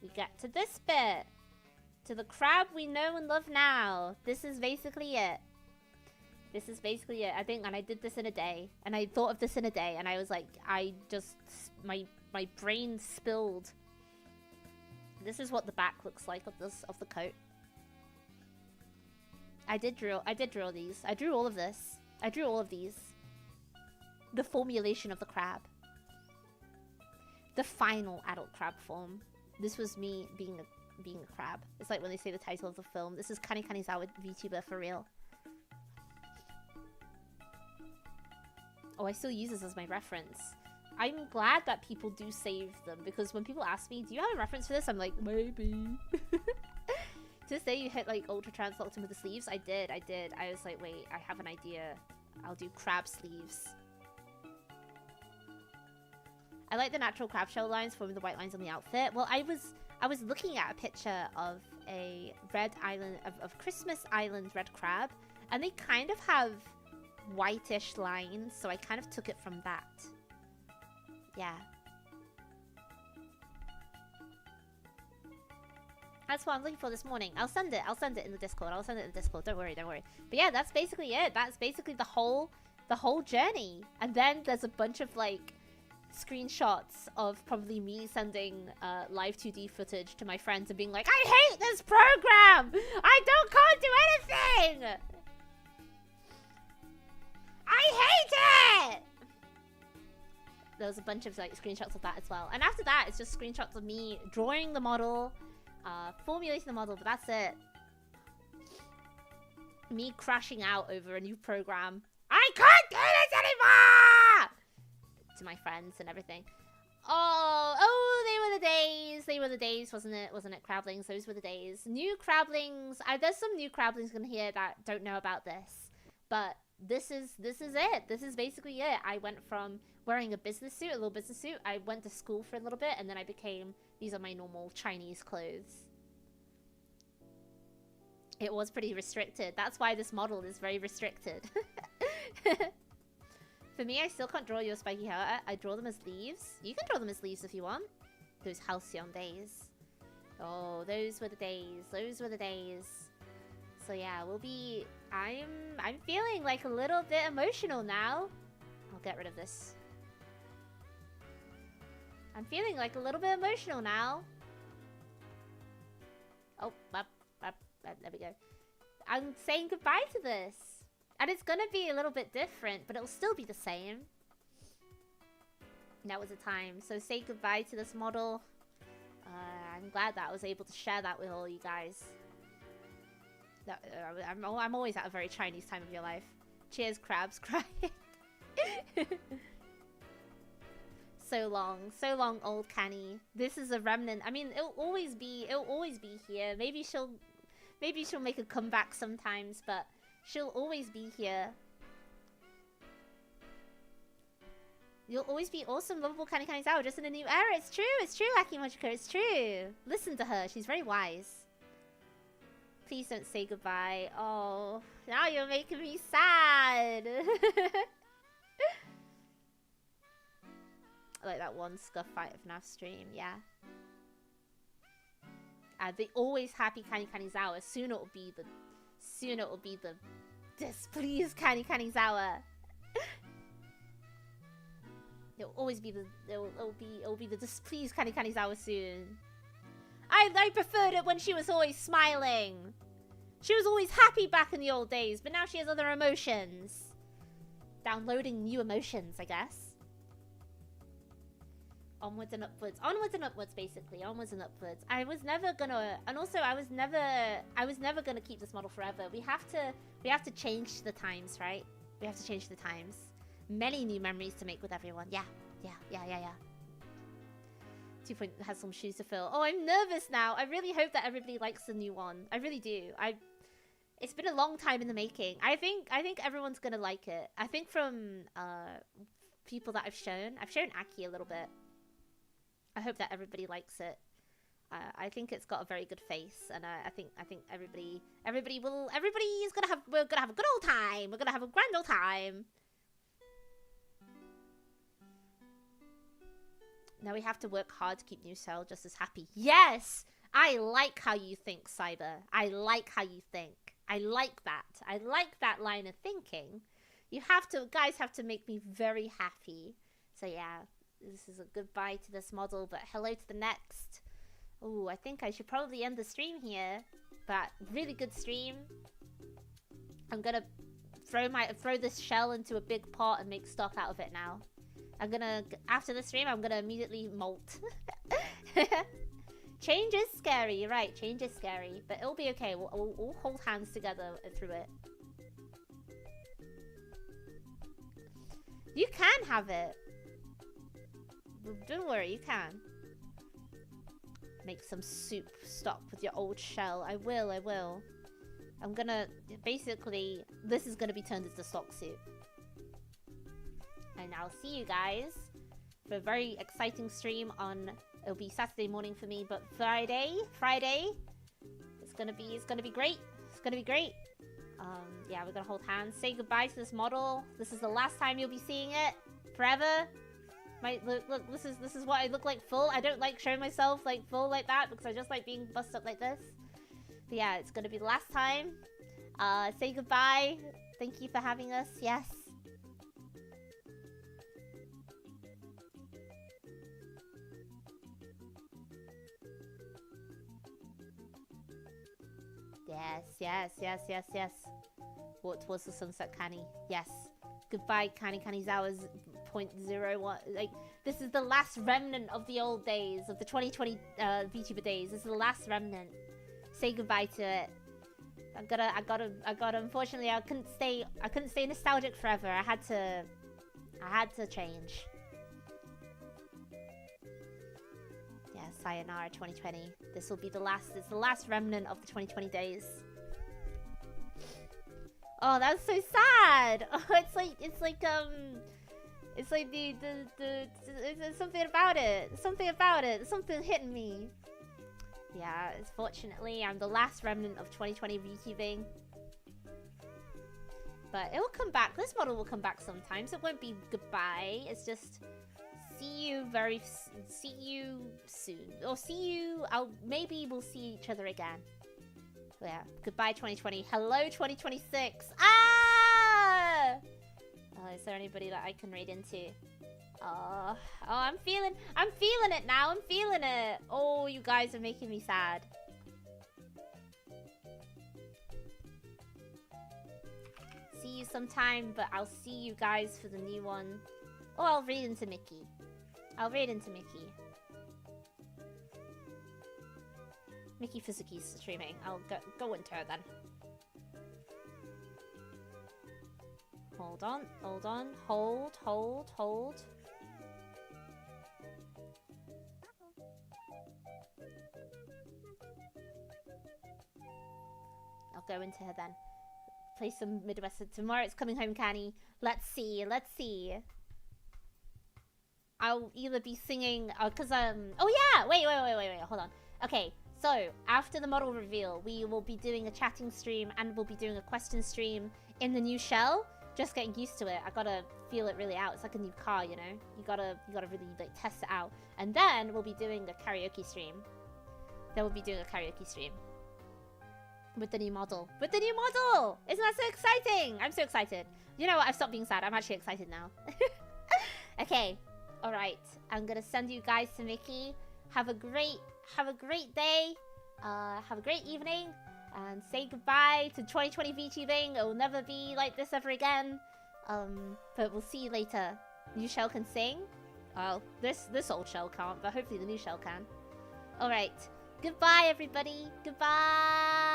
we get to this bit. To the crab we know and love now. This is basically it. This is basically it. I think, and I did this in a day. And I thought of this in a day. And I was like, my brain spilled This is what the back looks like of the coat. I did draw these. I drew all of this. I drew all of these. The formulation of the crab. The final adult crab form. This was me being a crab. It's like when they say the title of the film. This is Kani Kanizawa VTuber for real. Oh, I still use this as my reference. I'm glad that people do save them, because when people ask me, do you have a reference for this? I'm like, maybe. To say you hit like ultra trans locked him with the sleeves, I did. I was like, wait, I have an idea. I'll do crab sleeves. I like the natural crab shell lines forming the white lines on the outfit. Well, I was looking at a picture of a red island of Christmas Island red crab, and they kind of have whitish lines, so I kind of took it from that. Yeah. That's what I'm looking for this morning. I'll send it in the Discord. Don't worry. But yeah, that's basically it. That's basically the whole journey. And then there's a bunch of like screenshots of probably me sending live 2D footage to my friends and being like, I hate this program! Can't do anything! I hate it! There was a bunch of like screenshots of that as well. And after that, it's just screenshots of me drawing the model, formulating the model, but that's it. Me crashing out over a new program. I can't do this anymore! To my friends and everything. Oh, they were the days, wasn't it, Crablings? Those were the days. New Crablings. There's some new Crablings in here that don't know about this, but this is it. This is basically it. I went from wearing a little business suit. I went to school for a little bit, and then I became, these are my normal Chinese clothes. It was pretty restricted. That's why this model is very restricted. For me, I still can't draw your spiky hair. I draw them as leaves. You can draw them as leaves if you want. Those halcyon days. Oh, those were the days. Those were the days. So yeah, we'll be... I'm feeling like a little bit emotional now. I'll get rid of this. I'm feeling like a little bit emotional now. Oh, there we go. I'm saying goodbye to this. And it's gonna be a little bit different, but it'll still be the same. That was a time. So say goodbye to this model. I'm glad that I was able to share that with all you guys. I'm always at a very Chinese time of your life. Cheers, crabs crying. So long, old Canny. This is a remnant. I mean, it'll always be here. Maybe she'll make a comeback sometimes, but she'll always be here. You'll always be awesome, lovable Kani Kanizawa, just in a new era. It's true, Aki Mochiko, it's true. Listen to her, she's very wise. Please don't say goodbye. Oh, now you're making me sad. I like that one scuff fight of FNAF stream, yeah. The always happy Kani Kanizawa. Soon it will be the displeased Kani Kanizawa. It'll always be it'll be the displeased Kani Kanizawa soon. I preferred it when she was always smiling. She was always happy back in the old days, but now she has other emotions. Downloading new emotions, I guess. Onwards and upwards, basically. Onwards and upwards. I was never gonna keep this model forever. We have to change the times, right? We have to change the times. Many new memories to make with everyone. Yeah. 2 Point has some shoes to fill. Oh, I'm nervous now. I really hope that everybody likes the new one. I really do. It's been a long time in the making. I think everyone's gonna like it. I think from people that I've shown Aki a little bit. I hope that everybody likes it. I think it's got a very good face, and I think we're gonna have a good old time. We're gonna have a grand old time. Now we have to work hard to keep New Cell just as happy. Yes! I like how you think, Cyber. I like how you think. I like that. I like that line of thinking. Guys have to make me very happy. So yeah, this is a goodbye to this model, but hello to the next. Ooh, I think I should probably end the stream here. But really good stream. I'm gonna throw this shell into a big pot and make stock out of it now. After the stream, I'm gonna immediately molt. Change is scary, you're right, change is scary. But it'll be okay, we'll hold hands together through it. You can have it. Don't worry, you can. Make some soup stock with your old shell. I will. I'm gonna... Basically, this is gonna be turned into stock soup. And I'll see you guys for a very exciting stream on... It'll be Saturday morning for me, but Friday, it's gonna be great. It's gonna be great. Yeah, we're gonna hold hands. Say goodbye to this model. This is the last time you'll be seeing it. Forever. Look, this is what I look like full. I don't like showing myself like full like that because I just like being bussed up like this. But yeah, it's gonna be the last time. Say goodbye. Thank you for having us. Yes. Yes. What was the sunset canny? Yes. Goodbye, Canny's hours 0.01. Like, this is the last remnant of the old days, of the 2020 VTuber days. This is the last remnant. Say goodbye to it. I gotta. Unfortunately, I couldn't stay nostalgic forever. I had to change. Yeah, sayonara 2020. This will be the last. It's the last remnant of the 2020 days. Oh, that's so sad. Oh, it's like it's something about it. Something hitting me. Yeah, fortunately, I'm the last remnant of 2020 VTubing. But it will come back. This model will come back sometimes. It won't be goodbye. It's just see you soon. Or maybe we'll see each other again. Yeah, goodbye 2020. Hello 2026. Ah! Oh, is there anybody that I can raid into? Oh, I'm feeling it now. I'm feeling it. Oh, you guys are making me sad. See you sometime, but I'll see you guys for the new one. Oh, I'll raid into Mickey. Mickey Physiki's streaming. I'll go into her then. Hold on. Hold. I'll go into her then. Play some Midwest. Tomorrow it's coming home, Canny. Let's see. I'll either be singing, cause oh yeah, wait, hold on. Okay, so after the model reveal, we will be doing a chatting stream and we'll be doing a question stream in the new shell. Just getting used to it. I gotta feel it really out. It's like a new car, you know. You gotta really like test it out. And then we'll be doing a karaoke stream. With the new model. Isn't that so exciting? I'm so excited. You know what? I've stopped being sad. I'm actually excited now. Okay. All right. I'm gonna send you guys to Mickey. Have a great day. Have a great evening. And say goodbye to 2020 VTubing. It will never be like this ever again. But we'll see you later. New shell can sing. Well, this old shell can't, but hopefully the new shell can. All right. Goodbye, everybody. Goodbye.